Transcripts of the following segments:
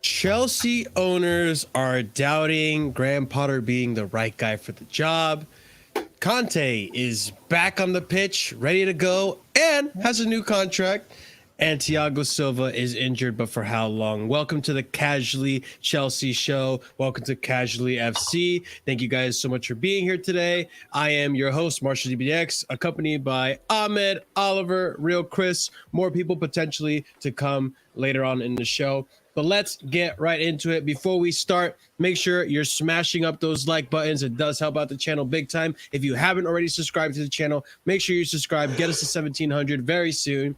Chelsea owners are doubting Graham Potter being the right guy for the job. Kante is back on the pitch, ready to go, and has a new contract. And Thiago Silva is injured, but for how long? Welcome to the Casually Chelsea show. Welcome to Casually FC. Thank you guys so much for being here today. I am your host, Marshall DBX, accompanied by Ahmed, Oliver, Real Chris, more people potentially to come later on in the show. But let's get right into it. Before we start, make sure you're smashing up those like buttons. It does help out the channel big time. If you haven't already subscribed to the channel, make sure you subscribe. Get us to 1,700 very soon.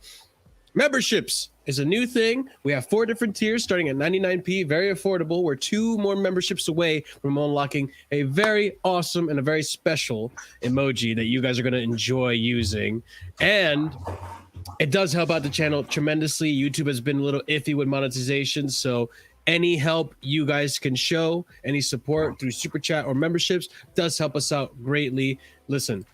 Memberships is a new thing. We have 4 different tiers starting at 99p, very affordable. We're 2 more memberships away from unlocking a very awesome and a very special emoji that you guys are going to enjoy using. And it does help out the channel tremendously. YouTube has been a little iffy with monetization, so any help you guys can show, any support through Super Chat or memberships does help us out greatly. Listen,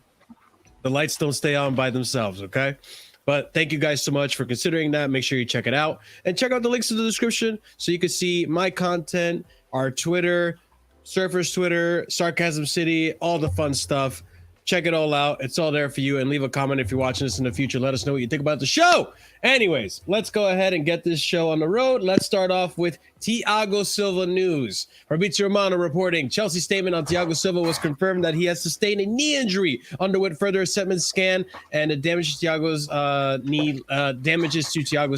the lights don't stay on by themselves, okay? But thank you guys so much for considering that. Make sure you check it out. And check out the links in the description so you can see my content, our Twitter, Surfer's Twitter, Sarcasm City, all the fun stuff. Check it all out. It's all there for you. And leave a comment if you're watching this in the future. Let us know what you think about the show. Anyways, let's go ahead and get this show on the road. Let's start off with Thiago Silva news. Fabrizio Romano reporting Chelsea statement on Thiago Silva was confirmed that he has sustained a knee injury, underwent further assessment scan, and it damages Thiago's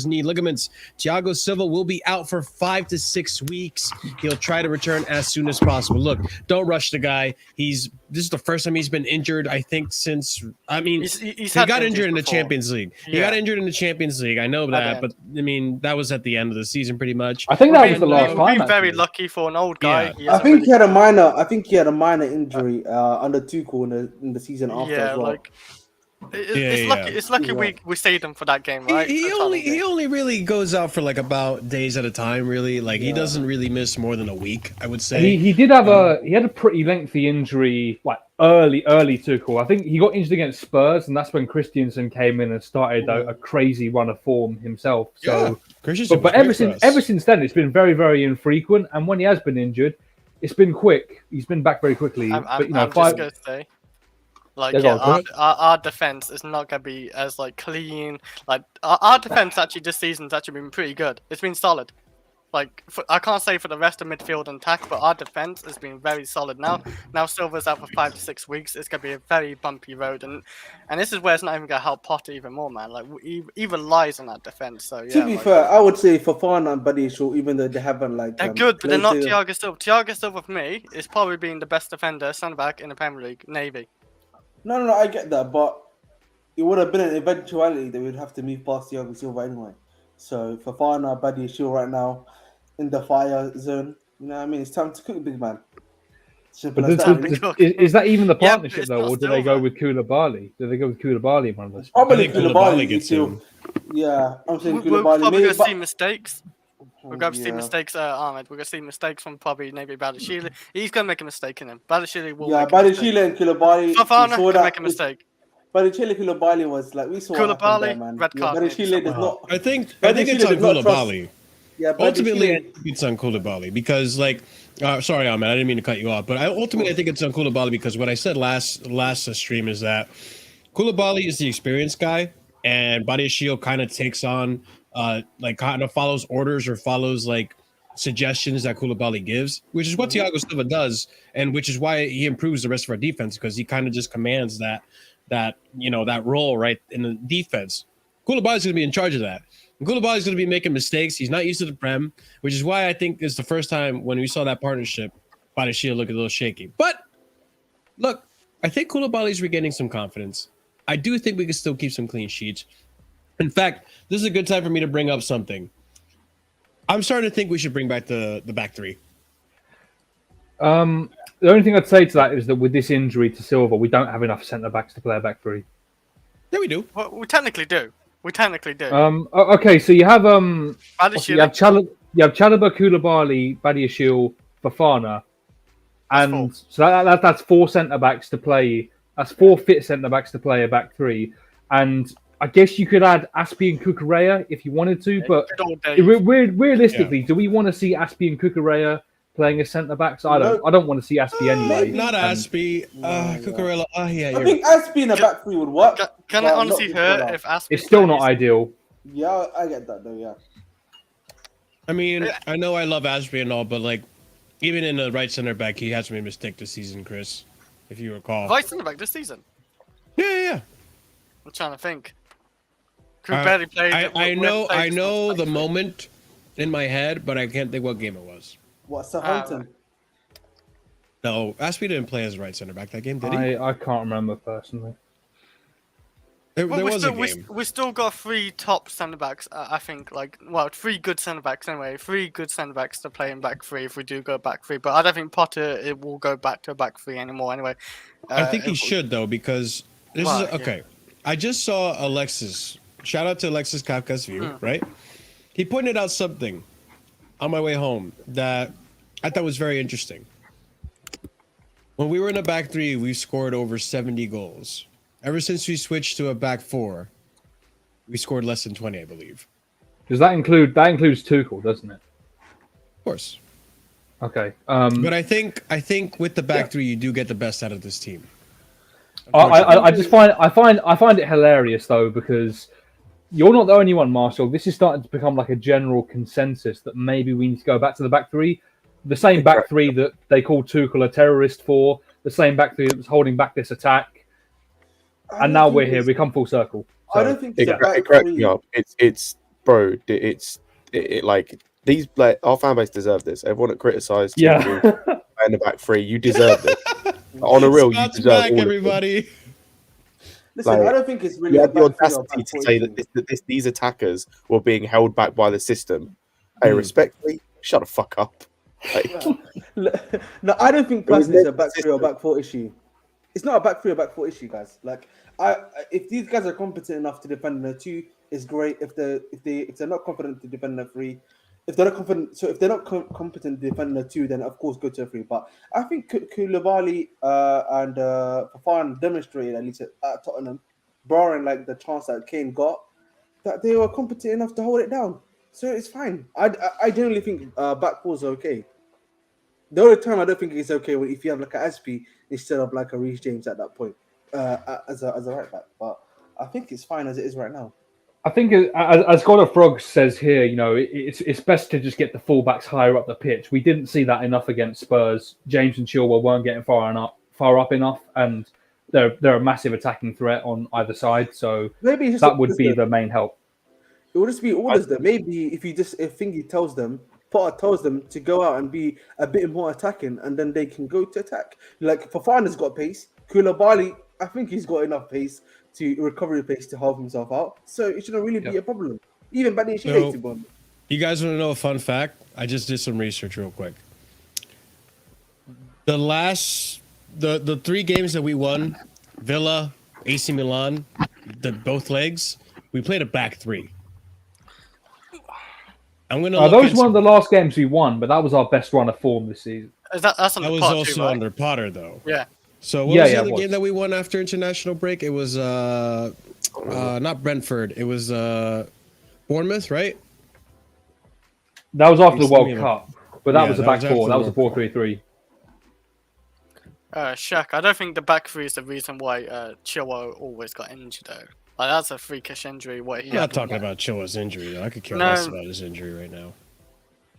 knee ligaments. Thiago Silva will be out for 5 to 6 weeks. He'll try to return as soon as possible. Look, don't rush the guy. This is the first time he's been injured, I think, since he got injured in the Champions League. He got injured in the Champions League. I know that, but I mean that was at the end of the season, pretty much. I think that was the last time. We've been very lucky for an old guy. Yeah. I think he had a minor injury under Tuchel in the season after as well. It's lucky we saved him for that game, right? He only really goes out for like about days at a time, really. Like he doesn't really miss more than a week, I would say. He did have he had a pretty lengthy injury, like early Tuchel. I think he got injured against Spurs, and that's when Christensen came in and started a crazy run of form himself. So, but ever since then, it's been very, very infrequent. And when he has been injured, it's been quick. He's been back very quickly. I'm just gonna say, our defense is not gonna be as clean. Like our defense actually this season's actually been pretty good. It's been solid. I can't say for the rest of midfield and attack, but our defense has been very solid now. Now Silva's out for 5 to 6 weeks. It's gonna be a very bumpy road, and this is where it's not even gonna help Potter even more, man. Like he relies on that defense. So yeah. To be fair, I would say Fofana and Badiashile, even though they haven't they're good, but they're not Thiago Silva. Thiago Silva for me is probably being the best defender, centre back in the Premier League, Navy. No, I get that, but it would have been an eventuality that we'd have to move past Thiago Silva anyway. So Fofana, Badiashile right now in the fire zone. You know what I mean? It's time to cook, big man. But is that even the partnership though, or do they go with Koulibaly? Do they go with Koulibaly in one of those? Probably Koulibaly gets him. Yeah, I'm saying Koulibaly. We're probably going to see mistakes. We're going to see mistakes, Ahmed. We're going to see mistakes from probably maybe Badiashile. He's going to make a mistake in him. Badiashile will. Yeah, Badiashile and Koulibaly. Fofana can make a mistake. Badiashile Koulibaly was we saw Koulibaly, man. red card. Badiashile does not. I think it's on Koulibaly. Yeah, ultimately, it's on Koulibaly because, sorry, Ahmed, I didn't mean to cut you off, but I think it's on Koulibaly because what I said last stream is that Koulibaly is the experienced guy, and Badiashile kind of takes on, kind of follows orders or follows suggestions that Koulibaly gives, which is what Thiago Silva does, and which is why he improves the rest of our defense because he kind of just commands that role right in the defense. Koulibaly's going to be in charge of that. Koulibaly's going to be making mistakes. He's not used to the Prem, which is why I think it's the first time when we saw that partnership, Badiashile look a little shaky. But look, I think Koulibaly's regaining some confidence. I do think we can still keep some clean sheets. In fact, this is a good time for me to bring up something. I'm starting to think we should bring back the back three. The only thing I'd say to that is that with this injury to Silva, we don't have enough centre backs to play a back three. Yeah, we do. Well, we technically do. Okay, so you have you have Chalobah, Koulibaly, Badiashile, Fofana, and so that's 4 centre backs to play. That's 4 fit centre backs to play a back three, and I guess you could add Aspi and Cucurella if you wanted to, but realistically, do we want to see Aspi and Cucurella playing as centre backs? I don't want to see Aspi anyway. Not Aspi. Cucurella. I think Aspi in a back three would work. Can it honestly hurt if Aspi? It's still not ideal. Yeah, I get that though. Yeah. I mean, I know I love Aspi and all, but like, even in the right centre back, he has made a mistake this season, Chris. If you recall. Right centre back this season. Yeah. I'm trying to think. Barely played. I know the moment in my head, but I can't think what game it was. What, Southampton? No, Aspi didn't play as a right centre back that game, did he? I can't remember personally. There was a game. We still got 3 top centre backs. I think, 3 good centre backs anyway. 3 good centre backs to play in back 3 if we do go back 3. But I don't think Potter will go back to a back 3 anymore. Anyway, I think he should though, because this is okay. Yeah. I just saw Alexis. Shout out to Alexis Kafka's View, right? He pointed out something on my way home that I thought was very interesting. When we were in a back 3, we scored over 70 goals. Ever since we switched to a back 4, we scored less than 20, I believe. Does that includes Tuchel, doesn't it? Of course. Okay. But I think with the back 3, you do get the best out of this team. I just find it hilarious though, because you're not the only one, Marshall. This is starting to become like a general consensus that maybe we need to go back to the back 3. The same back 3 that they called Tuchel a terrorist for, the same back 3 that was holding back this attack. And now we're here. We come full circle. So. I don't think it cracks me up. It's like these our fan base deserve this. Everyone that criticised in the back 3, you deserve this. On a real, you deserve back, all everybody. Listen, I don't think it's really. You had the audacity to say that these attackers were being held back by the system. Hey, respectfully, shut the fuck up. No, I don't think personally it's a back 3 or back 4 issue. It's not a back 3 or back 4 issue, guys. Like, if these guys are competent enough to defend the 2, it's great. If they're not confident to defend the 3, if they're not competent to defend the 2, then of course go to a 3. But I think Koulibaly and Fafana demonstrated, at least at Tottenham, barring like the chance that Kane got, that they were competent enough to hold it down. So it's fine. I generally think back 4 is okay. The only time I don't think it's okay if you have like an Aspi instead of like a Reece James at that point as a right back. But I think it's fine as it is right now. I think, as God of Frogs says here, it's best to just get the fullbacks higher up the pitch. We didn't see that enough against Spurs. James and Chilwell weren't getting far up enough, and they're a massive attacking threat on either side. So maybe that would be the main help. It would just be orders that maybe if Thingy tells them, Potter tells them to go out and be a bit more attacking, and then they can go to attack. Like Fafana's got pace. Koulibaly, I think he's got enough pace recovery pace to help himself out. So it shouldn't really be a problem. Even Badi hates it. You guys want to know a fun fact? I just did some research real quick. The 3 games that we won, Villa, AC Milan, both legs, we played a back 3. I'm gonna. Those weren't the last games we won, but that was our best run of form this season. That's under Potter also too, right? under Potter, though. Yeah. So what was the other game that we won after international break? It was not Brentford. It was Bournemouth, right? That was after the World Cup, but that was a back 4. That was a 4-3-3. Shaq, I don't think the back 3 is the reason why Chilwell always got injured though. Like, that's a freakish injury. I'm not talking about Chilwell's injury though. I could care less about his injury right now.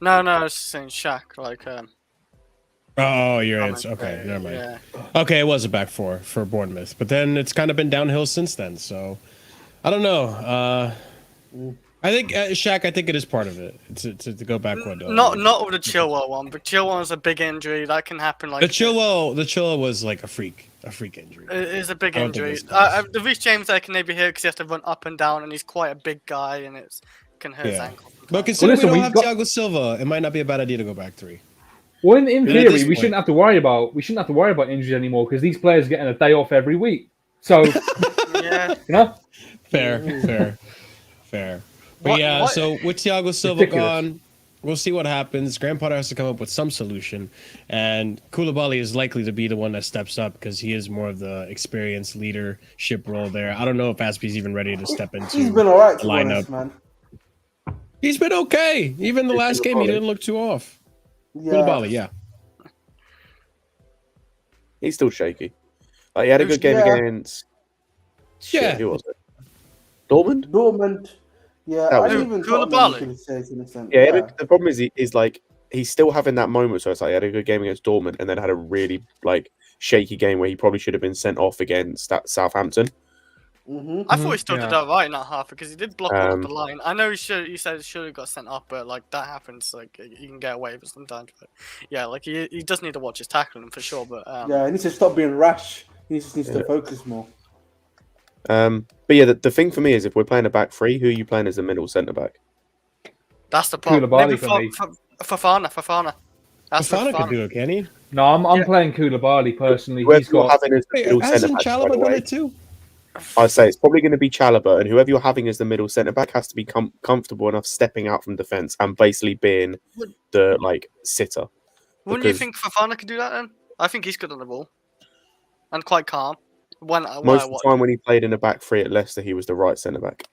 No, I was just saying Shaq. Like, oh, you're right. Okay, never mind. Yeah. Okay, it was a back 4 for Bournemouth, but then it's kind of been downhill since then. So I don't know. I think Shaq. I think it is part of it to go back one. Not with the Chilwell one, but Chilwell is a big injury that can happen. Like the Chilwell was like a freak injury. It is a big injury. The Reece James I can maybe hear because he has to run up and down, and he's quite a big guy, and it can hurt his ankle. But considering we don't have Thiago Silva, it might not be a bad idea to go back 3. Well, in theory, we shouldn't have to worry about injuries anymore because these players are getting a day off every week. So, fair. But so with Thiago Silva gone, We'll see what happens. Graham Potter has to come up with some solution, and Koulibaly is likely to be the one that steps up because he is more of the experienced leadership role there. I don't know if Aspie's even ready to step into He's been alright the to be honest, lineup. man. He's been okay. Even the last game, he didn't look too off. Koulibaly, yeah. He's still shaky. Like, he had a good game against. Yeah. Who was it? Dortmund. Dortmund. Yeah, That I was didn't it. even Koulibaly. Tottenham, say to an extent. Yeah, the problem is like he's still having that moment. So it's like he had a good game against Dortmund, and then had a really like shaky game where he probably should have been sent off against that Southampton. I thought he still did Yeah. that right in that half because he did block all of the line. I know he said he should have got sent off, but like that happens. Like you can get away with it sometimes. But yeah, like he does need to watch his tackling for sure. But yeah, he needs to stop being rash. He just needs to focus more. But yeah, the thing for me is if we're playing a back three, who are you playing as the middle centre back? that's the problem. Koulibaly Maybe for me. Fofana. That's Fofana could do it, can he? No, I'm playing Koulibaly personally. Whoever He's you're got. having as the Wait, middle centre hasn't back, by Chalobah the done way, it too? I'd say it's probably going to be Chalobah, and whoever you're having as the middle centre back has to be comfortable enough stepping out from defence and basically being the like sitter. Wouldn't you think Fofana could do that then? I think he's good on the ball and quite calm. When Most of the time when he played in a back three at Leicester, he was the right centre back.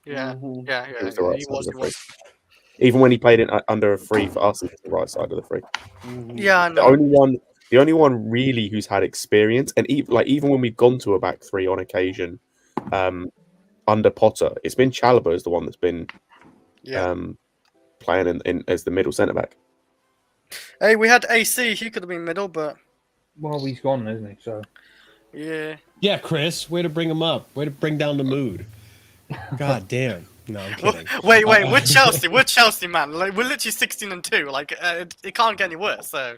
Yeah. He was the right He side of the was. three. Even when he played in under a free for us, he was the right side of the three. Yeah, I The know. only one really who's had experience, and even when we've gone to a back three on occasion, under Potter, it's been Chalobah as the one that's been playing in as the middle centre back. Hey, we had AC. He could have been middle, but Well, he's gone, isn't he? So. yeah. Yeah, Chris. Way to bring him up. Way to bring down the mood. God damn. No, I'm kidding. Wait, we're Chelsea. We're Chelsea, man. Like we're literally 16-2. Like it can't get any worse. So,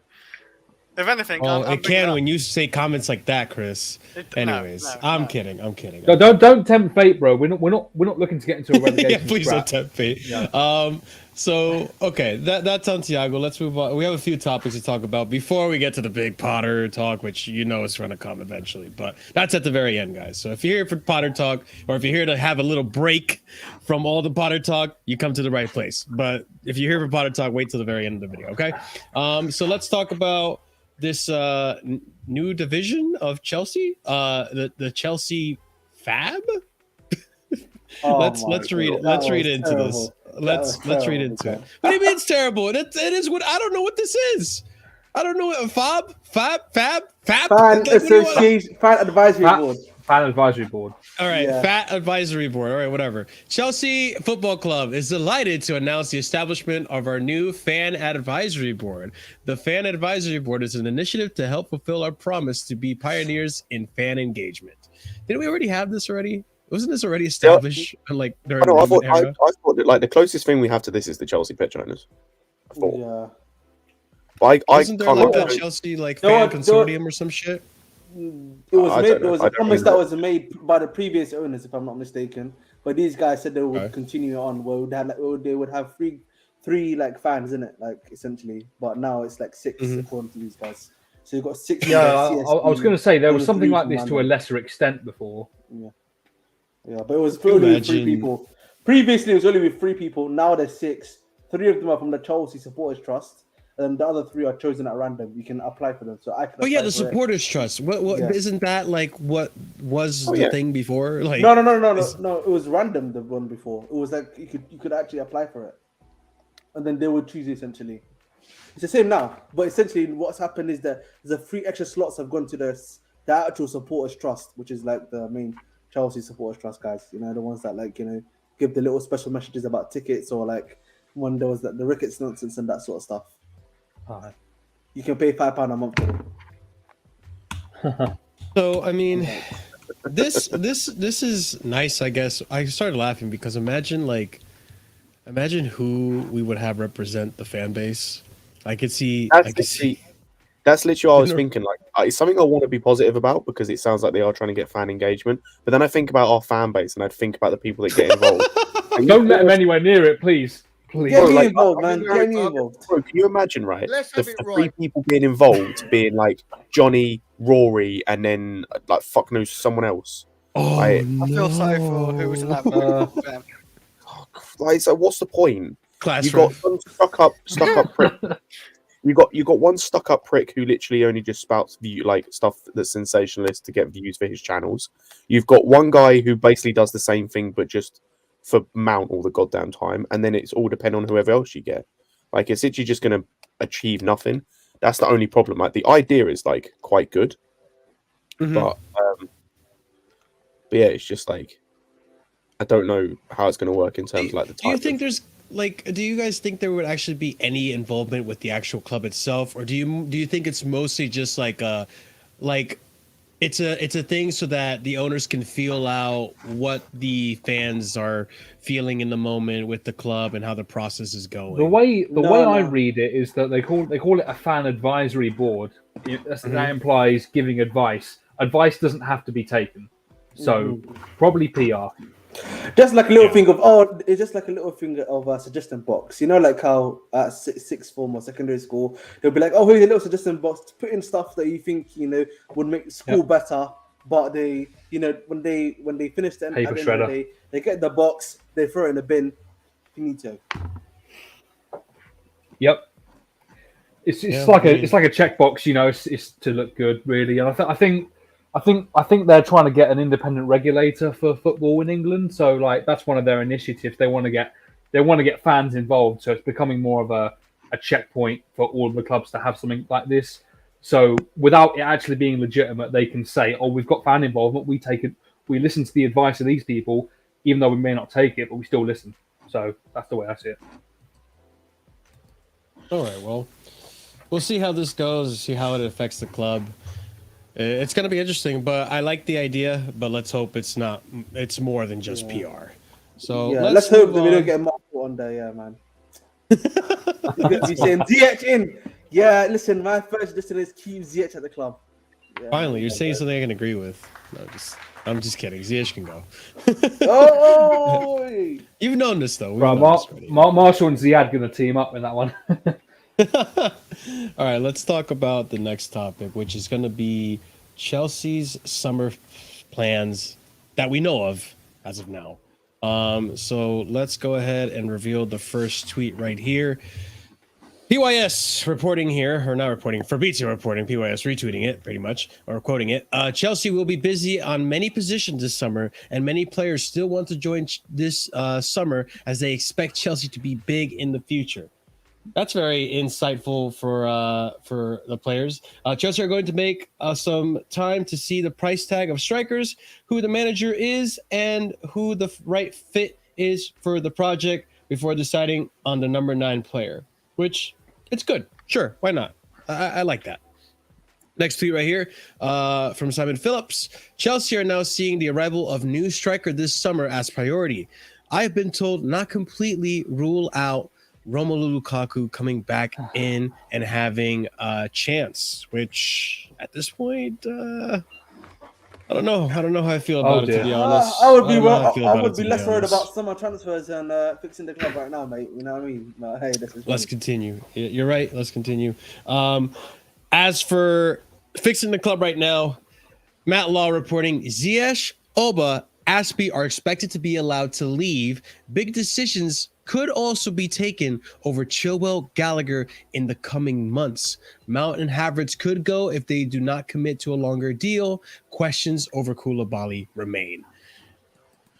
if anything, Well, I'm it can when you say comments like that, Chris. Anyways, I'm kidding. I'm kidding. No, don't tempt fate, bro. We're not looking to get into a relegation. Yeah, please scrap. don't tempt fate. Yeah. So okay, that's on Thiago. Let's move on. We have a few topics to talk about before we get to the big Potter talk, which you know is going to come eventually. But that's at the very end, guys. So if you're here for Potter talk, or if you're here to have a little break from all the Potter talk, you come to the right place. But if you're here for Potter talk, wait till the very end of the video, okay? So let's talk about this new division of Chelsea, the Chelsea Fab. Let's read it. Let's read into this. Let's read into it. What do you mean it's terrible? It is what I don't know what this is. I don't know what Fab. Fan association, fan advisory board. Fan advisory board. All right, Fat advisory board. All right, whatever. Chelsea Football Club is delighted to announce the establishment of our new fan advisory board. The fan advisory board is an initiative to help fulfill our promise to be pioneers in fan engagement. Didn't we already have this already? Wasn't this already established? Like during I the era? thought that like the closest thing we have to this is the Chelsea pitch owners. I thought. Yeah. But Wasn't there like a Chelsea like fan consortium or some shit? It was made. There was a promise that was made by the previous owners, if I'm not mistaken. But these guys said they would continue on. Where they would have three like fans in it, like essentially. But now it's like 6 according to these guys. So you've got 6. Yeah, I was going to say there was something like this to a lesser extent before. Yeah, but it was only with 3 people. Previously, it was only with 3 people. Now there's 6. 3 of them are from the Chelsea Supporters Trust. And the other 3 are chosen at random. You can apply for them. So I can. Oh yeah, the Supporters Trust. What isn't that like? What was the thing before? Like no. It was random. The one before it was like you could actually apply for it, and then they would choose you essentially. It's the same now, but essentially what's happened is that the 3 extra slots have gone to the actual Supporters Trust, which is like the main Chelsea Supporters Trust guys. You know, the ones that like give the little special messages about tickets or like when there was the rickets nonsense and that sort of stuff. You can pay £5 a month for them. So I mean, this is nice. I guess I started laughing because imagine who we would have represent the fan base. I could see. That's literally what I was thinking. Like, it's something I want to be positive about because it sounds like they are trying to get fan engagement. But then I think about our fan base and I'd think about the people that get involved. Don't let them anywhere near it, please. Please. Get me involved, man. Get me involved. Bro, can you imagine, right? The 3 people being involved, being like Johnny, Rory, and then like fuck knows someone else. Oh, like, I feel sorry for who was in that. like, so what's the point? Class You got ref. one stuck up prick. You got one stuck up prick who literally only just spouts stuff that's sensationalist to get views for his channels. You've got one guy who basically does the same thing but just for mount all the goddamn time, and then it's all depend on whoever else you get. Like it's literally just going to achieve nothing. That's the only problem. Like the idea is like quite good, but yeah, it's just like I don't know how it's going to work in terms of like the. Do you think there's do you guys think there would actually be any involvement with the actual club itself, or do you think it's mostly just like it's a thing so that the owners can feel out what the fans are feeling in the moment with the club and how the process is going? The way I read it is that they call it a fan advisory board. That implies giving advice. Advice doesn't have to be taken, so probably PR. Just like a little thing of it's just like a little thing of a suggestion box. You know, like how at sixth form or secondary school, they'll be like, "Oh, here's a little suggestion box to put in stuff that you think would make school better." But they, when they finish the end, at the end of the day, they get the box, they throw it in the bin. Finito. Yep. It's like a checkbox. It's to look good, really. And I think they're trying to get an independent regulator for football in England. So like that's one of their initiatives. They want to get fans involved. So it's becoming more of a checkpoint for all of the clubs to have something like this. So without it actually being legitimate, they can say, "Oh, we've got fan involvement. We take it. We listen to the advice of these people, even though we may not take it, but we still listen." So that's the way I see it. All right. Well, we'll see how this goes. See how it affects the club. It's going to be interesting, but I like the idea, but let's hope it's more than just PR. So let's hope that we don't get Marco on there, yeah, man. He's saying ZH in. Yeah, listen, my first suggestion is keep ZH at the club. Yeah, finally, you're saying something I can agree with. No, I'm just kidding. ZH can go. You've known this though. Marshall and Ziad going to team up in that one. All right, let's talk about the next topic, which is going to be Chelsea's summer plans that we know of as of now. So let's go ahead and reveal the first tweet right here. PYS reporting here, or not reporting, Fabrizio reporting, PYS retweeting it pretty much, or quoting it. Chelsea will be busy on many positions this summer, and many players still want to join this summer as they expect Chelsea to be big in the future. That's very insightful for the players. Chelsea are going to make some time to see the price tag of strikers, who the manager is, and who the right fit is for the project before deciding on the number 9 player, which it's good. Sure, why not? I like that. Next tweet right here from Simon Phillips. Chelsea are now seeing the arrival of new striker this summer as priority. I've been told not completely rule out Romelu Lukaku coming back in and having a chance, which at this point, I don't know. I don't know how I feel about it, to be honest. I would be less worried about summer transfers and fixing the club right now, mate. You know what I mean? But, hey, let's continue. You're right. Let's continue. As for fixing the club right now, Matt Law reporting Ziyech, Oba, Aspie are expected to be allowed to leave. Big decisions could also be taken over Chilwell, Gallagher in the coming months. Mount and Havertz could go if they do not commit to a longer deal. Questions over Koulibaly remain.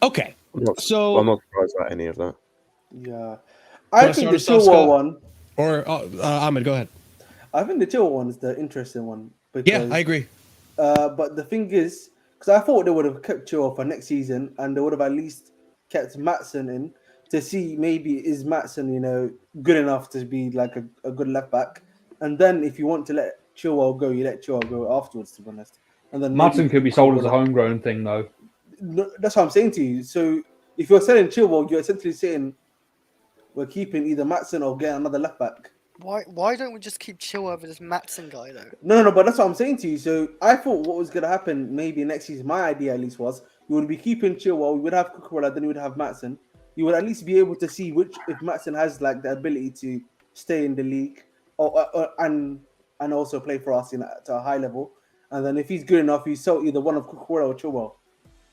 Okay, I'm not surprised about any of that. Yeah, I think the Chilwell one. Or Ahmed, go ahead. I think the Chilwell one is the interesting one. Yeah, I agree. But the thing is, because I thought they would have kept Chilwell for next season, and they would have at least kept Maatsen in to see maybe is Maatsen, good enough to be like a good left back. And then if you want to let Chilwell go, you let Chilwell go afterwards, to be honest. And then Maatsen could be sold as a homegrown thing, though. That's what I'm saying to you. So if you're selling Chilwell, you're essentially saying we're keeping either Maatsen or getting another left back. Why don't we just keep Chilwell over this Maatsen guy, though? No, but that's what I'm saying to you. So I thought what was going to happen maybe next season, my idea at least was, you would be keeping Chilwell, we would have Cucurella, then you would have Maatsen. You would at least be able to see if Maatsen has like the ability to stay in the league and also play for us to a high level. And then if he's good enough, you sell either one of Cucurella or Chilwell.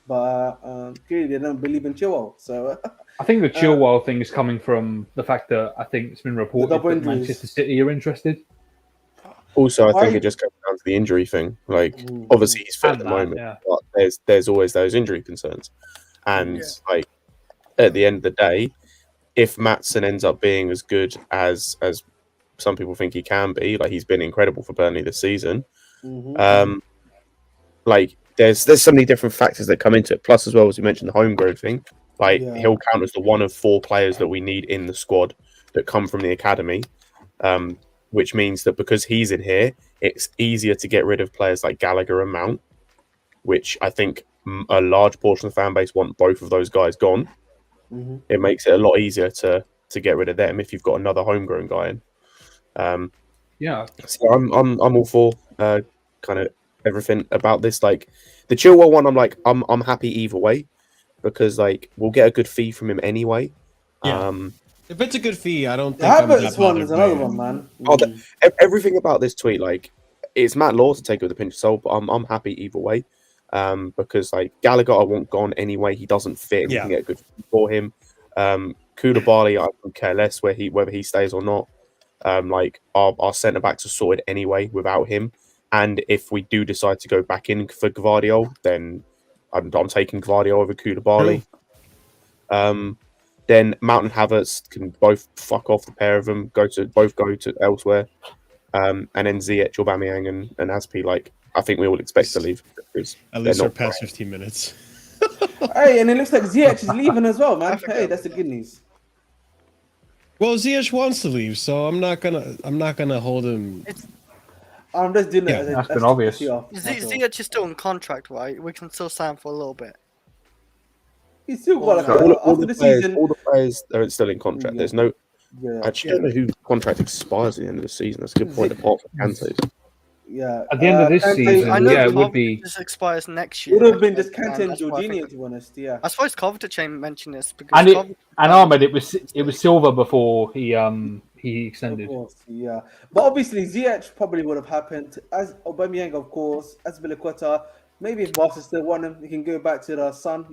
But clearly they don't believe in Chilwell. So I think the Chilwell thing is coming from the fact that I think it's been reported double that injuries. Manchester City are interested. Also, I think it just comes down to the injury thing. Like, obviously he's fit at the moment, but there's always those injury concerns. And like at the end of the day, if Maatsen ends up being as good as some people think he can be, like he's been incredible for Burnley this season. Like there's so many different factors that come into it. Plus, as well as you mentioned, the homegrown thing. Like he'll count as the one of 4 players that we need in the squad that come from the academy. Which means that because he's in here, it's easier to get rid of players like Gallagher and Mount, which I think a large portion of the fan base want both of those guys gone. It makes it a lot easier to get rid of them if you've got another homegrown guy in. So I'm all for kind of everything about this. Like the Chilwell one, I'm happy either way because like we'll get a good fee from him anyway. If it's a good fee, I don't think I'm that one is another one, man. Everything about this tweet, like it's Matt Law to take it with a pinch of salt, but I'm happy either way. Because like Gallagher, I want gone anyway. He doesn't fit. And we can get a good fee for him. Koulibaly, I don't care less whether he stays or not. Like our centre backs are sorted anyway without him. And if we do decide to go back in for Gvardiol, then I'm taking Gvardiol over Koulibaly. Then Mount and Havertz can both fuck off, the pair of them, go to elsewhere. And then Ziyech, Aubameyang, and Aspi, like I think we all expect to leave. At least for past 15 minutes. Hey, and it looks like Ziyech is leaving as well, man. Hey, that's the good news. Well, Ziyech wants to leave, so I'm not gonna hold him. I'm just doing it. That's been obvious. Ziyech is still in contract, right? We can still sign for a little bit. He's still got all the players are still in contract. There's no. I actually don't know whose contract expires at the end of the season. That's a good point. Apart from Kante's. At the end of this season, it would be. This expires next year. It would have been just Kante and Jorghino, to be honest. I suppose Kovacic mentioned this because and Ahmed, it was Silva before he extended. Of course, but obviously Ziyech probably would have happened as Aubameyang, of course, as Biliqueta. Maybe if Barca still want him, he can go back to the Sun,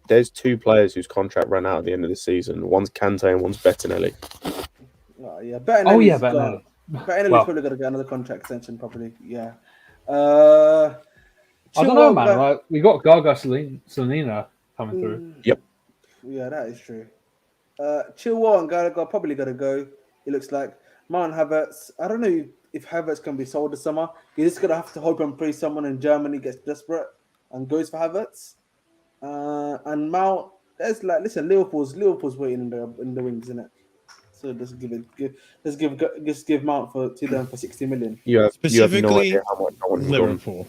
There's 2 players whose contract ran out at the end of the season. One's Kante and one's Bettinelli. Bettinelli's probably going to get another contract extension, probably. I don't know, man. Like, we got Gaga Salina coming through. Yep. Yeah, that is true. Chilwell and Gallagher probably got to go. It looks like Mount Havertz. I don't know if Havertz can be sold this summer. You're just gonna have to hope and pray someone in Germany gets desperate and goes for Havertz. And Mount, there's like, listen, Liverpool's waiting in the wings, isn't it? So just give Mount to them for 60 million. Specifically, no idea how much I want Liverpool.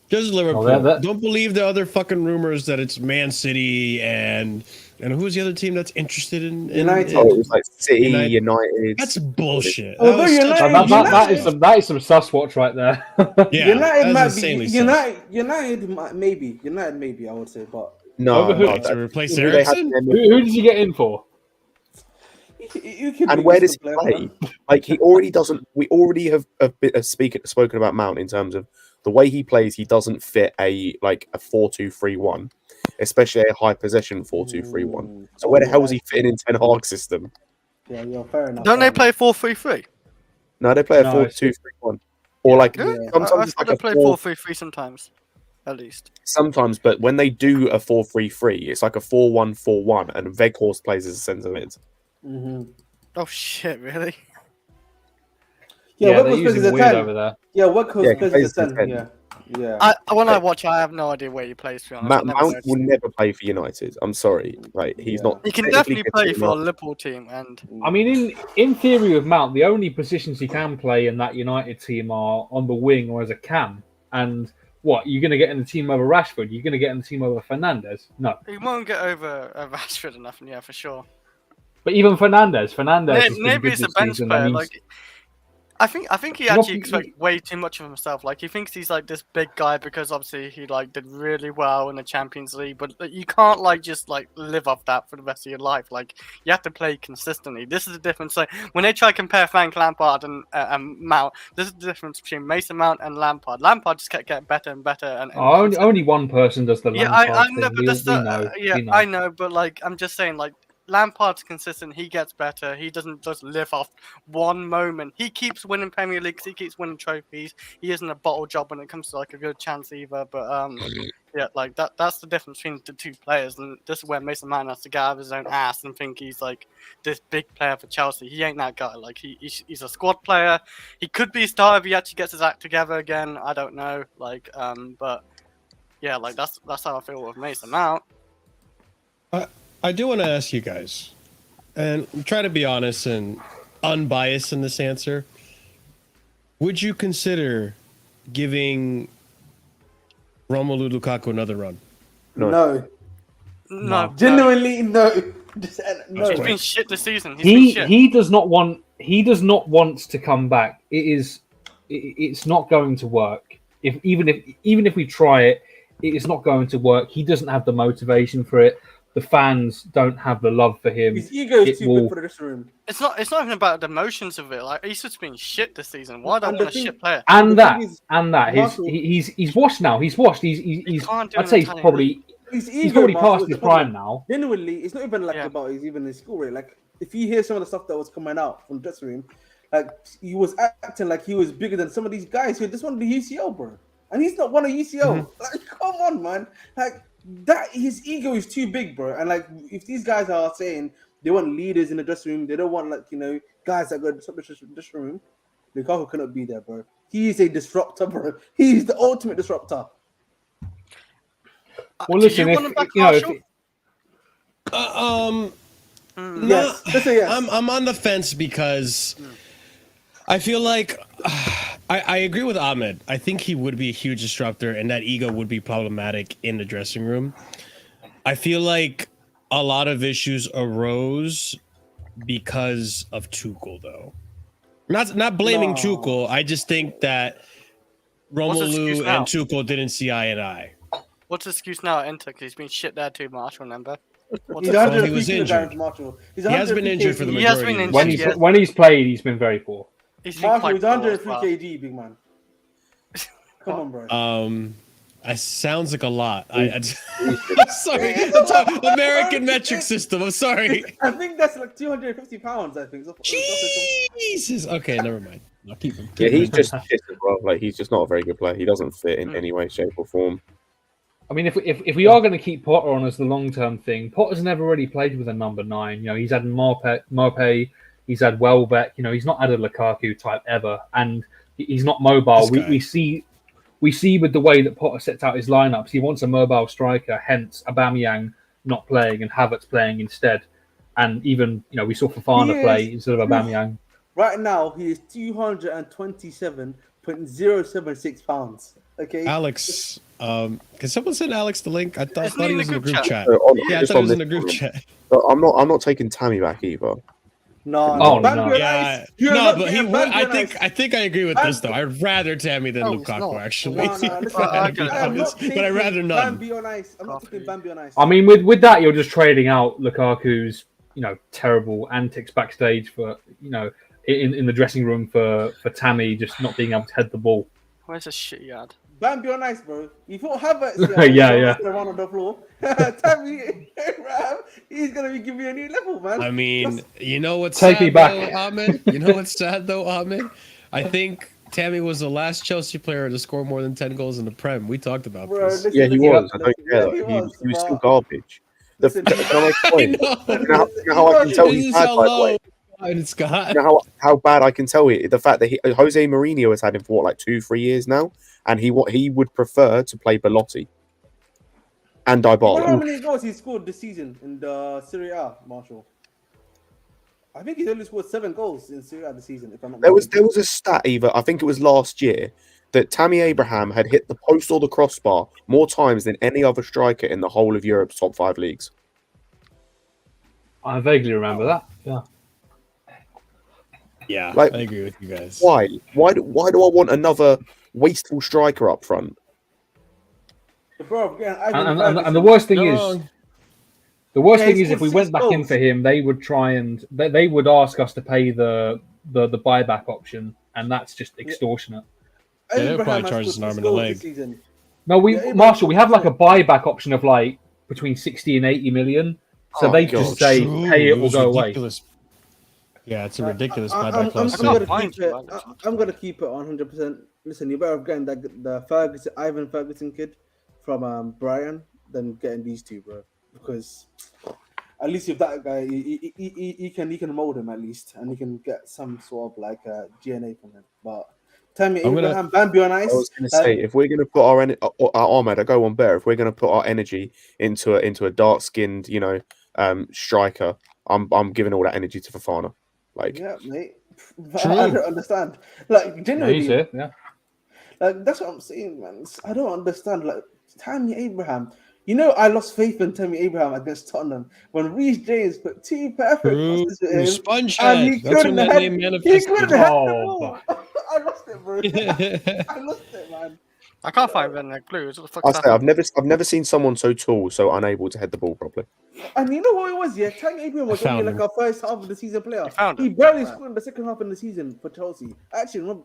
Just Liverpool. Don't believe the other fucking rumors that it's Man City and who's the other team that's interested in United? It was like City, United. That's bullshit. That is some sus watch right there. United might be. United maybe. I would say, but no. To replace Eriksen. Who did you get in for? And where does he play? Like he already doesn't. We already have spoken about Mount in terms of the way he plays. He doesn't fit a 4-2-3-1, especially a high possession 4-2-3-1. So where the hell is he fitting in Ten Hag's system? Yeah, fair enough. Don't they play 4-3-3? No, they play a 4-2-3-1, or sometimes they play 4-3-3 sometimes. At least sometimes, but when they do a 4-3-3, it's like a 4-1-4-1, and Weghorst plays as a centre mid. Oh shit! Really? Yeah, they're using weird over there. Yeah, Weghorst plays as a 10. Yeah. When I watch, I have no idea where he plays. To be honest, Mount will never play for United. I'm sorry, he's not. He can definitely play for a Liverpool team, and I mean, in theory, with Mount, the only positions he can play in that United team are on the wing or as a cam. And what, you're going to get in the team over Rashford? You're going to get in the team over Fernandes? No, he won't get over Rashford or nothing. Yeah, for sure. But even Fernandes maybe it's a bench player. I think he actually expects way too much of himself. Like he thinks he's like this big guy because obviously he like did really well in the Champions League, but you can't like just like live off that for the rest of your life. Like you have to play consistently. This is the difference. Like when they try to compare Frank Lampard and Mount, this is the difference between Mason Mount and Lampard. Lampard just kept getting better and better. And only one person does the Lampard I know, thing. but we know. I know, but like I'm just saying, like. Lampard's consistent. He gets better. He doesn't just live off one moment. He keeps winning Premier Leagues. He keeps winning trophies. He isn't a bottle job when it comes to like a good chance either. But yeah, like that's the difference between the two players. And this is where Mason Mount has to get out of his own ass and think he's like this big player for Chelsea. He ain't that guy. Like he's a squad player. He could be a star if he actually gets his act together again. I don't know. Like but yeah, like that's how I feel with Mason Mount. I do want to ask you guys, and try to be honest and unbiased in this answer. Would you consider giving Romelu Lukaku another run? No. No. Genuinely, no. Just, no. He's been shit this season. He does not want to come back. It's not going to work. Even if we try it, it is not going to work. He doesn't have the motivation for it. The fans don't have the love for him. His ego is too big for the dressing room. It's not even about the emotions of it. Like he's just been shit this season. Why don't want a shit player? And that he's washed now. He's washed. I'd say he's probably past his prime now. Genuinely, it's not even like about even his school rate. Like if you hear some of the stuff that was coming out from the dressing room, like he was acting like he was bigger than some of these guys who just wanted the UCL, bro. And he's not one of UCL. Mm-hmm. Like, come on, man. Like that, his ego is too big, bro. And like, if these guys are saying they want leaders in the dressing room, they don't want like guys that go to the dressing room. Lukaku cannot be there, bro. He is a disruptor, bro. He's the ultimate disruptor. Well, listen, I'm on the fence because I feel like I agree with Ahmed. I think he would be a huge disruptor, and that ego would be problematic in the dressing room. I feel like a lot of issues arose because of Tuchel, though. Not blaming Tuchel. I just think that Romelu and Tuchel didn't see eye and eye. What's the excuse now at Inter? Because he's been shit there too, Marshall, remember? He was injured. He has been injured for the majority. When he's played, he's been very poor. He's 103 kg, big man. Come on, bro. It sounds like a lot. I'm sorry. American metric system. I'm sorry. I think that's like 250 pounds, I think. Jesus. Okay, never mind. I'll keep him. He's just shit as well. Like, he's just not a very good player. He doesn't fit in any way, shape, or form. I mean, if we are going to keep Potter on as the long-term thing, Potter's never really played with a number 9. He's had Marpe, he's had Welbeck. He's not had a Lukaku type ever, and he's not mobile. We see with the way that Potter sets out his lineups, he wants a mobile striker. Hence, Aubameyang not playing and Havertz playing instead. And even we saw Fofana play instead of Aubameyang. Right now, he is 227.076 pounds. Okay, Alex. Can someone send Alex the link? I thought he was in the group chat. I thought he was in the group chat. I'm not taking Tammy back either. No. Yeah, no, but he would. I think I agree with this though. I'd rather Tammy than Lukaku actually. But I'd rather none. Bambi on ice. I'm not taking Bambi on ice. I mean, with that, you're just trading out Lukaku's terrible antics backstage for in the dressing room for Tammy just not being able to head the ball. Where's the shit yard? Bambi on ice, bro. You thought Havertz around on the floor. Tammy Abraham, he's gonna be giving you a new level, man. I mean, you know what's Take sad me back. though, Ahmed? You know what's sad though, Ahmed? I think Tammy was the last Chelsea player to score more than 10 goals in the Prem. We talked about this. Yeah, he was. I don't care. He was still garbage. How I can tell he's bad, by the way. How bad I can tell it. The fact that Jose Mourinho has had him for 2-3 years now, and he would prefer to play Belotti and Dybala. How many goals he scored this season in the Serie A, Marshall? I think he's only scored 7 goals in Serie A this season. If I'm not mistaken. There was a stat I think it was last year that Tammy Abraham had hit the post or the crossbar more times than any other striker in the whole of Europe's top 5 leagues. I vaguely remember that. Yeah. Yeah, Like, I agree with you guys. Why? Why do I want another wasteful striker up front? Bro, again, And the worst thing is, wrong. if we went back in for him, they would try and they would ask us to pay the buyback option, and that's just extortionate. Yeah, they'll probably charge us an arm and a leg. No, Marshall, we have like a scored. buyback option of like between 60 and 80 million. So Oh, they God. just say pay it or was go away. ridiculous. Yeah, it's a ridiculous I'm buyback clause. gonna too. keep it. I'm gonna keep it 100%. Listen, you better getting the Ferguson, Ivan Ferguson kid from Brian than getting these two, bro. Because at least if that guy, he can mold him at least, and he can get some sort of like GNA from him. But Tammy Abraham, Bambi on ice. I was going to say, if we're going to put our Ahmed, I go on better. If we're going to put our energy into a dark-skinned, striker, I'm giving all that energy to Fofana. Like, Yeah, mate. True. I don't understand. Like, genuinely, he's it, yeah. like that's what I'm saying, man. I don't understand. Like, Tammy Abraham. You know, I lost faith in Tammy Abraham against Tottenham when Reece James put two perfect True. passes at him, Sponge and head. he That's when couldn't that head. name He manifested. couldn't head the Oh, ball. I lost it, bro. I lost it, man. I can't find Redneck Blue. What the fuck? I say, I've never seen someone so tall, so unable to head the ball properly. And you know what it was? Yeah, Tammy Abraham was I only found like our first half of the season player. found He him. barely scored in the second half of the season for Chelsea. Actually, remember,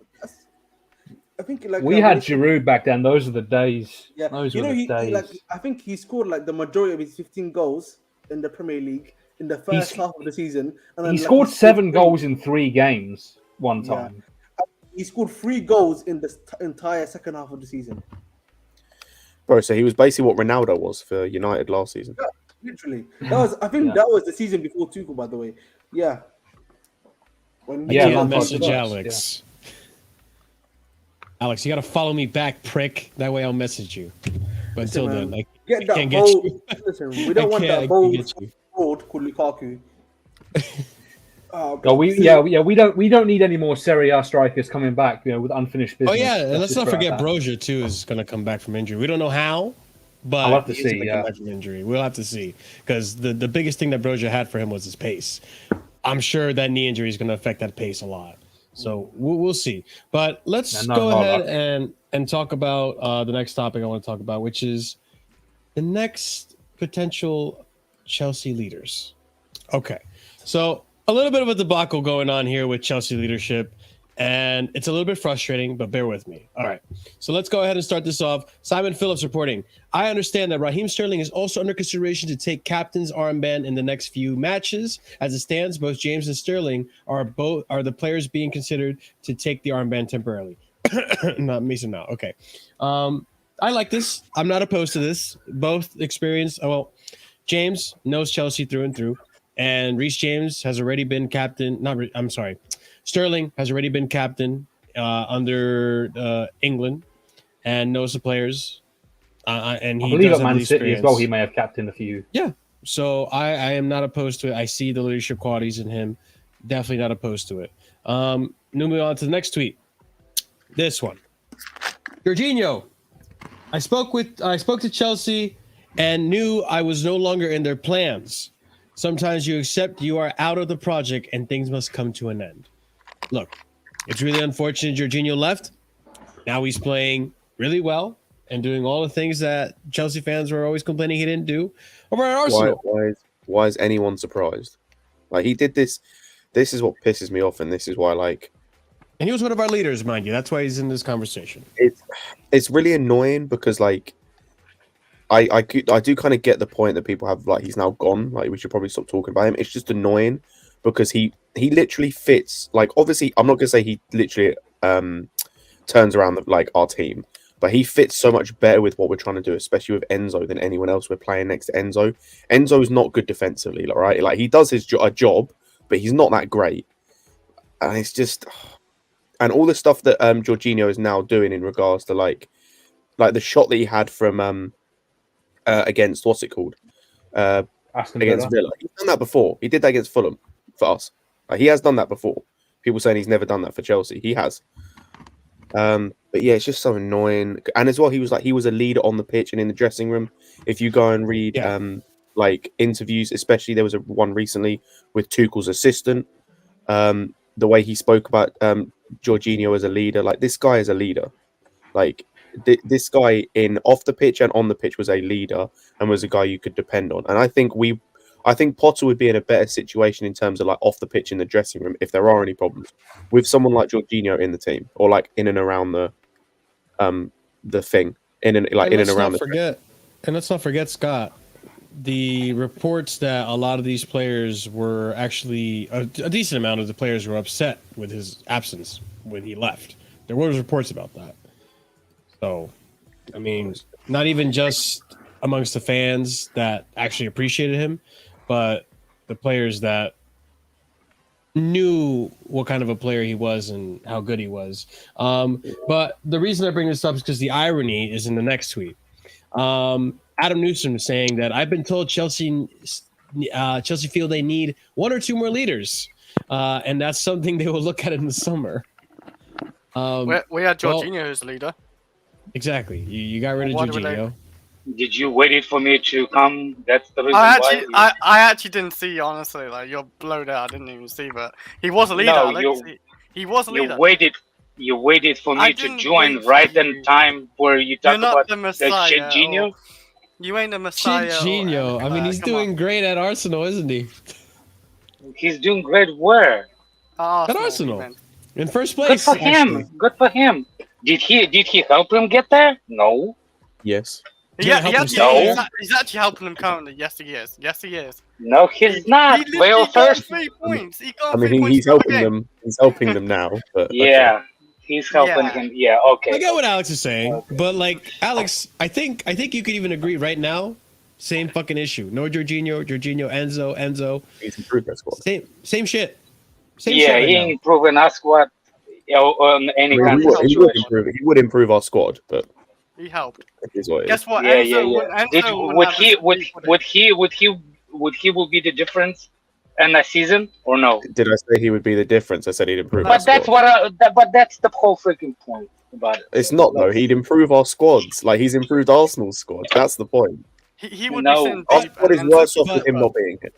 I think like We had Giroud back then. Those are the days. Yeah, Those you were know, the he days. like I think he scored like the majority of his 15 goals in the Premier League in the first half of the season. And then, He like, scored 7 three. goals in 3 games one Yeah. time. He scored 3 goals in the entire second half of the season. Bro, so he was basically what Ronaldo was for United last season. Yeah, literally. That was that was the season before Tuchel, by the way. Yeah. When I Yeah, can't Lampard message was, Alex. Alex, you got to follow me back, prick. That way I'll message you. But until man, then, get I that can't get bold. you. Listen, we don't want can't that bold get you. fraud called Lukaku. Oh, we don't need any more Serie A strikers coming back, with unfinished Oh business. yeah, and let's just not throw it forget out there. Brozier too is going to come back from injury. We don't know how, but I'll have to he is see, gonna come yeah. back from injury. We'll have to see because the biggest thing that Brozier had for him was his pace. I'm sure that knee injury is going to affect that pace a lot. So we'll see. But let's go ahead and talk about the next topic I want to talk about, which is the next potential Chelsea leaders. Okay, so a little bit of a debacle going on here with Chelsea leadership, and it's a little bit frustrating, but bear with me. All right, so let's go ahead and start this off. Simon Phillips reporting, I understand that Raheem Sterling is also under consideration to take captain's armband in the next few matches. As it stands, both James and Sterling are the players being considered to take the armband temporarily. Not Mason now. Okay. I like this. I'm not opposed to this. Both experience. Well, James knows Chelsea through and through. And Reece James has already been captain. Sterling has already been captain under England and knows the players. And he I believe does at have Man the City as well, he experience. may have captained a few. Yeah. So I am not opposed to it. I see the leadership qualities in him. Definitely not opposed to it. Moving on to the next tweet. This one. Jorghino. I spoke to Chelsea and knew I was no longer in their plans. Sometimes you accept you are out of the project and things must come to an end. Look, it's really unfortunate Jorghino left. Now he's playing really well and doing all the things that Chelsea fans were always complaining he didn't do over at Arsenal. Why is anyone surprised? Like, he did this. This is what pisses me off, and this is why, like... And he was one of our leaders, mind you. That's why he's in this conversation. It's really annoying because, like, I do kind of get the point that people have, like, he's now gone. Like, we should probably stop talking about him. It's just annoying because he literally fits. Like, obviously, I'm not going to say he literally turns around, like, our team. But he fits so much better with what we're trying to do, especially with Enzo, than anyone else we're playing next to Enzo. Enzo's not good defensively, right? Like, he does his job, but he's not that great. And it's just... And all the stuff that Jorghino is now doing in regards to, like the shot that he had from against, what's it called? Against Villa. He's done that before. He did that against Fulham for us. He has done that before. People saying he's never done that for Chelsea. He has. But yeah, it's just so annoying. And as well, he was a leader on the pitch and in the dressing room. If you go and read like interviews, especially there was one recently with Tuchel's assistant. the way he spoke about Jorginho as a leader. Like, this guy is a leader. Like, this guy in off the pitch and on the pitch was a leader and was a guy you could depend on. And I think Potter would be in a better situation in terms of like off the pitch in the dressing room if there are any problems with someone like Jorginho in the team or like in and around the thing and let's not forget, Scott, the reports that a lot of these players were actually a decent amount of the players were upset with his absence when he left. There was reports about that. So, I mean, not even just amongst the fans that actually appreciated him, but the players that knew what kind of a player he was and how good he was. But the reason I bring this up is because the irony is in the next tweet. Adam Newsom is saying that I've been told Chelsea feel they need one or two more leaders, and that's something they will look at in the summer. We had Jorginho as leader. Exactly. You got rid of Jorginho. Did you wait for me to come? That's the reason I actually didn't see, honestly. Like, you're blowed out. I didn't even see, but he was a leader. No, he was a leader. You waited for me to join right in time where you talk about the Jorginho. You ain't the Messiah. Jorginho. I mean, he's doing great at Arsenal, isn't he? He's doing great where? At Arsenal. In first place. Good for him. Actually. Good for him. Did he help him get there? No. Yes. He's actually helping him currently. Yes, he is. Yes, he is. No, he's not. He got 3 points. I mean, he's helping them. He's helping them now. But yeah, he's helping him. Yeah, okay. I get what Alex is saying, but like Alex, I think you could even agree right now. Same fucking issue. No Jorginho, Enzo. He's improved that squad. Same shit. He ain't improving our squad on any kind of situation. He would improve our squad, but he helped. Guess what? Would he will be the difference in a season or no? Did I say he would be the difference? I said he'd improve. But that's but that's the whole freaking point about it. It's not though. He'd improve our squads. Like he's improved Arsenal's squad. That's the point. He would be sitting our deep. squad is worse off with him not being here.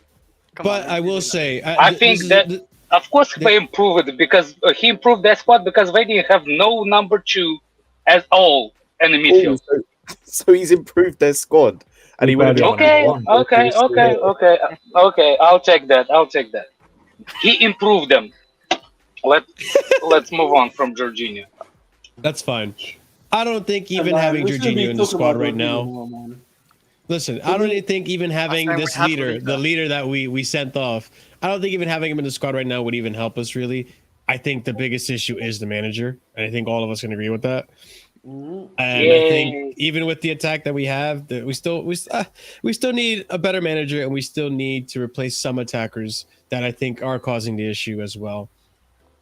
But I will say, I think that. Of course, they improved it because he improved that squad because they didn't have no number 2 at all in the midfield. So he's improved their squad, and he would have Okay. I'll take that. He improved them. Let's move on from Jorginho. That's fine. I don't think even having Jorginho in the squad right now. Listen, I don't think even having this leader, the leader that we sent off, I don't think even having him in the squad right now would even help us really. I think the biggest issue is the manager, and I think all of us can agree with that. And I think even with the attack that we have, that we still need a better manager, and we still need to replace some attackers that I think are causing the issue as well.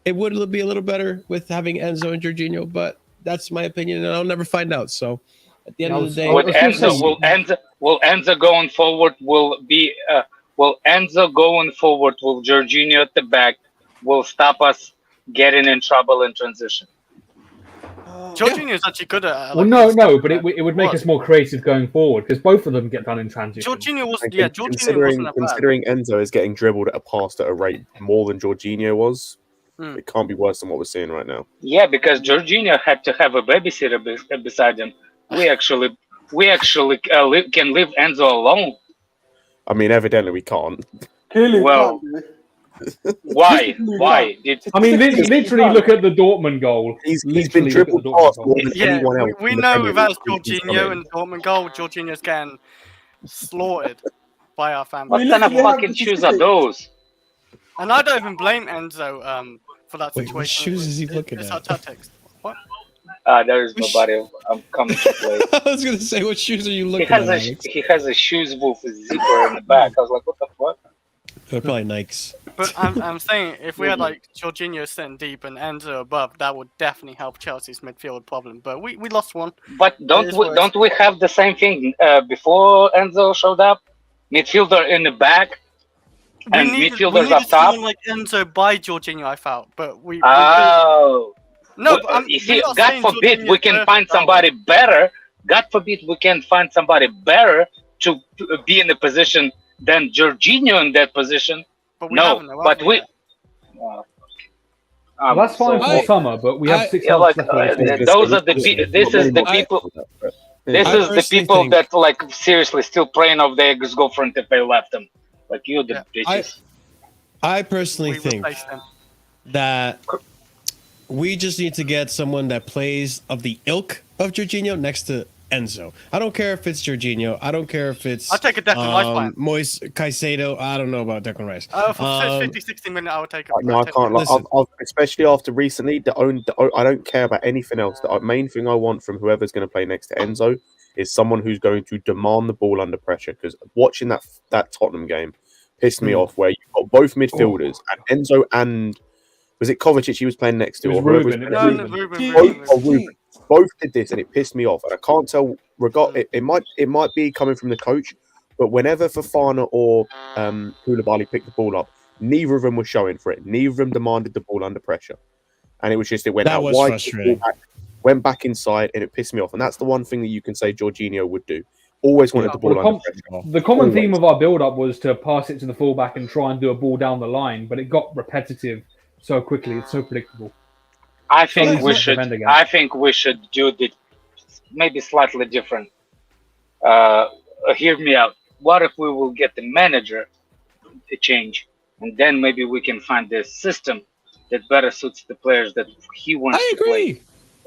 It would be a little better with having Enzo and Jorginho, but that's my opinion, and I'll never find out. So at the end of the day, will Enzo going forward with Jorginho at the back will stop us getting in trouble in transition? Jorginho is actually good at. But it would make us more creative going forward because both of them get done in transition. Jorginho wasn't. Considering Enzo is getting dribbled at a pass at a rate more than Jorginho was, it can't be worse than what we're seeing right now. Yeah, because Jorginho had to have a babysitter beside him. We actually can leave Enzo alone. I mean, evidently we can't. Clearly, well, why? Why? I mean, literally look at the Dortmund goal. He's been dribbled past more than anyone else. We know without Jorginho and the Dortmund goal, Jorginho's getting slaughtered by our fan base. What kind of fucking shoes are those? And I don't even blame Enzo for that situation. What shoes is he looking at? It's our tactics. What? There is nobody. I'm coming to play. I was gonna say, what shoes are you looking at? He has a shoes with a zipper in the back. I was like, what the fuck? They're probably Nikes. But I'm saying, if we had like Jorginho sitting deep and Enzo above, that would definitely help Chelsea's midfield problem. But we lost one. But don't we have the same thing before Enzo showed up? Midfielder in the back and midfielders up top. Someone like Enzo by Jorginho, I felt, but we. No, but you see, God forbid we can find somebody better. God forbid we can find somebody better to be in the position than Jorginho in that position. But we haven't, but we. Well, that's fine for the summer, but we have 6 months left. Those are the this is the people. This is the people that like seriously still praying of the eggs go front if they left them. Like you, the bitches. I personally think that we just need to get someone that plays of the ilk of Jorginho next to Enzo. I don't care if it's Jorginho. I don't care if it's I'll take a Declan Rice plan. Moise Caicedo. I don't know about Declan Rice. For 50, 60 minutes, I would take it. No, I can't. Like, especially after recently, I don't care about anything else. The main thing I want from whoever's going to play next to Enzo is someone who's going to demand the ball under pressure. Because watching that Tottenham game pissed me off, where you've got both midfielders and Enzo and was it Kovacic he was playing next to? It was Ruben. Both did this, and it pissed me off. And I can't tell. It might be coming from the coach, but whenever Fofana or Koulibaly picked the ball up, neither of them were showing for it. Neither of them demanded the ball under pressure, and it was just it went out wide, went back inside, and it pissed me off. And that's the one thing that you can say Jorginho would do. Always wanted the ball under pressure. The common theme of our build-up was to pass it to the fullback and try and do a ball down the line, but it got repetitive so quickly. It's so predictable. I think we should do the maybe slightly different. Hear me out. What if we will get the manager to change, and then maybe we can find the system that better suits the players that he wants to play,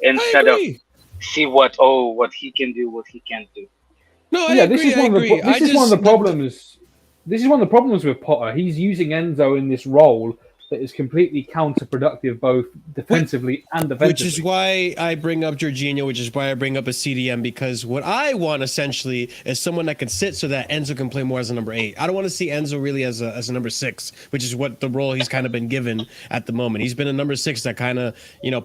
instead of see what he can do, what he can't do. No, I agree. This is one of the problems. This is one of the problems with Potter. He's using Enzo in this role that is completely counterproductive, both defensively and offensively. Which is why I bring up Jorginho, which is why I bring up a CDM, because what I want essentially is someone that can sit so that Enzo can play more as a number 8. I don't want to see Enzo really as a number 6, which is what the role he's kind of been given at the moment. He's been a number 6 that kind of,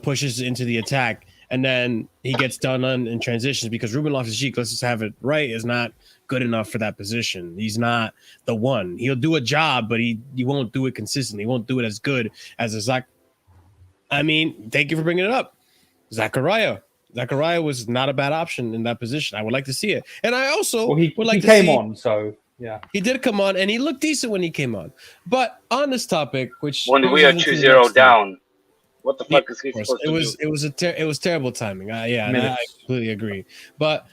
pushes into the attack, and then he gets done in transitions, because Ruben Loftus-Cheek, let's just have it right, is not good enough for that position. He's not the one. He'll do a job, but he won't do it consistently. He won't do it as good as a Zach. I mean, thank you for bringing it up. Zachariah was not a bad option in that position. I would like to see it. And I also would like to see... He came on, so yeah. He did come on, and he looked decent when he came on. But on this topic, which... When we are 2-0 down, what the fuck is he supposed to do? It was terrible timing. I completely agree. But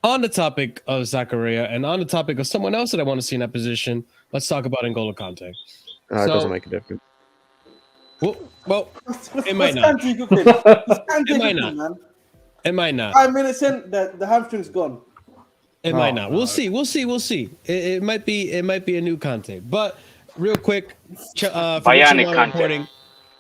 on the topic of Zachariah and on the topic of someone else that I want to see in that position, let's talk about N'Golo Kante. It doesn't make a difference. Well, it might not. It might not. It might not. 5 minutes in, the hamstring's gone. It might not. We'll see. It might be a new Kante. But real quick, Bionic Kante.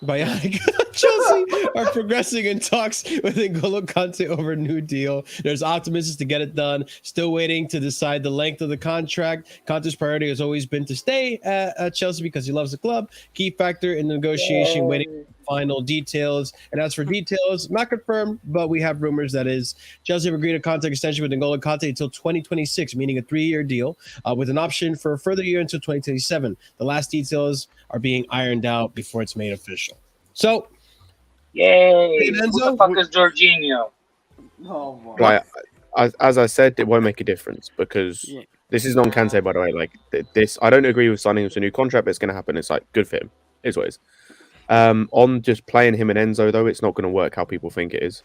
Bionic. Chelsea are progressing in talks with N'Golo Kante over a new deal. There's optimism to get it done. Still waiting to decide the length of the contract. Kante's priority has always been to stay at Chelsea because he loves the club. Key factor in the negotiation, waiting for final details. And as for details, not confirmed, but we have rumors that is Chelsea have agreed a contract extension with N'Golo Kante until 2026, meaning a 3-year deal with an option for a further year until 2027. The last details are being ironed out before it's made official. So, yay! Who the fuck is Jorginho? Like, as I said, it won't make a difference because this is non Kante, by the way. Like this, I don't agree with signing him to a new contract, but it's going to happen. It's like good for him. Is what it is. On just playing him and Enzo, though, it's not going to work how people think it is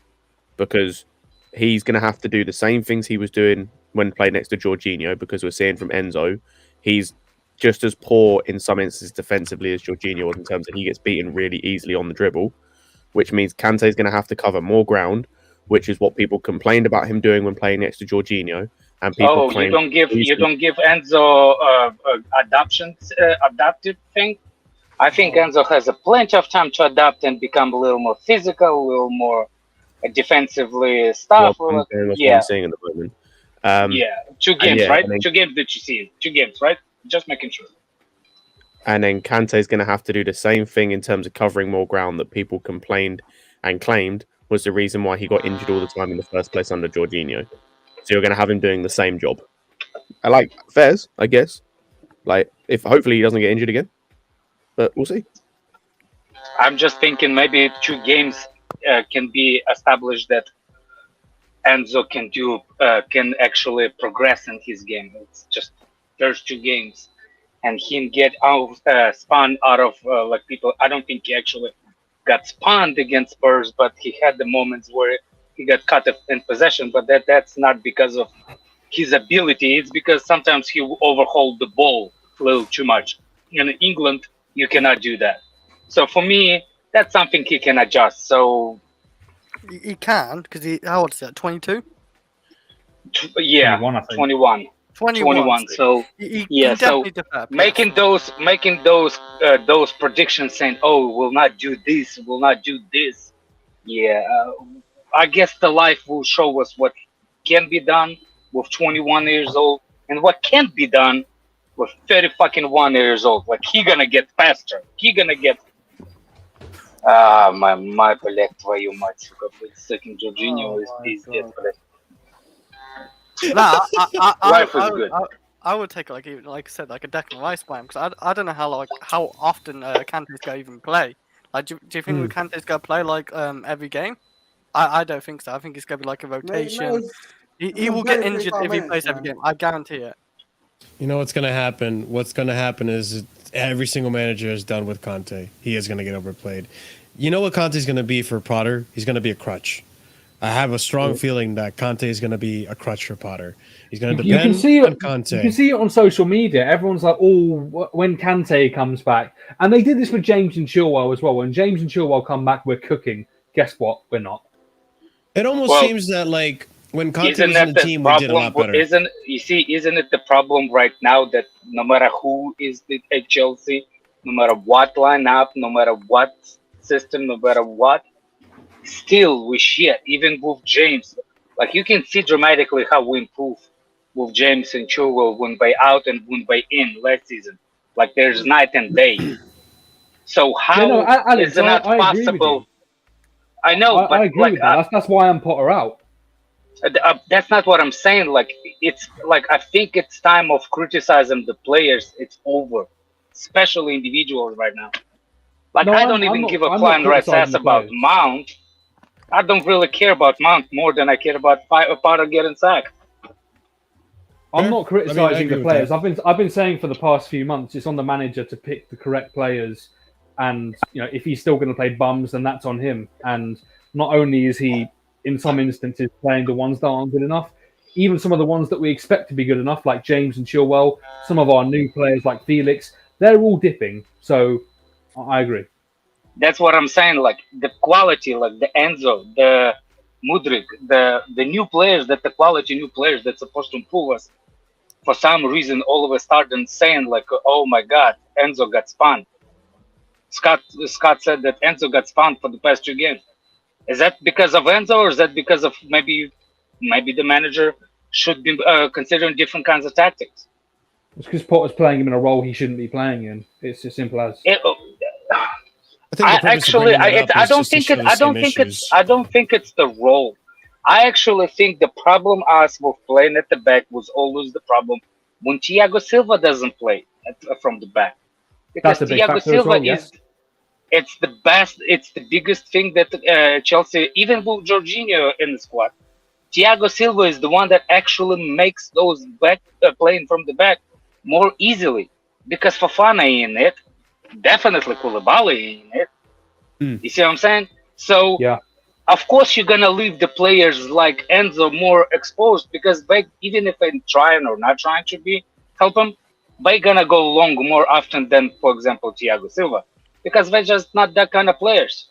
because he's going to have to do the same things he was doing when played next to Jorginho because we're seeing from Enzo, he's just as poor in some instances defensively as Jorginho was in terms of he gets beaten really easily on the dribble, which means Kante is going to have to cover more ground, which is what people complained about him doing when playing next to Jorginho. And people you don't give Enzo adaptive thing. I think Enzo has plenty of time to adapt and become a little more physical, a little more defensively stuff. What I'm seeing at the moment. 2 games, right? 2 games that you see. 2 games, right? Just making sure. And then Kante is going to have to do the same thing in terms of covering more ground that people complained and claimed was the reason why he got injured all the time in the first place under Jorginho. So you're going to have him doing the same job. I like Fairs, I guess. Like, if hopefully he doesn't get injured again. But we'll see. I'm just thinking maybe 2 games can be established that Enzo can actually progress in his game. It's just there's 2 games, and him get spun out of like people. I don't think he actually got spawned against Spurs, but he had the moments where he got cut in possession. But that's not because of his ability. It's because sometimes he overhauled the ball a little too much. In England, you cannot do that. So for me, that's something he can adjust. So he can, because how old is that? 22. Yeah, 21. 21. So he so making those predictions saying, "Oh, we'll not do this, we'll not do this." Yeah, I guess the life will show us what can be done with 21 years old and what can't be done with 31 years old. Like he gonna get faster. He gonna get. My блядь, твою мать, сука, блядь, second Jorghino is пиздец, блядь. Nah, Life was good. I would take like even like I said like a Declan Rice by him because I don't know how often Kante's gonna even play. Like, do you think Kante's gonna play like every game? I don't think so. I think it's gonna be like a rotation. He will get injured if he plays every game. I guarantee it. You know what's gonna happen? What's gonna happen is every single manager is done with Kante. He is gonna get overplayed. You know what Kante's gonna be for Potter? He's gonna be a crutch. I have a strong feeling that Kante is going to be a crutch for Potter. He's going to depend on Kante. You can see it on social media. Everyone's like, "Oh, when Kante comes back," and they did this with James and Chilwell as well. When James and Chilwell come back, we're cooking. Guess what? We're not. It almost seems that like when Kante was in the team, we did a lot better. Isn't it the problem right now that no matter who is at Chelsea, no matter what lineup, no matter what system, no matter what, still we shit, even with James. Like you can see dramatically how we improve with James and Chilwell when by out and when by in last season. Like there's night and day. So how Alex, is it not possible? I know, but I agree like, with that. That's why I'm Potter out. That's not what I'm saying. Like it's like I think it's time of criticizing the players. It's over, especially individuals right now. Like I don't even give a flying rat's ass about Mount. I don't really care about Mount more than I care about Potter getting sacked. I'm not criticizing the players. I've been saying for the past few months it's on the manager to pick the correct players, and if he's still going to play bums, then that's on him. And not only is he in some instances playing the ones that aren't good enough, even some of the ones that we expect to be good enough, like James and Chilwell, some of our new players like Felix, they're all dipping. So I agree. That's what I'm saying. Like the quality, like the Enzo, the Mudryk, the new players, the quality new players that's supposed to improve us. For some reason, all of a sudden saying like, "Oh my God, Enzo got spun." Scott said that Enzo got spun for the past 2 games. Is that because of Enzo, or is that because of maybe the manager should be considering different kinds of tactics? It's because Potter's playing him in a role he shouldn't be playing in. It's as simple as. I don't think it's the role. I actually think the problem us with playing at the back was always the problem when Thiago Silva doesn't play from the back, because Thiago Silva it's the best. It's the biggest thing that Chelsea, even with Jorghino in the squad, Thiago Silva is the one that actually makes those back playing from the back more easily, because Fofana in it. Definitely Koulibaly in it. You see what I'm saying? So, of course, you're going to leave the players like Enzo more exposed, because even if they're trying or not trying to help them, they're going to go long more often than, for example, Thiago Silva, because they're just not that kind of players.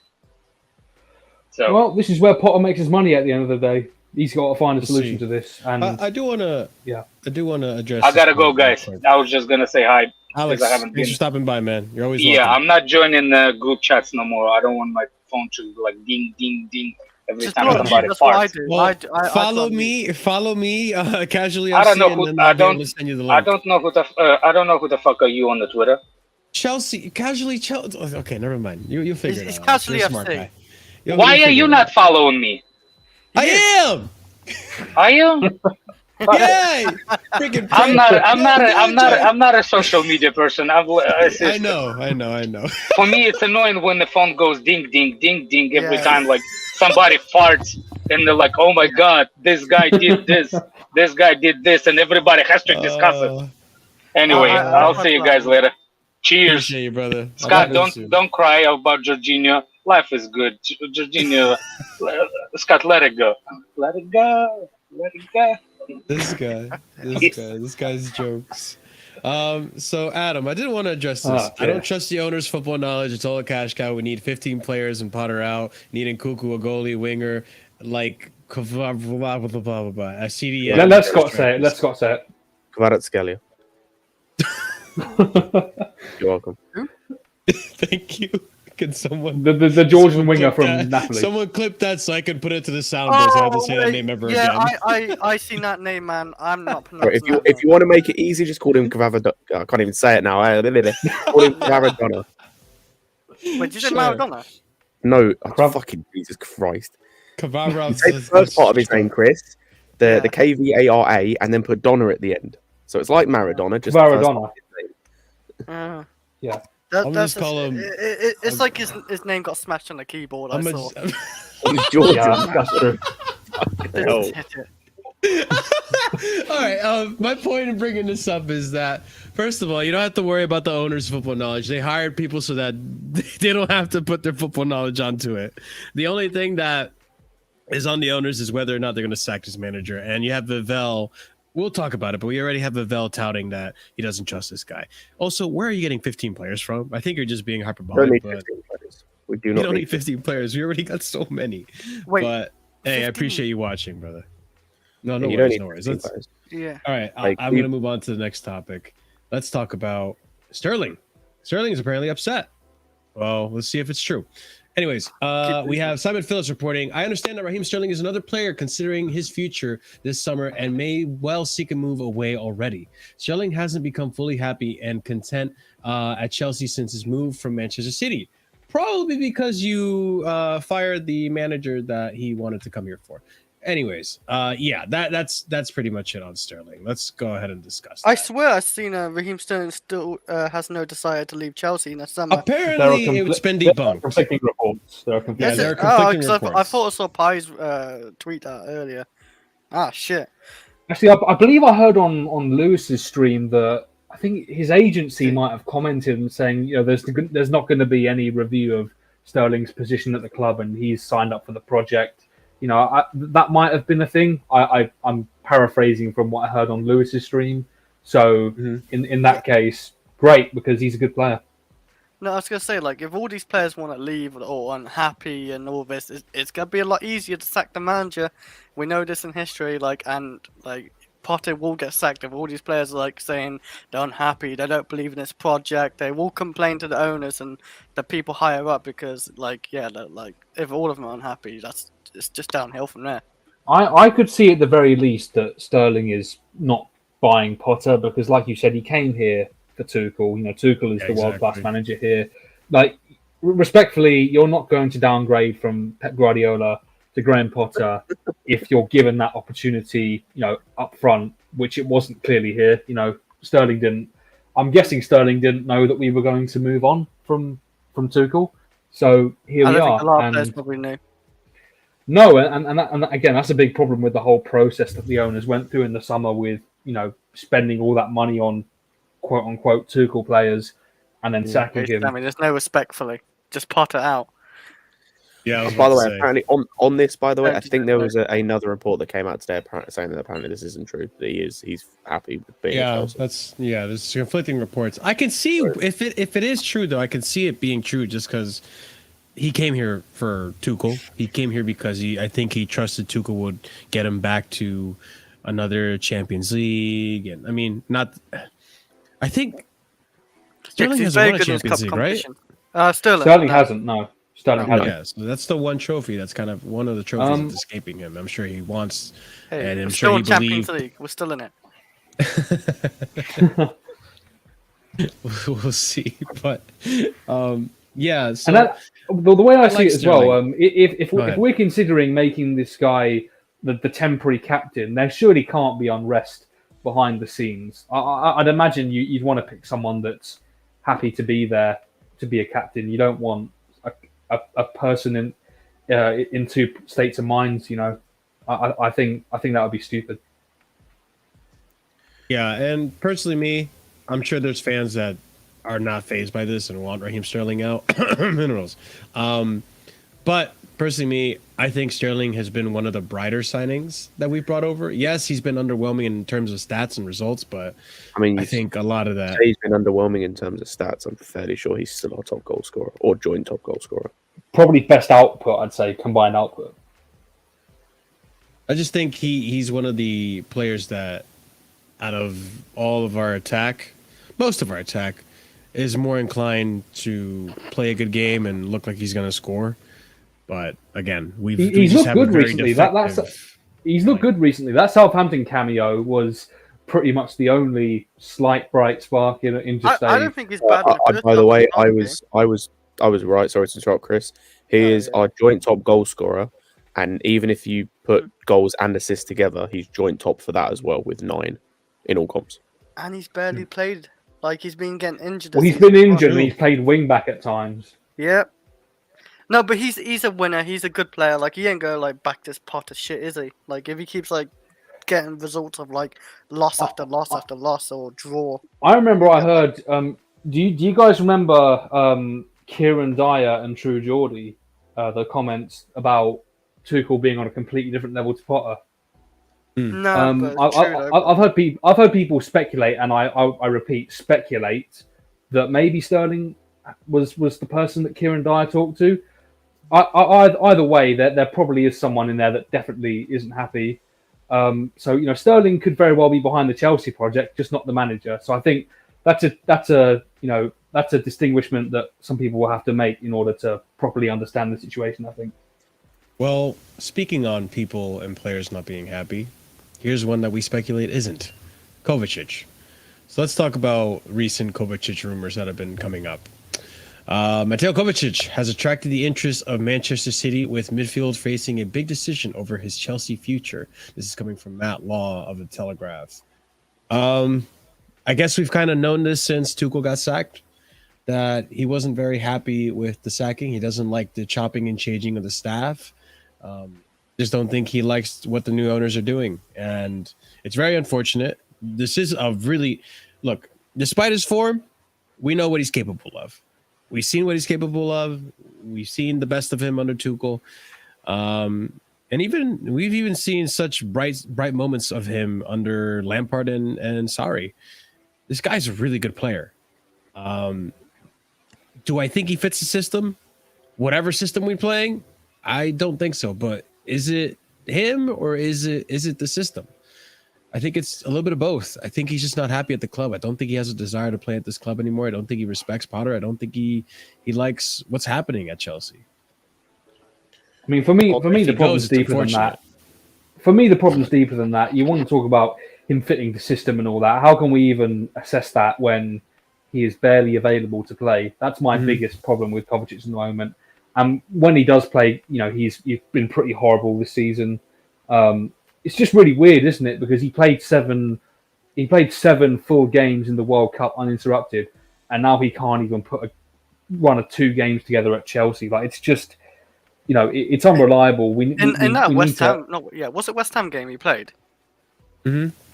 So, well, this is where Potter makes his money at the end of the day. He's got to find a solution to this. And I do want to address. I gotta go, guys. I was just gonna say hi. Alex, thanks for stopping by, man. You're always welcome. I'm not joining group chats no more. I don't want my phone to like ding, ding, ding every time somebody farts. Well, follow me, casually. I don't know who. I don't know who the fuck are you on the Twitter. Casually Chelsea. Okay, never mind. You'll figure it out. It's Casually FC. Why are you not following me? I am. Are you? Yeah, I'm not a social media person. I know. For me, it's annoying when the phone goes ding, ding, ding, ding every time. Like somebody farts, and they're like, "Oh my God, this guy did this, this guy did this," and everybody has to discuss it. Anyway, I'll see you guys later. Cheers, Appreciate you, brother. Scott. Don't cry about Jorghino. Life is good. Jorghino, Scott, let it go. Let it go. Let it go. This guy's jokes. So Adam, I didn't want to address this. I don't trust the owner's football knowledge. It's all a cash cow. We need 15 players and Potter out. Needing Kuku, a goalie, winger, like blah blah blah blah blah. A CDM. Let Scott say it. Let Scott say it. Kvaratskhelia. You're welcome. Thank you. Can someone the Georgian winger from Napoli? Someone clip that so I can put it to the soundboard. So I have to say that name ever again. I seen that name, man. I'm not pronouncing If you want to make it easy, just call him Kvavadona. I can't even say it now. Call him Kvavadona. Wait, did you say Maradona? No, fucking Jesus Christ. Kvavadona. Take the first part of his name, Chris. The Kvara, and then put Donna at the end. So it's like Maradona, just Maradona. Yeah. I'm just call him. It's like his name got smashed on the keyboard. I saw. He's Georgian. Yeah, that's true. Didn't hit it. All right. My point in bringing this up is that, first of all, you don't have to worry about the owner's football knowledge. They hired people so that they don't have to put their football knowledge onto it. The only thing that is on the owners is whether or not they're going to sack his manager. And you have Vivel. We'll talk about it, but we already have Vivel touting that he doesn't trust this guy. Also, where are you getting 15 players from? I think you're just being hyperbolic. We do not need 15 players. We already got so many. Wait, but hey, 15? I appreciate you watching, brother. No you worries, don't no worries. need 15 players. Yeah. All right, I'm going to move on to the next topic. Let's talk about Sterling. Sterling is apparently upset. Well, let's see if it's true. Anyways, we have Simon Phillips reporting. I understand that Raheem Sterling is another player considering his future this summer and may well seek a move away already. Sterling hasn't become fully happy and content at Chelsea since his move from Manchester City. Probably because you fired the manager that he wanted to come here for. Anyways, that's pretty much it on Sterling. Let's go ahead and discuss that. I swear I've seen Raheem Sterling still has no desire to leave Chelsea in the summer. Apparently, it's been debunked. Conflicting reports. There are conflicting reports. I thought I saw Paez tweet that earlier. Ah, shit. Actually, I believe I heard on Lewis's stream that I think his agency might have commented and saying, there's not going to be any review of Sterling's position at the club, and he's signed up for the project. That might have been a thing. I'm paraphrasing from what I heard on Lewis's stream. So in that case, great, because he's a good player. No, I was gonna say, if all these players want to leave or unhappy and all this, it's gonna be a lot easier to sack the manager. We know this in history, Potter will get sacked if all these players are saying they're unhappy, they don't believe in this project, they will complain to the owners and the people higher up because, if all of them are unhappy, it's just downhill from there. I could see at the very least that Sterling is not buying Potter because, like you said, he came here for Tuchel. Tuchel is the world-class manager here. Respectfully, you're not going to downgrade from Pep Guardiola to Graham Potter if you're given that opportunity, up front, which it wasn't clearly here. Sterling didn't. I'm guessing Sterling didn't know that we were going to move on from Tuchel. So here we are. A lot of players probably knew. No, and again, that's a big problem with the whole process that the owners went through in the summer with, spending all that money on quote unquote Tuchel players and then sacking him. I mean, there's no respectfully. Just Potter out. Yeah. By the way, apparently on this, by the way, I think there was another report that came out today saying that apparently this isn't true. That he's happy with being. There's conflicting reports. I can see if it is true though. I can see it being true just because he came here for Tuchel. He came here because I think he trusted Tuchel would get him back to another Champions League. And I mean, I think Sterling has won a Champions League, right? Sterling hasn't. No. Sterling hasn't. Yeah, so that's the one trophy. That's kind of one of the trophies that's escaping him. I'm sure he wants, and I'm sure he believes. League. We're still in it. We'll see, but yeah. So and the way I see it as Sterling. well, if we're considering making this guy the temporary captain, there surely can't be unrest behind the scenes. I'd imagine you'd want to pick someone that's happy to be there to be a captain. You don't want a person in two states of minds. I think that would be stupid. Yeah, and personally, I'm sure there's fans that are not phased by this and want Raheem Sterling out. Minerals. But personally, me, I think Sterling has been one of the brighter signings that we've brought over. Yes, he's been underwhelming in terms of stats and results, but I mean, I think a lot of that. He's been underwhelming in terms of stats. I'm fairly sure he's still our top goal scorer or joint top goal scorer. Probably best output, I'd say, combined output. I just think he's one of the players that, out of all of our attack, most of our attack, is more inclined to play a good game and look like he's going to score. But again, he's looked good recently. He's looked good recently. That Southampton cameo was pretty much the only slight bright spark in just I don't think he's bad. By the way, I was right. Sorry to interrupt, Chris. He is our joint top goal scorer, and even if you put goals and assists together, he's joint top for that as well with 9 in all comps. And he's barely played. Like, he's been getting injured. Well, he's been injured and he's played wing back at times. Yep. No, but he's a winner. He's a good player. Like, he ain't gonna like back this pot of shit, is he? Like, if he keeps like getting results of like loss after loss after loss or draw. I remember I heard. Do you guys remember Kieran Dyer and True Geordie? The comments about Tuchel being on a completely different level to Potter. No, I've heard people speculate, and I repeat, speculate that maybe Sterling was the person that Kieran Dyer talked to. Either way, there probably is someone in there that definitely isn't happy. So Sterling could very well be behind the Chelsea project, just not the manager. So I think that's a distinguishment that some people will have to make in order to properly understand the situation, I think. Well, speaking on people and players not being happy, here's one that we speculate isn't. Kovacic. So let's talk about recent Kovacic rumors that have been coming up. Matteo Kovacic has attracted the interest of Manchester City, with midfield facing a big decision over his Chelsea future. This is coming from Matt Law of The Telegraph. I guess we've kind of known this since Tuchel got sacked, that he wasn't very happy with the sacking. He doesn't like the chopping and changing of the staff. Just don't think he likes what the new owners are doing. And it's very unfortunate. This is a really... Look, despite his form, we know what he's capable of. We've seen what he's capable of. We've seen the best of him under Tuchel. And we've even seen such bright moments of him under Lampard and Sarri. This guy's a really good player. Do I think he fits the system? Whatever system we're playing? I don't think so. But is it him or is it the system? I think it's a little bit of both. I think he's just not happy at the club. I don't think he has a desire to play at this club anymore. I don't think he respects Potter. I don't think he likes what's happening at Chelsea. I mean, for me, the problem's deeper than that. For me, the problem's deeper than that. You want to talk about him fitting the system and all that. How can we even assess that when he is barely available to play? That's my biggest problem with Kovacic at the moment. And when he does play, he's been pretty horrible this season. It's just really weird, isn't it? Because he played seven full games in the World Cup uninterrupted, and now he can't even put a run of 2 games together at Chelsea. Like, it's just, it's unreliable. Was it West Ham game he played?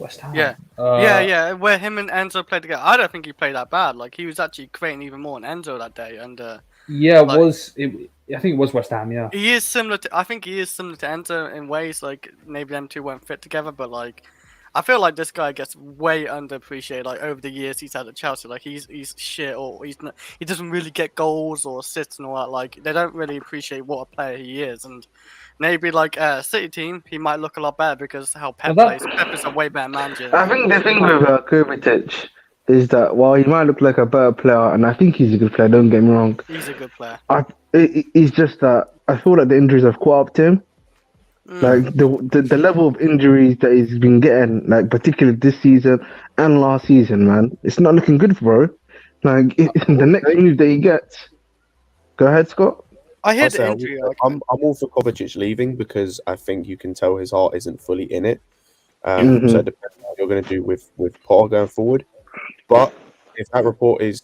West Ham. Yeah, where him and Enzo played together. I don't think he played that bad. Like, he was actually creating even more than Enzo that day. And I think it was West Ham. Yeah, he is similar to. I think he is similar to Enzo in ways. Like, maybe them two won't fit together, but like, I feel like this guy gets way underappreciated. Like, over the years he's had at Chelsea, like he's shit, or he doesn't really get goals or assists and all that. Like, they don't really appreciate what a player he is. And maybe like City team, he might look a lot better because how Pep plays. Pep is a way better manager. I think the thing with Kovacic is that while he might look like a better player, and I think he's a good player, don't get me wrong. He's a good player. It's just that I feel like the injuries have caught up to him. Like the level of injuries that he's been getting, like particularly this season and last season, man, it's not looking good, bro. Like the next move that he gets. Go ahead, Scott. I hear the injury. I'm all for Kovacic leaving because I think you can tell his heart isn't fully in it. So it depends on what you're going to do with Potter going forward. But if that report is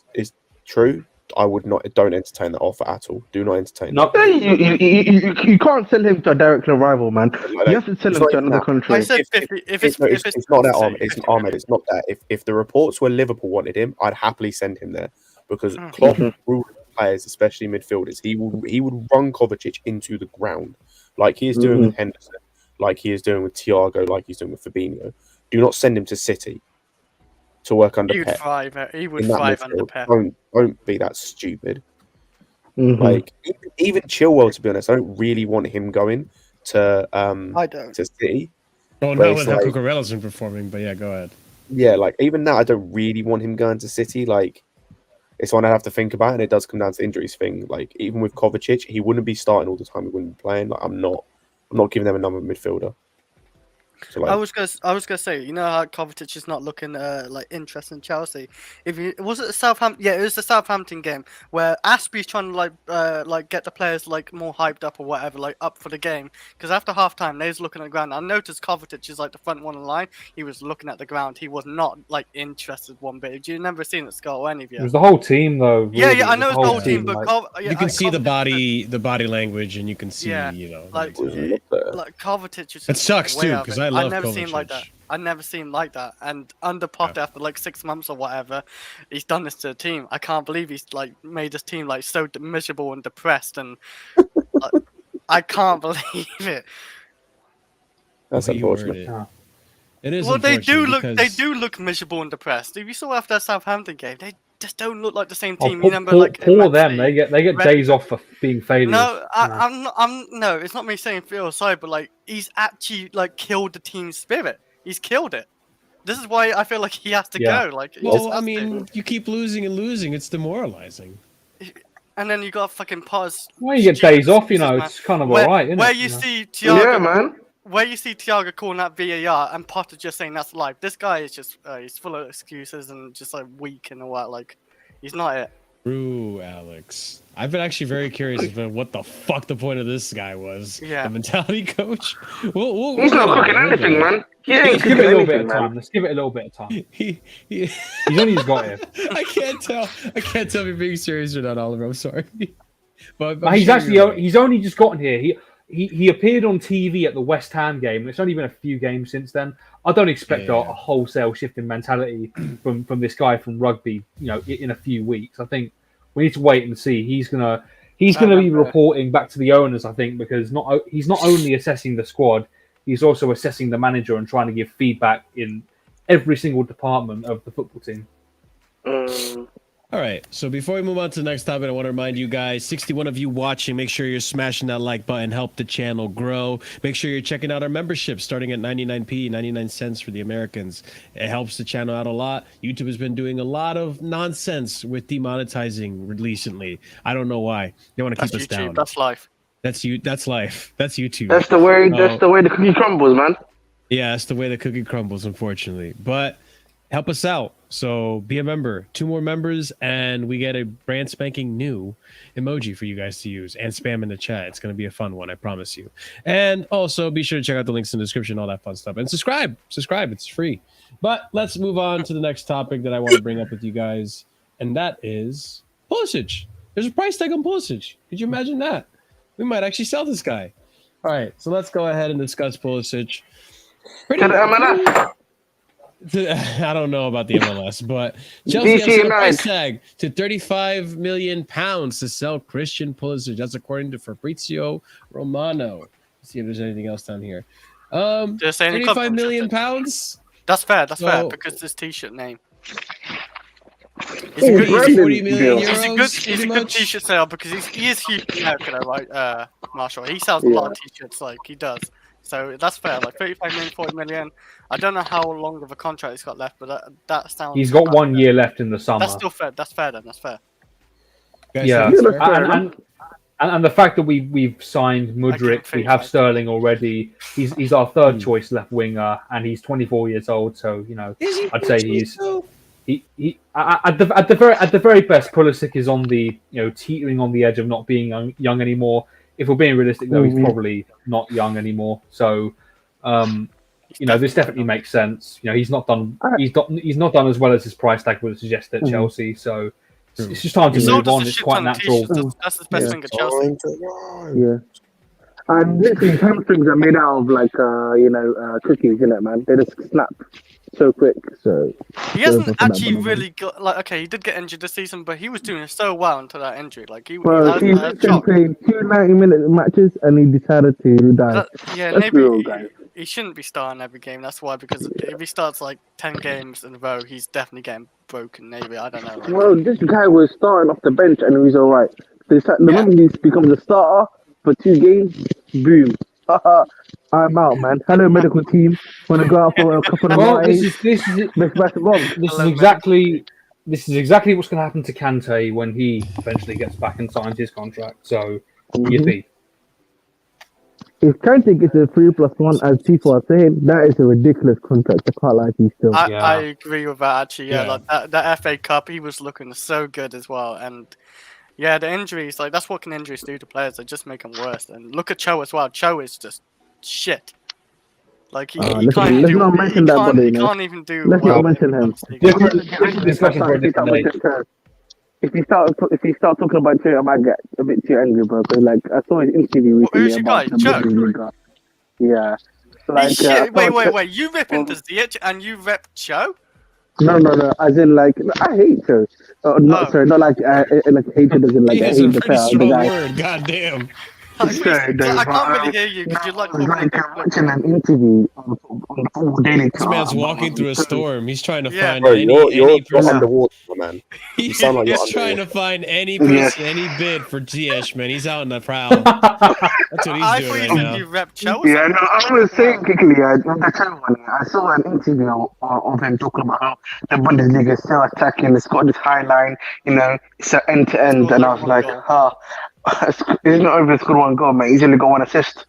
true, I would not. Don't entertain that offer at all. Do not entertain. No, you can't sell him to a direct rival, man. You have to sell him to another country. I said 50. It's not that, Ahmed. It's not that. If the reports were Liverpool wanted him, I'd happily send him there. because Klopp ruled players, especially midfielders. He would run Kovacic into the ground, like he is doing with Henderson, like he is doing with Thiago, like he's doing with Fabinho. Do not send him to City to work under Pep. He would thrive under Pep. Don't be that stupid. Like even Chilwell, to be honest, I don't really want him going to to City. Oh no, with how Cucurella's been performing, but yeah, go ahead. Yeah, like even now, I don't really want him going to City. Like it's one I have to think about, and it does come down to injuries thing. Like even with Kovacic, he wouldn't be starting all the time. He wouldn't be playing. Like I'm not giving them a number midfielder. So, like, I was gonna say, you know how Kovacic is not looking like interested in Chelsea. Was it the Southampton? Yeah, it was the Southampton game where Aspie's trying to like get the players like more hyped up or whatever, like up for the game. Because after half time, they was looking at the ground. I noticed Kovacic is like the front one in line. He was looking at the ground. He was not like interested one bit. Do you never seen it, Scott, or any of you? It was the whole team though. Really. Yeah, I know it's the whole team, but like... you can see the body language, and you can see, you know, like Kovacic is. It sucks too, because I love never Kovacic. Seen like that. I never seen him like that. And under Potter, after like 6 months or whatever, he's done this to the team. I can't believe he's like made his team like so miserable and depressed, and I can't believe it. That's unfortunate. It is. Well, they do because... look miserable and depressed. If you saw after that Southampton game, they just don't look like the same team. You remember, like poor them. They get days off for being failures. No, no, it's not me saying feel sorry, but like he's actually like killed the team spirit. He's killed it. This is why I feel like he has to go. Like, well, I mean, you keep losing and losing. It's demoralizing. And then you got fucking Paez. Well, you get days off, you know. It's kind of alright, isn't it? Where you see Thiago, yeah, man. Where you see Thiago calling that VAR and Potter just saying that's life. This guy is just he's full of excuses and just like weak and all that. Like, he's not it. True, Alex. I've been actually very curious about what the fuck the point of this guy was. Yeah. The mentality coach. He's not cooking anything, man. Let's give it a little bit of time. Let's give it a little bit of time. He's only got it. I can't tell if you're being serious or not, Oliver. I'm sorry. But he's he's only just gotten here. He appeared on TV at the West Ham game. It's only been a few games since then. I don't expect a wholesale shift in mentality from this guy from rugby, you know, in a few weeks. I think we need to wait and see. He's gonna be reporting back to the owners, I think, because he's not only assessing the squad, he's also assessing the manager and trying to give feedback in every single department of the football team. All right, so before we move on to the next topic, I want to remind you guys, 61 of you watching, make sure you're smashing that like button, help the channel grow. Make sure you're checking out our membership starting at 99p, 99 cents for the Americans. It helps the channel out a lot. YouTube has been doing a lot of nonsense with demonetizing recently. I don't know why. They want to keep us down. That's life. That's life. That's YouTube. That's the way the cookie crumbles, man. Yeah, that's the way the cookie crumbles, unfortunately. But help us out. So be a member. 2 more members, and we get a brand spanking new emoji for you guys to use and spam in the chat. It's going to be a fun one, I promise you. And also be sure to check out the links in the description, all that fun stuff. And subscribe. It's free. But let's move on to the next topic that I want to bring up with you guys, and that is Pulisic. There's a price tag on Pulisic. Could you imagine that? We might actually sell this guy. All right, so let's go ahead and discuss Pulisic. I don't know about the MLS, but Chelsea has set a price tag to £35 million to sell Christian Pulisic. That's according to Fabrizio Romano. Let's see if there's anything else down here. £35 million. That's fair. That's fair because this T-shirt name. It's a 40 million euros. He's a good T-shirt sale because he is huge American, right? Marshall. He sells a lot of T-shirts, like he does. So that's fair, like 35 million, 40 million. I don't know how long of a contract he's got left, but that sounds. He's got 1 year left in the summer. That's still fair. That's fair then. That's fair. Yeah, and the fact that we've signed Mudryk, we have Sterling already. He's our third choice left winger, and he's 24 years old. So you know, I'd say he's at the very best. Pulisic is on the teetering on the edge of not being young anymore. If we're being realistic, though, he's probably not young anymore. So, this definitely makes sense. He's not done. He's not done as well as his price tag would suggest at Chelsea. So, it's just time to move on. It's quite natural. That's the best thing at Chelsea. Yeah, And literally, hamstrings are made out of like cookies, man. They just snap so quick. So He hasn't actually really got like. Okay, he did get injured this season, but he was doing so well until that injury. Like he Bro, he literally played 2 90-minute matches and he decided to die. Yeah, That's maybe real, guys. he shouldn't be starting every game. That's why, because if he starts like 10 games in a row, he's definitely getting broken. Maybe I don't know. Like, Well, this guy was starting off the bench and he's alright. The moment he becomes a starter for 2 games, boom. I'm out, man. Hello, medical team. Want to go out for a couple of nights? This is exactly what's going to happen to Kante when he eventually gets back and signs his contract. So, yippee. If Kante gets a 3+1, as people are saying, that is a ridiculous contract. I can't lie to you still. I agree with that actually. Yeah, like that FA Cup, he was looking so good as well. And yeah, the injuries, like that's what can injuries do to players. They just make them worse. And look at CHO as well. CHO is just shit. Like he let's can't not do. mention that body, He can't even do. Let's not mention him. Different discussion for a different day. If you start talking about CHO, I might get a bit too angry, bro. Because like I saw his interview recently Who's your guy? about the Bundesliga. Yeah. So, like, shit, wait. You rip into ZH and you rep CHO? No. As in, like, I hate CHO. Sorry, not like hatred as in like I hate the player. The guy. Word. Goddamn. I can't really hear you because you're like watching an interview on Football Daily. This man's walking through a storm. He's trying to find Bro, any you're person. underwater, man. You sound like He's trying to find any person, any bid for GH, man. He's out in the prowl. That's what he's doing right now. You rep CHO? Yeah, no, I was saying quickly, on the channel one, I saw an interview of him talking about how the Bundesliga is so attacking. It's got this high line, it's an end-to-end, and I was like, he's not over scored 1 goal, mate. He's only got 1 assist.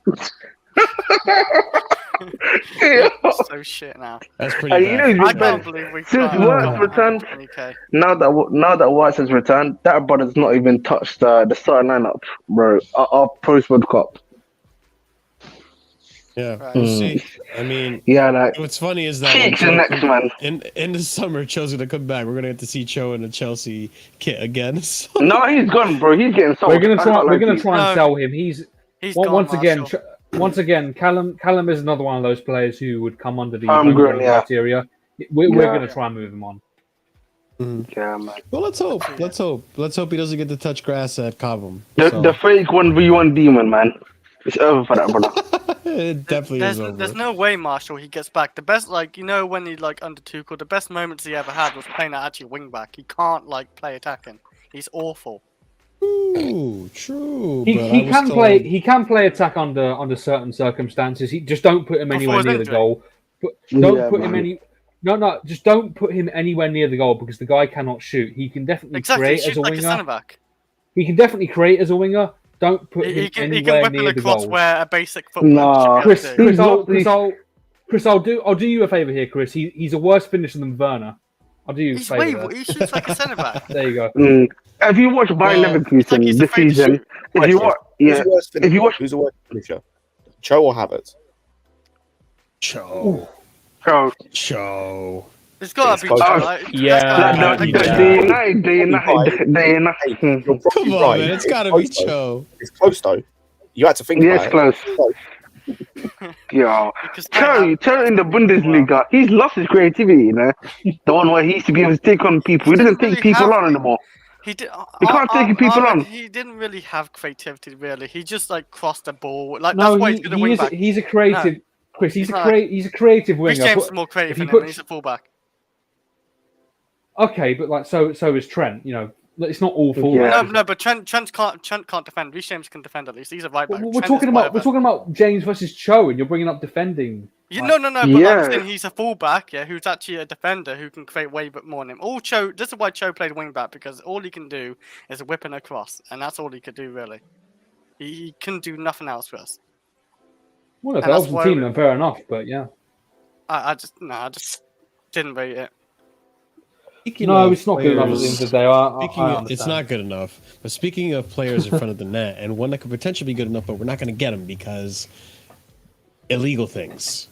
So shit now. That's pretty bad. I can't believe we Since White's returned, now that White has returned, that brother's not even touched the starting lineup, bro. Our post World Cup. Yeah, we'll see. I mean, like what's funny is that in the summer, CHO's gonna come back. We're gonna get to see CHO in a Chelsea kit again. So. No, he's gone, bro. He's getting sold. We're gonna try and sell him. He's once gone, again. Callum is another one of those players who would come under the criteria. We're gonna try and move him on. Yeah, man. Well, let's hope. Let's hope he doesn't get to touch grass at Cobham. The fake 1v1 demon, man. It's over for that, brother. It definitely is over. There's no way, Marshall, he gets back. The best, when he under Tuchel, the best moments he ever had was playing at actually wing back. He can't play attacking. He's awful. Ooh, true. He can play attack under certain circumstances. Just don't put him anywhere near the goal. Just don't put him anywhere near the goal because the guy cannot shoot. He can definitely create as a winger. Centre back. He can definitely create as a winger. Don't put him anywhere near the goal. Where a basic football. Chris, I'll do you a favour here, Chris. He's a worse finisher than Werner. I'll do you a favour. He shoots like a centre back. There you go. Have you watched Bayern Leverkusen this season? If you watch, who's the worst finisher? CHO or Havertz? CHO. It's got to be CHO. Yeah. Come on, man. It's got to be CHO. It's close, though. You had to think about it. Close. Yo, CHO in the Bundesliga, he's lost his creativity, The one where he used to be able to take on people. He doesn't take people on anymore. He can't take people on. He didn't really have creativity, really. He just crossed the ball. That's why he's good at wing back. He's a creative. Chris, he's a creative winger. Rich James is more creative than him. He's a fullback. Okay, but so is Trent. It's not all full. Yeah. No, but Trent can't defend. Rich James can defend at least. He's a right back. We're talking about James versus CHO, and you're bringing up defending. No. But I'm saying he's a fullback, who's actually a defender who can create way more than him. This is why CHO played wing back because all he can do is whip and across, and that's all he could do really. He can do nothing else for us. Well, if that was the team, then fair enough. But yeah, I just didn't rate it. It's not good enough at the end of the day. It's not good enough. But speaking of players in front of the net, and one that could potentially be good enough, but we're not going to get him because illegal things.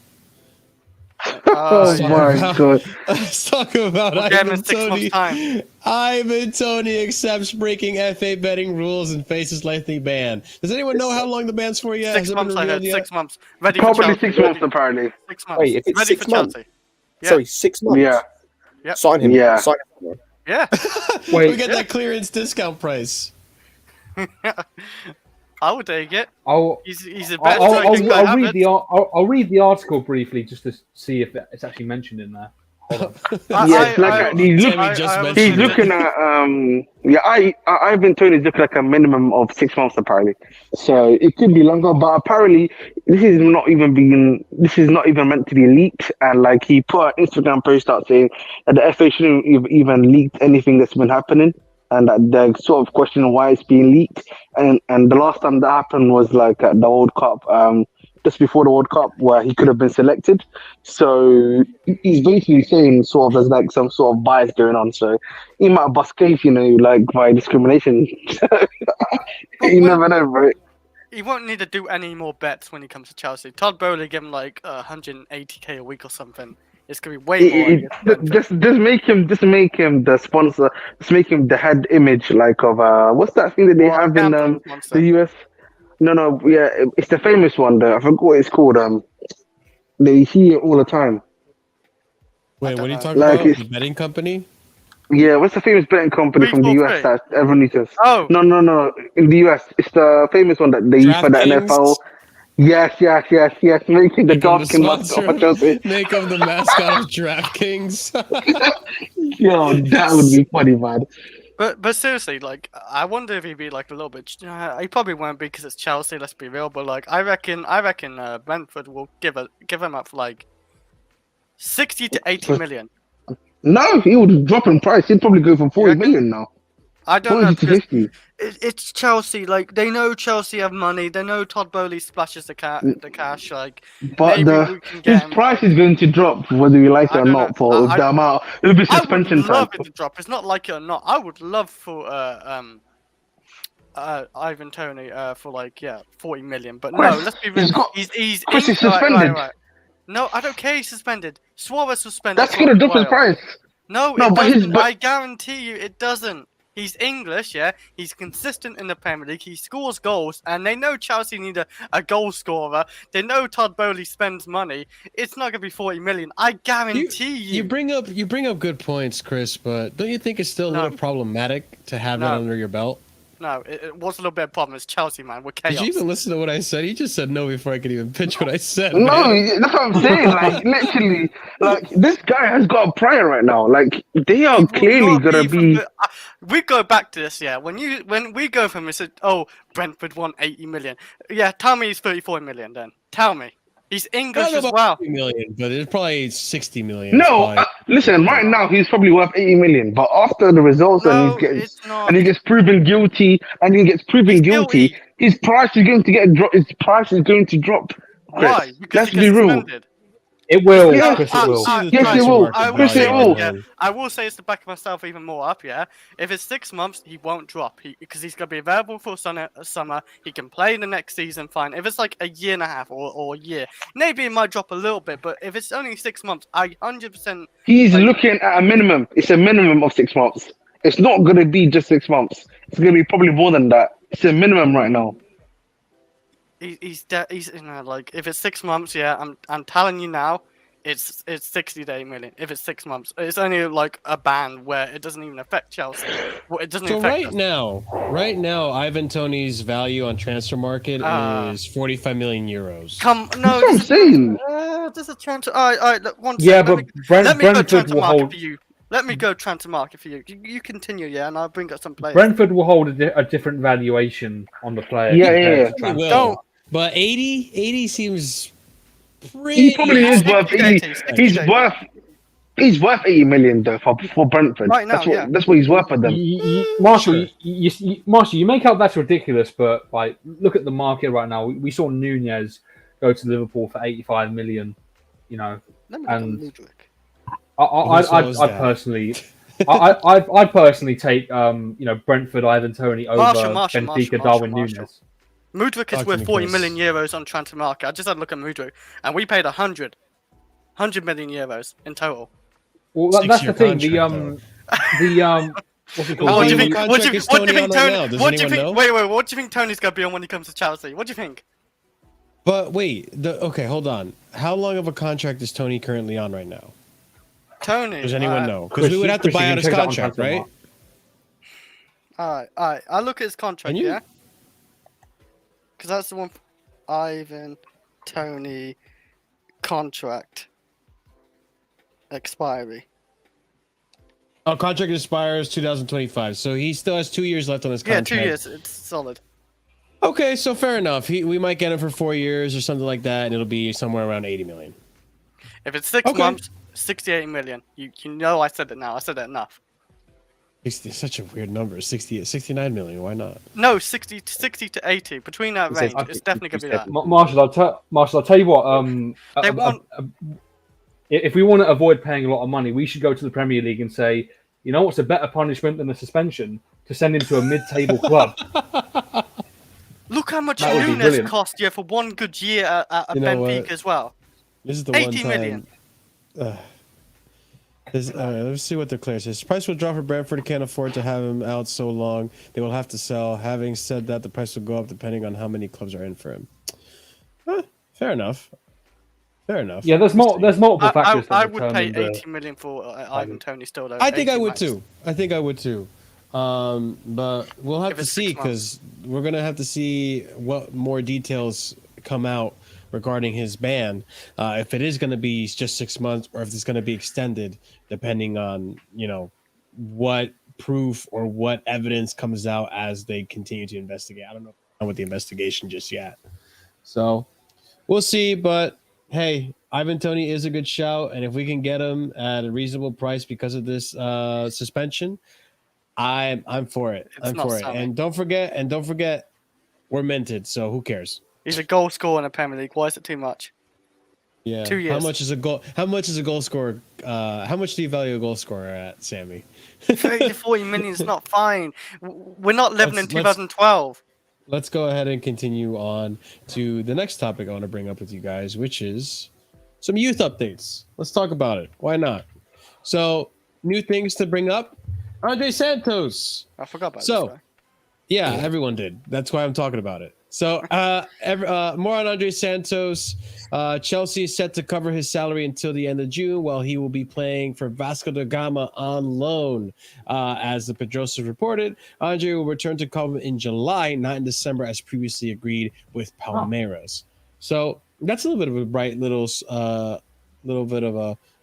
Oh my god. Let's talk about We'll get him Ivan in 6 months' Toney. time. Ivan Toney accepts breaking FA betting rules and faces lengthy ban. Does anyone know how long the ban's for yet? 6 Has it been months, I revealed heard. yet? 6 months. Ready for Probably Chelsea. 6 months apparently. 6 months. Wait, if it's Ready 6 for months? Chelsea. Yeah. Sorry, 6 months. Yeah. Yep. Sign him. Yeah. Sign him. Yeah. Wait. We get that clearance discount price. I would take it. I'll He's a better I'll striking guy. I'll read the article briefly just to see if it's actually mentioned in there. Hold on. Yeah, it's like he's looking at Ivan Toney's looking like a minimum of 6 months apparently. So it could be longer, but apparently this is not even meant to be leaked. And like he put an Instagram post out saying that the FA shouldn't even leaked anything that's been happening, and that they're sort of questioning why it's being leaked. And the last time that happened was like at the World Cup, just before the World Cup, where he could have been selected. So he's basically saying sort of there's like some sort of bias going on. So he might bust case, like by discrimination. You never know, right? He won't need to do any more bets when he comes to Chelsea. Todd Bowley give him like 180k a week or something. It's gonna be way more. Just make him the sponsor. Just make him the head image like of what's that thing that they have in the US? No, yeah, it's the famous one though. I forgot what it's called. They see it all the time. Wait, what are you talking Like about? The betting company? Yeah, what's the famous betting company from the US that everyone uses? Oh. No. In the US, it's the famous one that they use for the NFL. Yes. Make him the dark skin mascot for Chelsea. Make him the mascot of DraftKings. Yo, that would be funny, man. But seriously, like, I wonder if he'd be like a little bit. He probably won't be because it's Chelsea. Let's be real. But like, I reckon Brentford will give him up for like 60 to 80 million. No, he would drop in price. He'd probably go for 40 million now. I don't know. 40 to 50. It's Chelsea. Like, they know Chelsea have money. They know Todd Bowley splashes the cash. Like, but his price is going to drop whether you like it or not. For the amount, it'll be suspension time. I would love it to drop. It's not like it or not. I would love for Ivan Toney for like 40 million. But no, let's be real. He's suspended. Right. No, I don't care. He's suspended. Suarez suspended. That's gonna drop his price. No, it doesn't. I guarantee you, it doesn't. He's English, yeah. He's consistent in the Premier League. He scores goals, and they know Chelsea need a goal scorer. They know Todd Bowley spends money. It's not gonna be 40 million. I guarantee you. You bring up good points, Chris. But don't you think it's still a little problematic to have that under your belt? No, it was a little bit of a problem. It's Chelsea, man. We're chaos. Did you even listen to what I said? He just said no before I could even pitch what I said. No, that's what I'm saying. Like, literally, like, this guy has got a prior right now. Like, they are clearly going to be... We go back to this, yeah. When we go from this, Brentford won 80 million. Yeah, tell me he's 34 million then. Tell me. He's English as well. 80 million, but it's probably 60 million. No, listen. Right now, he's probably worth 80 million. But after the results, and he gets proven guilty, his price is going to get dropped. His price is going to drop. Why? Let's be real. It will. Chris, it will. Yes, it will. Chris, it will. Yeah, I will say it's to back myself even more up. Yeah, if it's 6 months, he won't drop. Because he's gonna be available for summer. He can play in the next season. Fine. If it's like a year and a half or a year, maybe it might drop a little bit. But if it's only 6 months, I 100%. He's looking at a minimum. It's a minimum of 6 months. It's not gonna be just 6 months. It's gonna be probably more than that. It's a minimum right now. He's like if it's 6 months, yeah, I'm telling you now, it's 60 to 80 million. If it's 6 months, it's only like a ban where it doesn't even affect Chelsea. Well, it doesn't. So affect us. right now, Ivan Toney's value on transfer market is 45 million euros. No, that's what I'm saying. This is transfer. All right, look, one yeah, second. But Let me go Brentford transfer will market hold. for you. Let me go transfer market for you. You continue, yeah, and I'll bring up some players. Brentford will hold a different valuation on the player. Yeah. Don't. But 80 seems pretty. He probably is worth 80. He's worth 80 million though for Brentford. Right now, that's what he's worth for them. Marshall, you make out that's ridiculous, but like, look at the market right now. We saw Nunez go to Liverpool for 85 million. You know, and I personally. I personally take Brentford, Ivan Toney over Benfica, Darwin Nunez. Mudryk is worth 40 million euros on transfer market. I just had a look at Mudryk, and we paid 100. 100 million euros in total. Well, that's the thing. Contract, What's it How called? What do you long think? of a What do you, contract is what do you Toney think on right Tony? now? Does What do you anyone think? know? Wait. What do you think Tony's gonna be on when he comes to Chelsea? What do you think? But wait, okay, hold on. How long of a contract is Toney currently on right now? Tony. Does anyone know? Because we would have to Chris, buy you out can his check that on contract, Transfer right? Markt. All right. I'll look at his contract. Can you? Yeah. Because that's the one. Ivan, Toney, contract expiry. Oh, contract expires 2025, so he still has 2 years left on his Yeah, contract. 2 years. It's solid. Okay, so fair enough. We might get him for 4 years or something like that, and it'll be somewhere around 80 million. If it's 6 Okay. months, 68 million. You know I said it now. I said it enough. 60 is such a weird number. 69 million. Why not? No, 60 to 80. Between that He says range, it's definitely gonna be that. Marshall, I'll tell you what. They want. If we want to avoid paying a lot of money, we should go to the Premier League and say, you know what's a better punishment than a suspension? To send him to a mid-table club. Look how much That would be Nunes brilliant. cost you for one good year at You know Benfica what? as well. This is the 80 one time. million. Let's see what the clear says. Price will drop for Brentford. Can't afford to have him out so long. They will have to sell. Having said that, the price will go up depending on how many clubs are in for him. Fair enough. Fair enough. Yeah, there's multiple factors. I that would pay determine 80 million for Ivan Toney still. Though, I think I 80 would max. too. I think I would too. But we'll have If to it's see 6 months. because we're gonna have to see what more details come out regarding his ban. If it is gonna be just 6 months or if it's gonna be extended, depending on what proof or what evidence comes out as they continue to investigate. I don't know with the investigation just yet. So we'll see. But hey, Ivan Toney is a good shout, and if we can get him at a reasonable price because of this suspension, I'm for it. It's I'm not for it. selling. And don't forget, we're minted. So who cares? He's a goal scorer in the Premier League. Why is it too much? Yeah. 2 years. How much is a goal? How much is a goal scorer? How much do you value a goal scorer at, Sammy? 30 to 40 million is not fine. We're not living in 2012. Let's go ahead and continue on to the next topic I want to bring up with you guys, which is some youth updates. Let's talk about it. Why not? So, new things to bring up. Andrey Santos. I forgot about So, this guy. Yeah, everyone did. That's why I'm talking about it. So, more on Andrey Santos. Chelsea is set to cover his salary until the end of June, while he will be playing for Vasco da Gama on loan. As the Pedrosa reported, Andrey will return to Colwill in July, not in December, as previously agreed with Palmeiras. So that's a little bit of a bright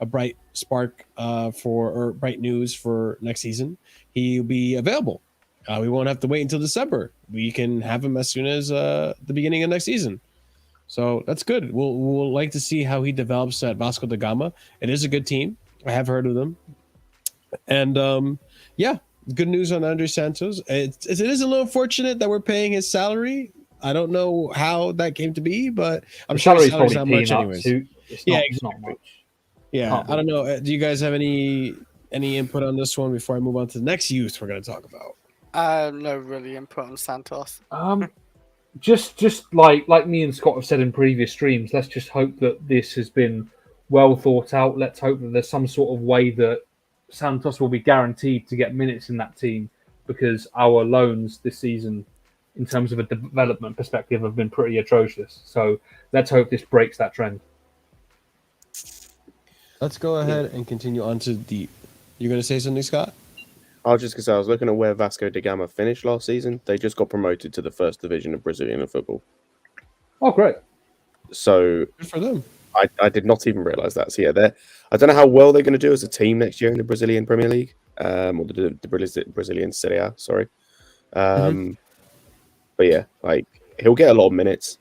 a bright spark or bright news for next season. He'll be available. We won't have to wait until December. We can have him as soon as the beginning of next season. So that's good. We'll like to see how he develops at Vasco da Gama. It is a good team. I have heard of them. And good news on Andrey Santos. It is a little unfortunate that we're paying his salary. I don't know how that came to be, but I'm sure his salary's not much anyways. It's not much. Yeah, I don't know. Do you guys have any input on this one before I move on to the next youth we're going to talk about? No really input on Santos. Just like me and Scott have said in previous streams, let's just hope that this has been well thought out. Let's hope that there's some sort of way that Santos will be guaranteed to get minutes in that team, because our loans this season, in terms of a development perspective, have been pretty atrocious. So let's hope this breaks that trend. Let's go ahead and continue on to the... You're going to say something, Scott? I was just going to say, I was looking at where Vasco da Gama finished last season. They just got promoted to the first division of Brazilian football. Oh, great. So Good for them. I did not even realise that. So yeah, I don't know how well they're going to do as a team next year in the Brazilian Premier League, or the Brazilian Serie A, sorry. But yeah, like he'll get a lot of minutes,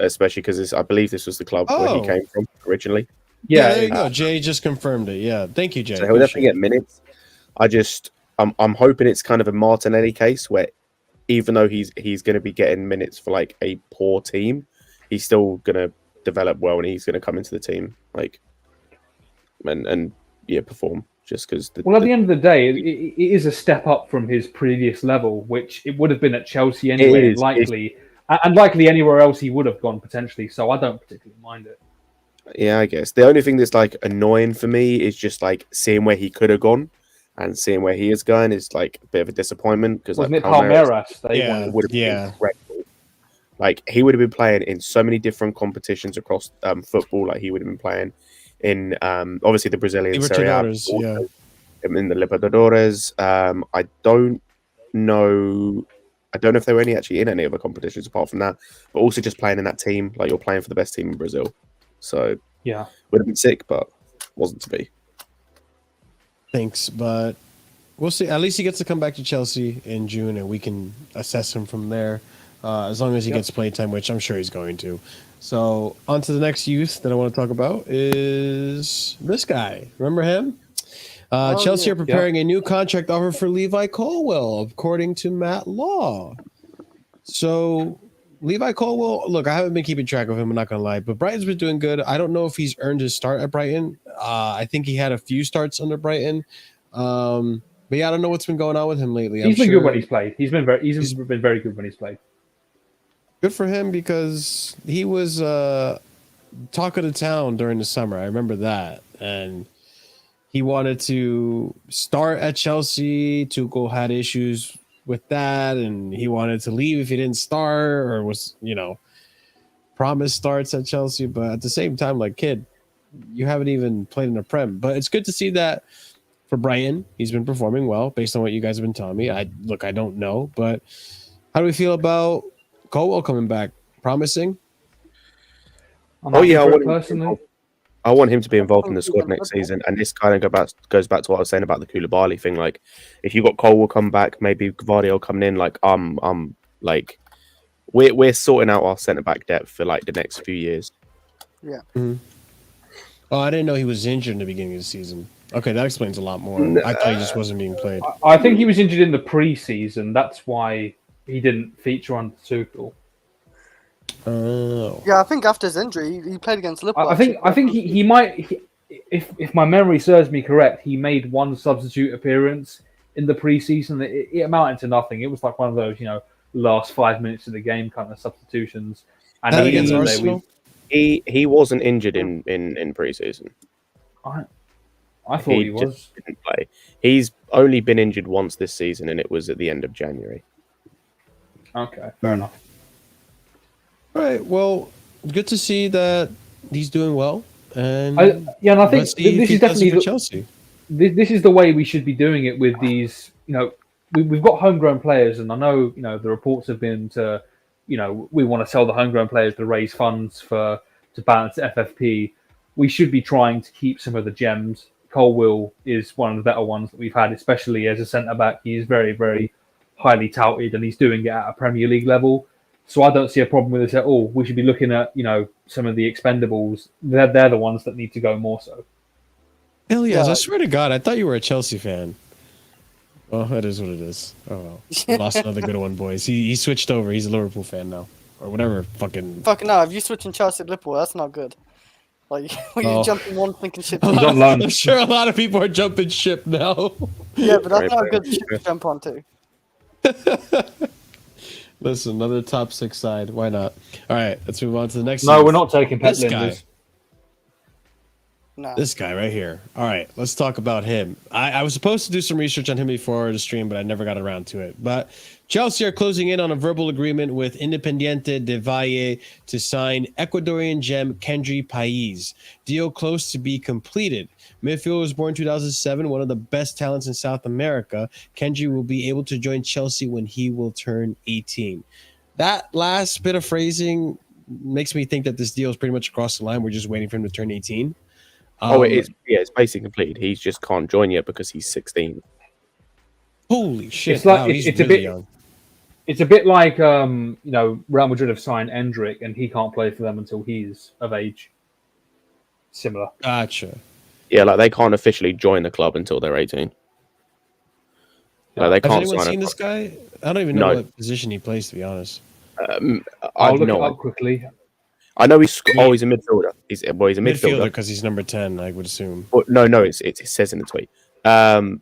especially because I believe this was the club where he came from originally. Yeah, there you go. Jay just confirmed it. Yeah, thank you, Jay. So he'll definitely get minutes. I'm hoping it's kind of a Martinelli case where even though he's going to be getting minutes for like a poor team, he's still going to develop well and he's going to come into the team and perform just because. At the end of the day, it is a step up from his previous level, which it would have been at Chelsea anyway, likely anywhere else he would have gone potentially. So I don't particularly mind it. Yeah, I guess the only thing that's like annoying for me is just like seeing where he could have gone and seeing where he is going is like a bit of a disappointment because like Wasn't it Palmeiras Palmeiras? They Yeah. wanted. would have been Yeah. incredible. Like he would have been playing in so many different competitions across football. Like he would have been playing in obviously the Brazilian Serie A, Libertadores, yeah. in the Libertadores. I don't know. I don't know if they were actually in any other competitions apart from that, but also just playing in that team. Like you're playing for the best team in Brazil, so Yeah. would have been sick, but wasn't to be. Thanks, but we'll see. At least he gets to come back to Chelsea in June, and we can assess him from there. As long as he gets playtime, which I'm sure he's going to. So on to the next youth that I want to talk about is this guy. Remember him? Chelsea are preparing a new contract offer for Levi Colwill, according to Matt Law. So Levi Colwill, look, I haven't been keeping track of him, I'm not going to lie, but Brighton's been doing good. I don't know if he's earned his start at Brighton. I think he had a few starts under Brighton. But yeah, I don't know what's been going on with him lately. He's been good when he's played. He's been very good when he's played. Good for him because he was talk of the town during the summer. I remember that. And he wanted to start at Chelsea. Tuchel had issues with that, and he wanted to leave if he didn't start or was, promised starts at Chelsea. But at the same time, like, kid, you haven't even played in a Prem. But it's good to see that for Brighton, he's been performing well based on what you guys have been telling me. I don't know, but how do we feel about Colwill coming back? Promising? I want him to be involved in the squad next season, and this kind of goes back to what I was saying about the Koulibaly thing. Like, if you got Colwill come back, maybe Gvardiol coming in. Like, like we're sorting out our centre back depth for like the next few years. Yeah. Mm-hmm. Oh, I didn't know he was injured in the beginning of the season. Okay, that explains a lot more. I thought he just wasn't being played. I think he was injured in the pre-season. That's why he didn't feature on Tuchel. Oh. Yeah, I think after his injury, he played against Liverpool. I think he might. If my memory serves me correct, he made one substitute appearance in the preseason. It amounted to nothing. It was like one of those, last 5 minutes of the game kind of substitutions. And against Arsenal? He wasn't injured in preseason. I thought he was. Didn't play. He's only been injured once this season, and it was at the end of January. Okay, fair enough. All right. Well, good to see that he's doing well. And I think this is definitely Chelsea. This is the way we should be doing it with these. We've got homegrown players, and I know the reports have been to, we want to sell the homegrown players to raise funds to balance FFP. We should be trying to keep some of the gems. Colwill is one of the better ones that we've had, especially as a centre back. He is very, very highly touted, and he's doing it at a Premier League level. So I don't see a problem with this at all. We should be looking at, some of the expendables. They're the ones that need to go more so. Hell yes, I swear to God, I thought you were a Chelsea fan. Well, that is what it is. Oh, well. We lost another good one, boys. He switched over. He's a Liverpool fan now. Or whatever fucking no, if you switch in Chelsea to Liverpool, that's not good. Like, when you jump in one thinking ship. I'm sure a lot of people are jumping ship now. Yeah, but that's not a good ship to jump onto. Listen, another top 6 side. Why not? All right, let's move on to the next. No, we're not taking Pep Linders. No. This guy right here. All right, let's talk about him. I was supposed to do some research on him before the stream, but I never got around to it. But Chelsea are closing in on a verbal agreement with Independiente de Valle to sign Ecuadorian gem Kendry Paez. Deal close to be completed. Midfielder was born in 2007, one of the best talents in South America. Kendry will be able to join Chelsea when he will turn 18. That last bit of phrasing makes me think that this deal is pretty much across the line. We're just waiting for him to turn 18. It is. Yeah, it's basically completed. He just can't join yet because he's 16. Holy shit! It's like wow, it's really a bit young. It's a bit like Real Madrid have signed Andrey, and he can't play for them until he's of age. Similar. Gotcha. Yeah, like they can't officially join the club until they're 18. Like they can't Has anyone sign seen this guy? I don't even know what position he plays, to be honest. I'll look it up quickly. I know he's a midfielder. He's a midfielder because he's number 10, I would assume. But no, it says in the tweet. Oh,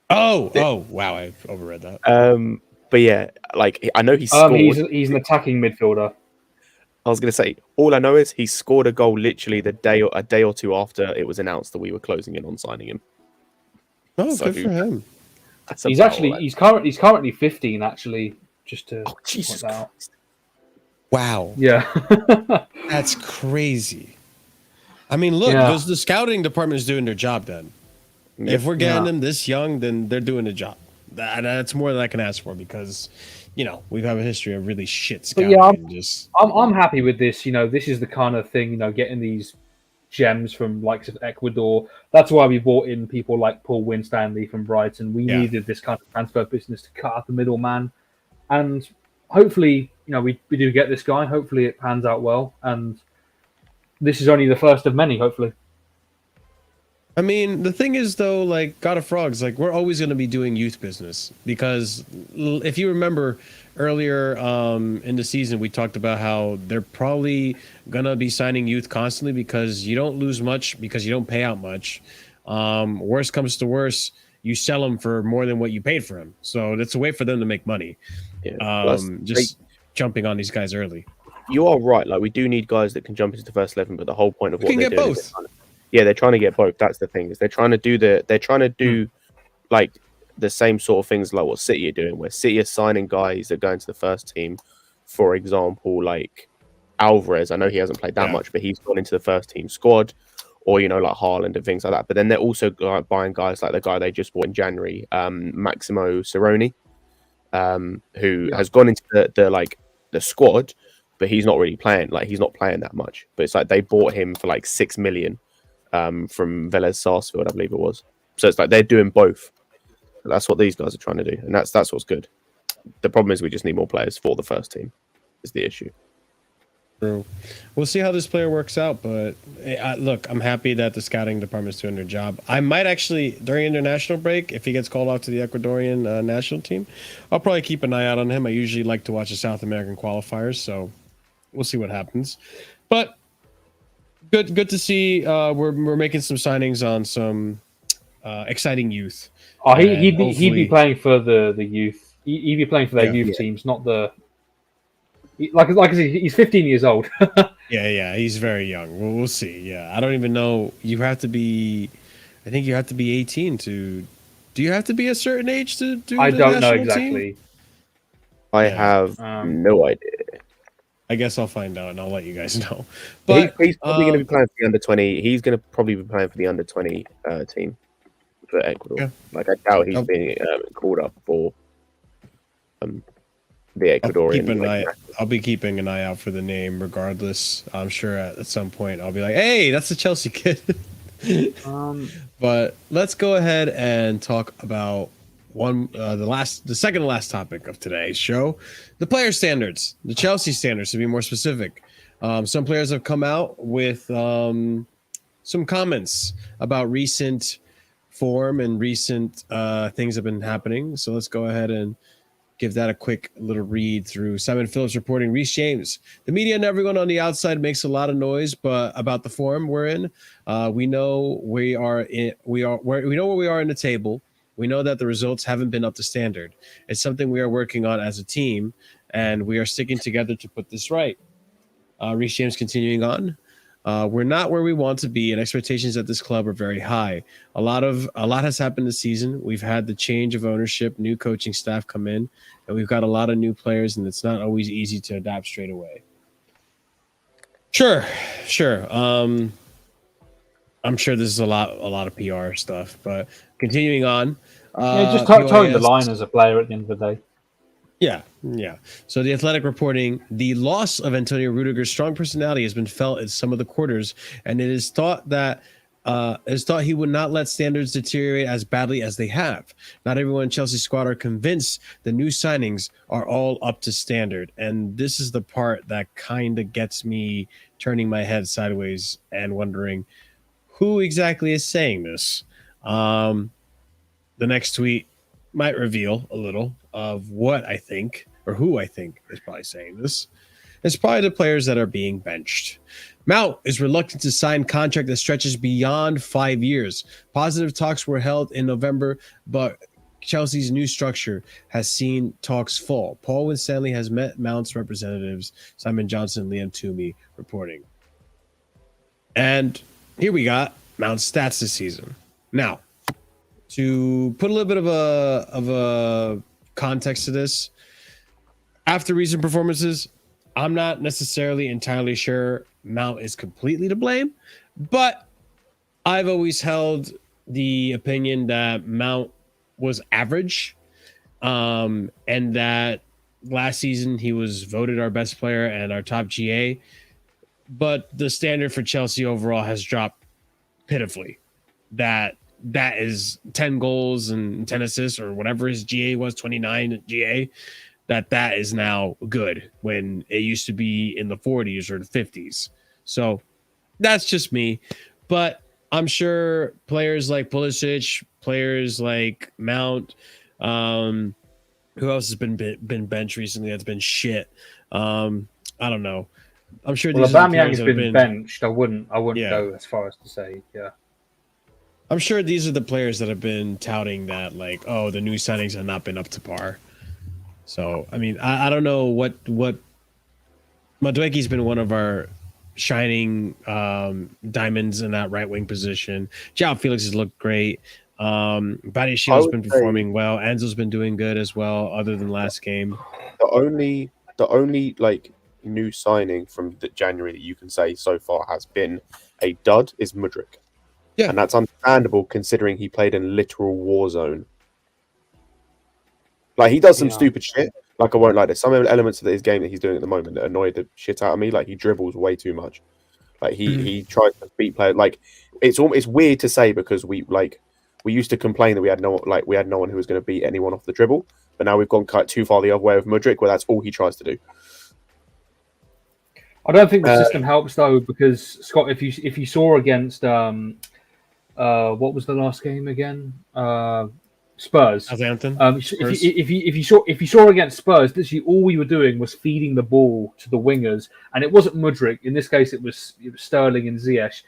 wow, I overread that. But yeah, like I know he scored. He's an attacking midfielder. I was going to say, all I know is he scored a goal literally a day or two after it was announced that we were closing in on signing him. Oh, good for him. He's currently 15 actually. Just to Jesus point that out. Christ. Wow. Yeah. That's crazy. I mean, look, the scouting department is doing their job then. Yeah. If we're getting them this young, then they're doing the job. That's more than I can ask for because, we have a history of really shit scouting. But yeah, I'm happy with this. This is the kind of thing, getting these gems from likes of Ecuador. That's why we brought in people like Paul Winstanley from Brighton. We needed this kind of transfer business to cut out the middleman. And hopefully, we do get this guy. Hopefully it pans out well. And this is only the first of many, hopefully. I mean, the thing is, though, like God of Frogs, like we're always going to be doing youth business because if you remember earlier in the season, we talked about how they're probably going to be signing youth constantly because you don't lose much because you don't pay out much. Worst comes to worst, you sell them for more than what you paid for them. So that's a way for them to make money. Yeah, Jumping on these guys early. You are right. Like we do need guys that can jump into the first 11, but the whole point of what they're doing both. They're trying to get both. That's the thing. Is they're trying to do like the same sort of things like what City are doing, where City are signing guys that go into the first team. For example, like Alvarez. I know he hasn't played that much, but he's gone into the first team squad, or like Haaland and things like that. But then they're also buying guys like the guy they just bought in January, Maximo Cerrone, who has gone into the squad, but he's not really playing. Like he's not playing that much. But it's like they bought him for like 6 million. From Vélez Sarsfield, I believe it was. So it's like they're doing both. That's what these guys are trying to do, and that's what's good. The problem is we just need more players for the first team. Is the issue. True. We'll see how this player works out, but look, I'm happy that the scouting department's doing their job. I might actually during international break, if he gets called off to the Ecuadorian national team, I'll probably keep an eye out on him. I usually like to watch the South American qualifiers, so we'll see what happens. But Good to see. We're making some signings on some exciting youth. Oh, he'd be playing for the youth. He'd be playing for their youth teams, not the. Like I said, he's 15 years old. Yeah, he's very young. We'll see. Yeah, I don't even know. I think you have to be 18 to. Do you have to be a certain age to do? I don't know exactly. Team? I have no idea. I guess I'll find out and I'll let you guys know. But he's probably going to be playing for the under 20. He's going to probably be playing for the under 20 team for Ecuador. Yeah. Like I doubt he's being called up for the Ecuadorian. I'll be keeping an eye out for the name, regardless. I'm sure at some point I'll be like, "Hey, that's the Chelsea kid." But let's go ahead and talk about the second to last topic of today's show, the player standards, the Chelsea standards to be more specific. Some players have come out with some comments about recent form and recent things have been happening. So let's go ahead and give that a quick little read through. Simon Phillips reporting, Reece James, the media and everyone on the outside makes a lot of noise, but about the form we're in, we know where we are in the table. We know that the results haven't been up to standard. It's something we are working on as a team, and we are sticking together to put this right. Reece James continuing on. We're not where we want to be, and expectations at this club are very high. A lot has happened this season. We've had the change of ownership, new coaching staff come in, and we've got a lot of new players, and it's not always easy to adapt straight away. Sure. I'm sure this is a lot of PR stuff, but continuing on. Just towing the line as a player at the end of the day. Yeah. So the Athletic reporting, the loss of Antonio Rudiger's strong personality has been felt in some of the quarters, and it is thought he would not let standards deteriorate as badly as they have. Not everyone in Chelsea's squad are convinced the new signings are all up to standard, and this is the part that kind of gets me turning my head sideways and wondering who exactly is saying this. The next tweet might reveal a little of what I think, or who I think is probably saying this. It's probably the players that are being benched. Mount is reluctant to sign contract that stretches beyond 5 years. Positive talks were held in November, but Chelsea's new structure has seen talks fall. Paul Winstanley has met Mount's representatives, Simon Johnson, Liam Toomey, reporting. And here we got Mount's stats this season. Now, to put a little bit of a context to this, after recent performances, I'm not necessarily entirely sure Mount is completely to blame, but I've always held the opinion that Mount was average, and that last season he was voted our best player and our top GA, but the standard for Chelsea overall has dropped pitifully. That is 10 goals and 10 assists or whatever his GA was, 29 GA, that is now good when it used to be in the 40s or the 50s. So that's just me, but I'm sure players like Pulisic, players like Mount, who else has been benched recently that's been shit? I don't know. I'm sure these Aubameyang has been benched. I wouldn't go as far as to say, yeah. I'm sure these are the players that have been touting that, like, oh, the new signings have not been up to par. So, I mean, I don't know what Madueke's been one of our shining diamonds in that right wing position. João Felix has looked great. Badiashiel's been performing well. Enzo's been doing good as well, other than last game. The only like new signing from the January that you can say so far has been a dud is Mudryk. Yeah, and that's understandable considering he played in literal war zone. Like he does some stupid shit. Like I won't lie, there's some elements of his game that he's doing at the moment that annoy the shit out of me. Like he dribbles way too much. Like he tries to beat players. Like it's weird to say because we used to complain that we had no one who was going to beat anyone off the dribble, but now we've gone quite too far the other way with Mudryk, where that's all he tries to do. I don't think the system helps though, because Scott, if you saw against what was the last game again? Spurs. Southampton. Spurs. If you saw against Spurs, literally all we were doing was feeding the ball to the wingers, and it wasn't Mudryk. In this case, it was Sterling and Ziyech,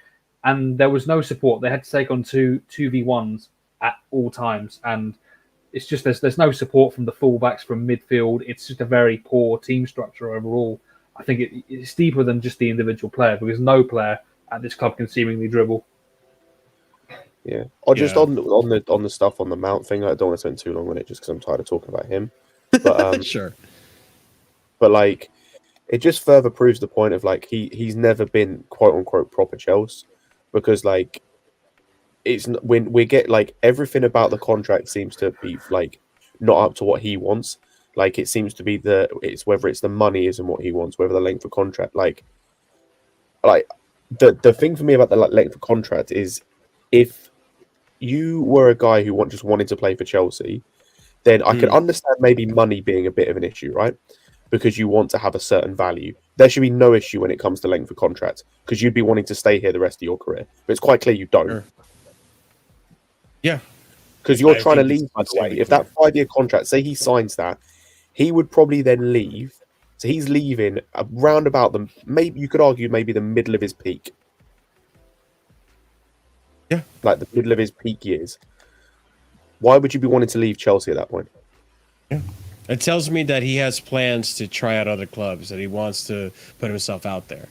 and there was no support. They had to take on 2v1s at all times, and it's just there's no support from the fullbacks from midfield. It's just a very poor team structure overall. I think it's deeper than just the individual player, because no player at this club can seemingly dribble. Yeah, or just on the stuff on the Mount thing. I don't want to spend too long on it, just because I'm tired of talking about him. But sure. But like, it just further proves the point of like he's never been quote unquote proper Chelsea, because like it's when we get like everything about the contract seems to be like not up to what he wants. Like it seems to be it's whether it's the money isn't what he wants, whether the length of contract. Like the thing for me about the length of contract is, if you were a guy who just wanted to play for Chelsea, then I could understand maybe money being a bit of an issue, right? Because you want to have a certain value. There should be no issue when it comes to length of contract, because you'd be wanting to stay here the rest of your career. But it's quite clear you don't. Sure. Yeah. Because you're trying to leave, by the way. If that 5-year contract, say he signs that, he would probably then leave. So he's leaving around about maybe you could argue maybe the middle of his peak. Yeah. Like the middle of his peak years. Why would you be wanting to leave Chelsea at that point? Yeah. It tells me that he has plans to try out other clubs, that he wants to put himself out there.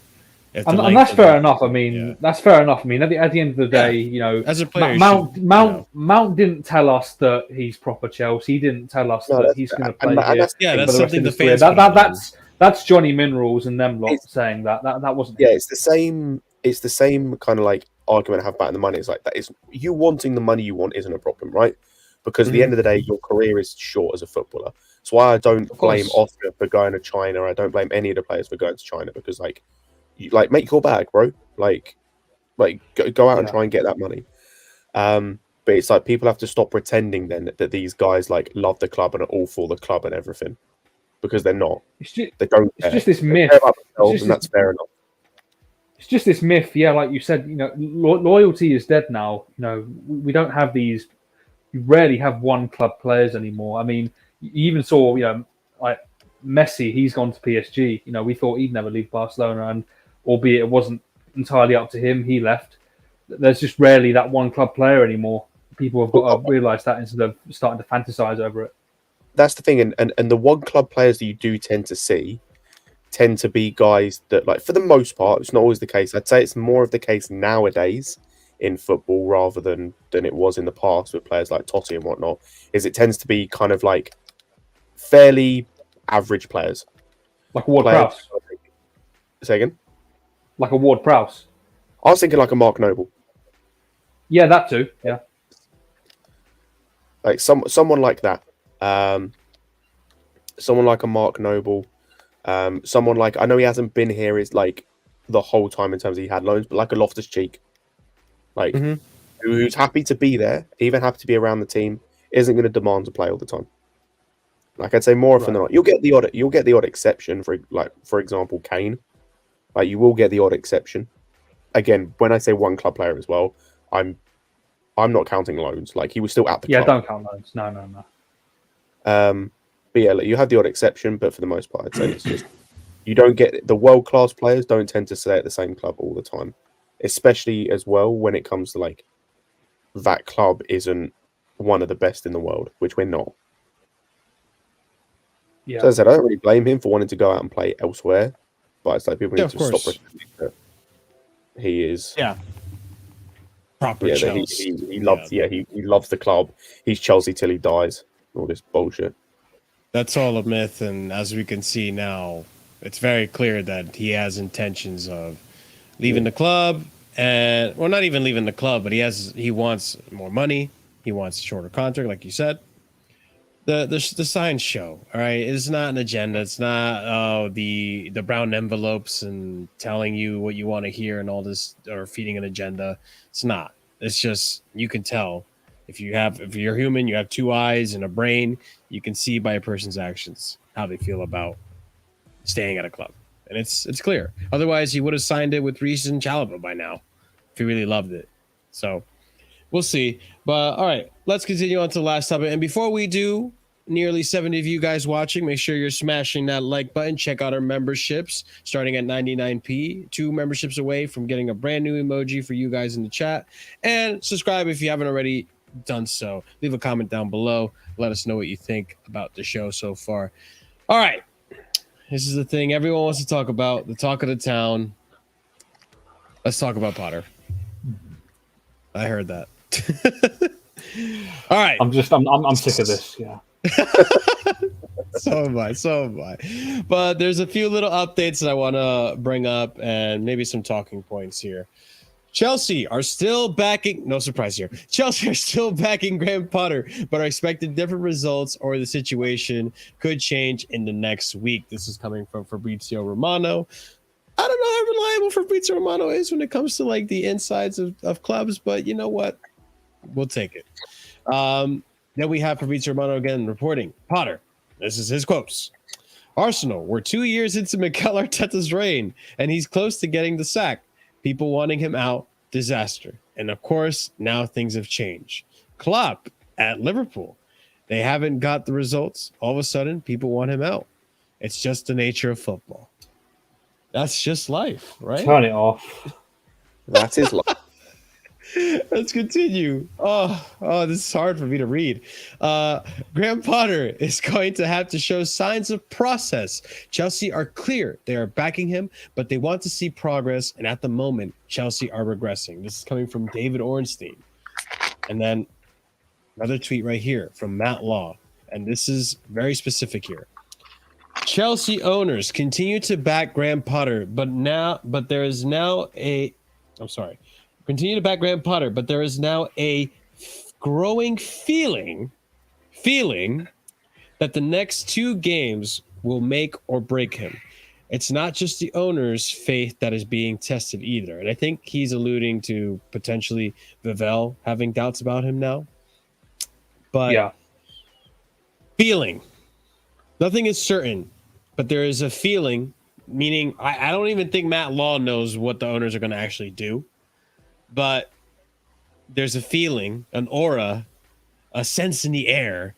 And that's fair enough. I mean, that's fair enough. I mean, at the end of the day, you know, as a player, Mount didn't tell us that he's proper Chelsea. He didn't tell us that he's going to play here. That's something the fans. That's Johnny Minerals and them lot saying that wasn't. Yeah, it's the same. It's the same kind of like argument I have about the money. It's like that is you wanting the money you want isn't a problem, right? Because at the end of the day, your career is short as a footballer. That's why I don't blame Oscar for going to China. I don't blame any of the players for going to China, because you make your bag, bro. Like go out and try and get that money. But it's like people have to stop pretending then that these guys like love the club and are all for the club and everything, because they're not. They don't. It's just this myth. And that's fair enough. It's just this myth, yeah. Like you said, you know, loyalty is dead now. You know, we don't have these. You rarely have one club players anymore. I mean, you even saw, you know, like Messi, he's gone to PSG. You know, we thought he'd never leave Barcelona, and albeit it wasn't entirely up to him, he left. There's just rarely that one club player anymore. people have got to realise that instead of starting to fantasize over it. That's the thing, and the one club players that you do tend to see tend to be guys that, like, for the most part, it's not always the case. I'd say it's more of the case nowadays in football rather than it was in the past with players like Totti and whatnot, is it tends to be kind of like fairly average players. Like a Ward-Prowse. Say again? Like a Ward-Prowse. I was thinking like a Mark Noble. Yeah, that too. Yeah. Like someone like that. Someone like a Mark Noble. Someone like, I know he hasn't been here is like the whole time in terms of he had loans, but like a Loftus-Cheek. Like who's happy to be there, even happy to be around the team, isn't going to demand to play all the time. Like I'd say more often than not, you'll get the odd exception for example, Kane. Like you will get the odd exception. Again, when I say one club player as well, I'm not counting loans. Like he was still at the club. Yeah, don't count loans. No. But yeah, like, you have the odd exception, but for the most part, I'd say it's just you don't get the world class players don't tend to stay at the same club all the time, especially as well when it comes to like that club isn't one of the best in the world, which we're not. Yeah. So as I said, I don't really blame him for wanting to go out and play elsewhere, but it's like people need to stop pretending that he is. Yeah. Proper Yeah, Chelsea. he loves. Yeah, he loves the club. He's Chelsea till he dies. All this bullshit. That's all a myth, and as we can see now, it's very clear that he has intentions of leaving the club, and well, not even leaving the club, but he wants more money. He wants a shorter contract, like you said. The signs show, all right. It's not an agenda. It's not the brown envelopes and telling you what you want to hear and all this, or feeding an agenda. It's not. It's just you can tell if you're human, you have two eyes and a brain. You can see by a person's actions how they feel about staying at a club, and it's clear. Otherwise, he would have signed it with Reece and Chalobah by now if he really loved it. So. We'll see. But all right, let's continue on to the last topic. And before we do, nearly 70 of you guys watching, make sure you're smashing that like button. Check out our memberships starting at 99p. 2 memberships away from getting a brand new emoji for you guys in the chat. And subscribe if you haven't already done so. Leave a comment down below. Let us know what you think about the show so far. All right. This is the thing everyone wants to talk about, the talk of the town. Let's talk about Potter. I heard that. All right. I'm sick of this. Yeah. So am I. But there's a few little updates that I want to bring up and maybe some talking points here. Chelsea are still backing, no surprise here. Chelsea are still backing Graham Potter, but are expecting different results, or the situation could change in the next week. This is coming from Fabrizio Romano. I don't know how reliable Fabrizio Romano is when it comes to like the insides of clubs, but you know what? We'll take it. Then we have Fabrizio Romano again reporting. Potter, this is his quotes. Arsenal, we're 2 years into Mikel Arteta's reign, and he's close to getting the sack. People wanting him out, disaster. And of course, now things have changed. Klopp at Liverpool, they haven't got the results. All of a sudden, people want him out. It's just the nature of football. That's just life, right? Turn it off. That is life. Let's continue. Oh, this is hard for me to read. Graham Potter is going to have to show signs of process. Chelsea are clear. They are backing him, but they want to see progress. And at the moment, Chelsea are regressing. This is coming from David Ornstein. And then another tweet right here from Matt Law. And this is very specific here. Chelsea owners continue to back Graham Potter, but there is now a continue to back Graham Potter, but there is now a growing feeling that the next 2 games will make or break him. It's not just the owner's faith that is being tested either. And I think he's alluding to potentially Vivell having doubts about him now. But yeah. Feeling. Nothing is certain, but there is a feeling, meaning I don't even think Matt Law knows what the owners are going to actually do. But there's a feeling, an aura, a sense in the air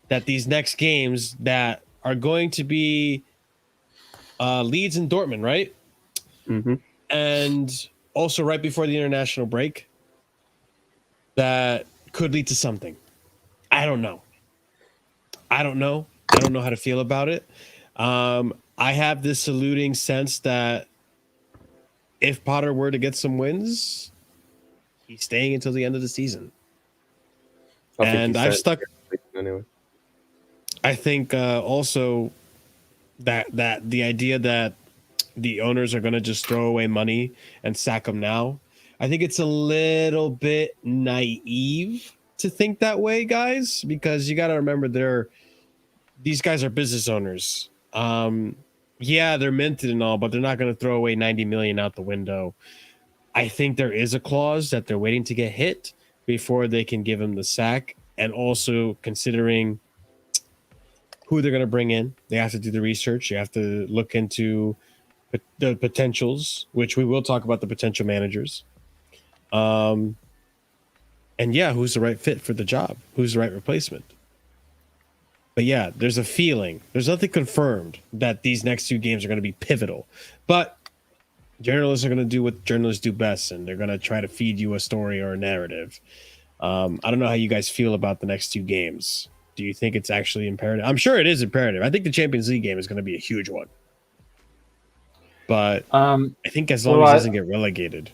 that these next games that are going to be Leeds and Dortmund, right? Mm-hmm. And also right before the international break, that could lead to something. I don't know. I don't know how to feel about it. I have this eluding sense that if Potter were to get some wins, he's staying until the end of the season. And I've stuck. Anyway. I think also that the idea that the owners are going to just throw away money and sack him now, I think it's a little bit naive to think that way, guys, because you got to remember these guys are business owners. Yeah, they're minted and all, but they're not going to throw away 90 million out the window. I think there is a clause that they're waiting to get hit before they can give him the sack, and also considering who they're going to bring in. They have to do the research. You have to look into the potentials, which we will talk about the potential managers. And yeah, who's the right fit for the job? Who's the right replacement? But yeah, there's a feeling. There's nothing confirmed that these next 2 games are going to be pivotal. But journalists are going to do what journalists do best, and they're going to try to feed you a story or a narrative. I don't know how you guys feel about the next 2 games. Do you think it's actually imperative? I'm sure it is imperative. I think the Champions League game is going to be a huge one. But I think as long as it doesn't get relegated.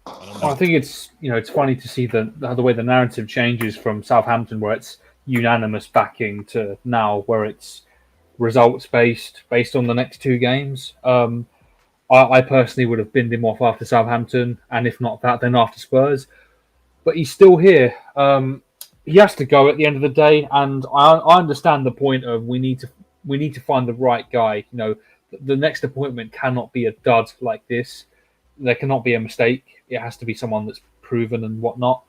I think it's it's funny to see the way the narrative changes from Southampton, where it's unanimous backing, to now where it's results based on the next 2 games. I personally would have binned him off after Southampton, and if not that, then after Spurs. But he's still here. He has to go at the end of the day, and I understand the point of we need to find the right guy. The next appointment cannot be a dud like this. There cannot be a mistake. It has to be someone that's proven and whatnot.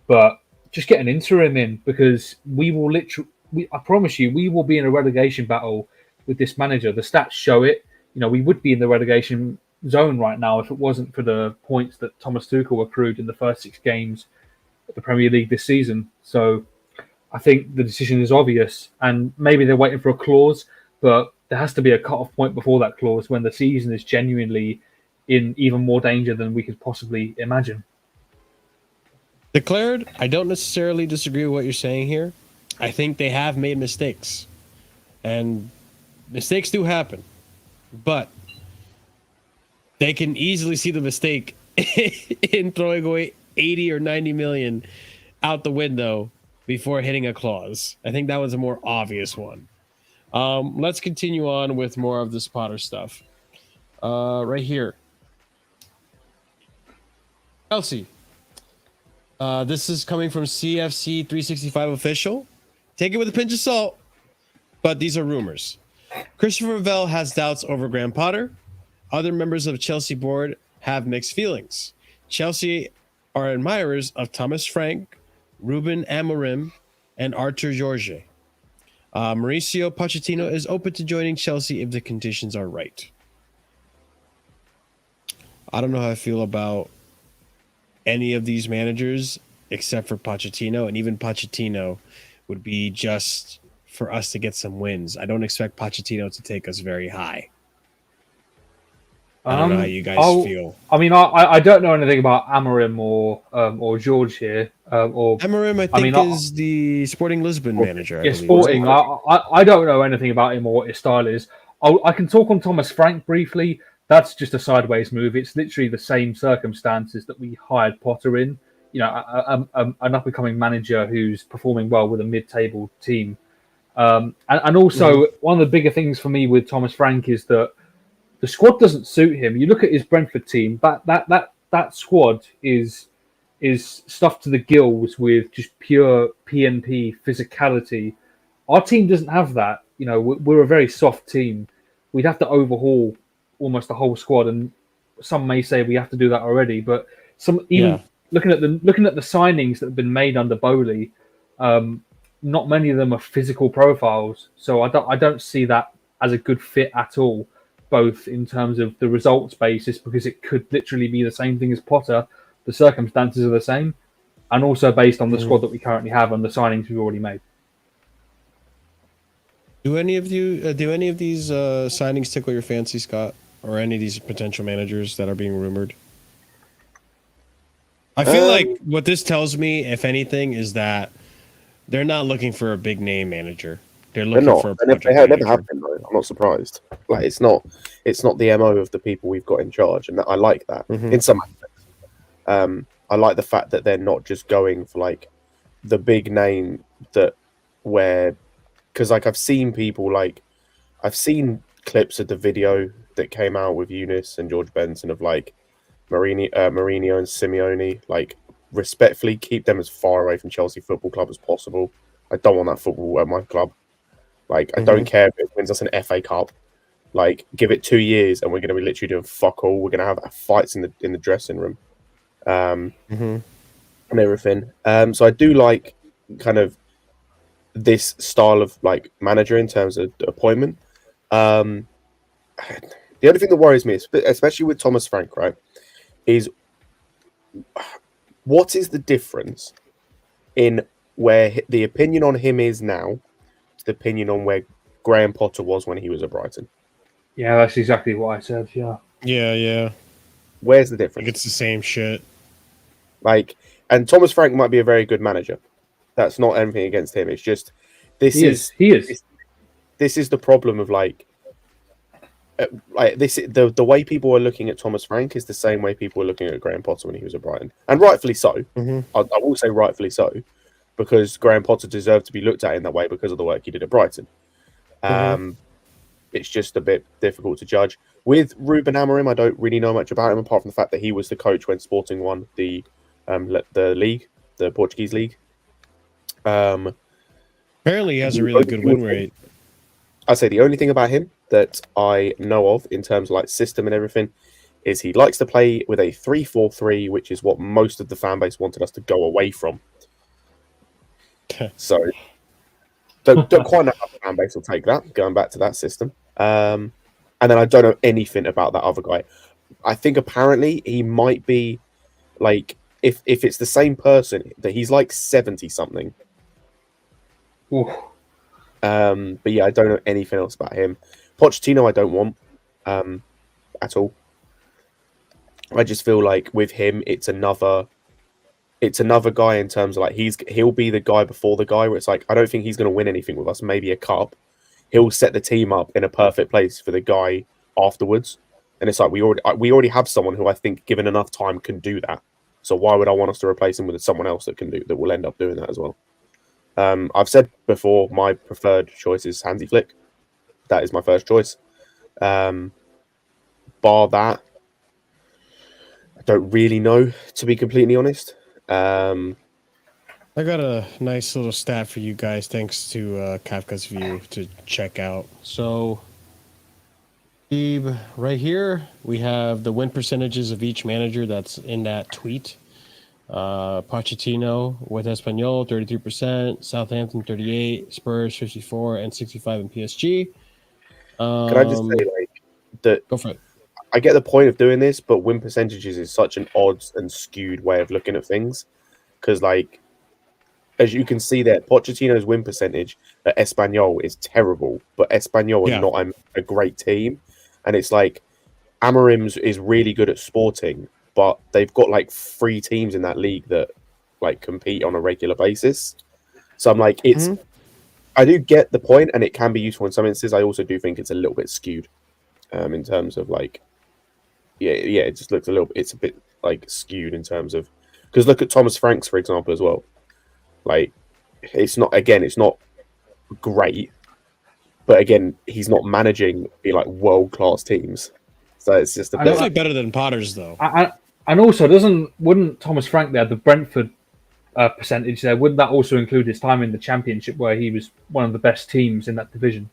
But just get an interim in, because we will I promise you, we will be in a relegation battle with this manager. The stats show it. We would be in the relegation zone right now if it wasn't for the points that Thomas Tuchel accrued in the first 6 games of the Premier League this season. So I think the decision is obvious, and maybe they're waiting for a clause, but there has to be a cut-off point before that clause when the season is genuinely in even more danger than we could possibly imagine. Declared, I don't necessarily disagree with what you're saying here. I think they have made mistakes, and mistakes do happen, but they can easily see the mistake in throwing away 80 or 90 million out the window before hitting a clause. I think that was a more obvious one. Let's continue on with more of this Potter stuff. Right here. Chelsea. This is coming from CFC 365 official. Take it with a pinch of salt, but these are rumors. Christopher Vell has doubts over Graham Potter. Other members of Chelsea board have mixed feelings. Chelsea are admirers of Thomas Frank, Ruben Amorim, and Artur Jorge. Mauricio Pochettino is open to joining Chelsea if the conditions are right. I don't know how I feel about any of these managers except for Pochettino, and even Pochettino would be just for us to get some wins. I don't expect Pochettino to take us very high. I don't know how you guys feel. I mean, I don't know anything about Amorim or George here. Amorim, I think, is the Sporting Lisbon manager. Yeah, Sporting. I don't know anything about him or what his style is. I can talk on Thomas Frank briefly. That's just a sideways move. It's literally the same circumstances that we hired Potter in. An up-and-coming manager who's performing well with a mid-table team. And also, one of the bigger things for me with Thomas Frank is that the squad doesn't suit him. You look at his Brentford team, that squad is stuffed to the gills with just pure PNP physicality. Our team doesn't have that. We're a very soft team. We'd have to overhaul almost the whole squad, and some may say we have to do that already. But looking at the signings that have been made under Bowley, not many of them are physical profiles. So I don't see that as a good fit at all, both in terms of the results basis, because it could literally be the same thing as Potter. The circumstances are the same, and also based on the squad that we currently have and the signings we've already made. Do any of these signings tickle your fancy, Scott, or any of these potential managers that are being rumored? I feel like what this tells me, if anything, is that they're not looking for a big name manager. They're looking for a project they manager. never have been, though. I'm not surprised. Like it's not the MO of the people we've got in charge, and I like that in some aspects. I like the fact that they're not just going for like the big name because like I've seen clips of the video that came out with Eunice and George Benson of like Mourinho and Simeone. Like, respectfully, keep them as far away from Chelsea Football Club as possible. I don't want that football at my club. Like, I don't care if it wins us an FA Cup. Like, give it 2 years and we're going to be literally doing fuck all. We're going to have fights in the dressing room. And everything. So I do like kind of this style of like manager in terms of appointment. The only thing that worries me, especially with Thomas Frank, right, is what is the difference in where the opinion on him is now to the opinion on where Graham Potter was when he was at Brighton? Yeah, that's exactly what I said. Yeah. Yeah. Where's the difference? Like it's the same shit. Like, and Thomas Frank might be a very good manager. That's not anything against him. It's just He is. This is the problem of like this. The way people are looking at Thomas Frank is the same way people were looking at Graham Potter when he was at Brighton, and rightfully so. I will say rightfully so, because Graham Potter deserved to be looked at in that way because of the work he did at Brighton. It's just a bit difficult to judge. With Ruben Amorim, I don't really know much about him apart from the fact that he was the coach when Sporting won the league, the Portuguese league. Apparently, he has a really good win rate. I say the only thing about him that I know of in terms of like system and everything is he likes to play with a 3-4-3, which is what most of the fan base wanted us to go away from. So don't quite know how the fan base will take that, going back to that system. And then I don't know anything about that other guy. I think apparently he might be like, if it's the same person, that he's like 70 something. But yeah, I don't know anything else about him. Pochettino, I don't want at all. I just feel like with him, it's another guy in terms of like he'll be the guy before the guy where it's like I don't think he's going to win anything with us, maybe a cup. He'll set the team up in a perfect place for the guy afterwards, and it's like we already have someone who I think, given enough time, can do that. So why would I want us to replace him with someone else that will end up doing that as well? I've said before, my preferred choice is Hansi Flick. That is my first choice. Bar that, I don't really know, to be completely honest. I got a nice little stat for you guys, thanks to Kafka's View, to check out. So, right here, we have the win percentages of each manager that's in that tweet. Pochettino with Espanyol 33%, Southampton 38%, Spurs 54%, and 65% in PSG. Can I just say, like, that go for it. I get the point of doing this, but win percentages is such an odd and skewed way of looking at things. Because, like, as you can see there, Pochettino's win percentage at Espanyol is terrible, but Espanyol is not a great team. And it's like, Amorim's is really good at Sporting, but they've got like 3 teams in that league that like compete on a regular basis. So I'm like, I do get the point, and it can be useful in some instances. I also do think it's a little bit skewed in terms of like, it just looks it's a bit like skewed in terms of, because look at Thomas Franks, for example, as well. Like, it's not great, but again, he's not managing like world-class teams. So it's just a bit definitely better than Potter's though. And also, wouldn't Thomas Frank there, the Brentford percentage there, wouldn't that also include his time in the Championship where he was one of the best teams in that division?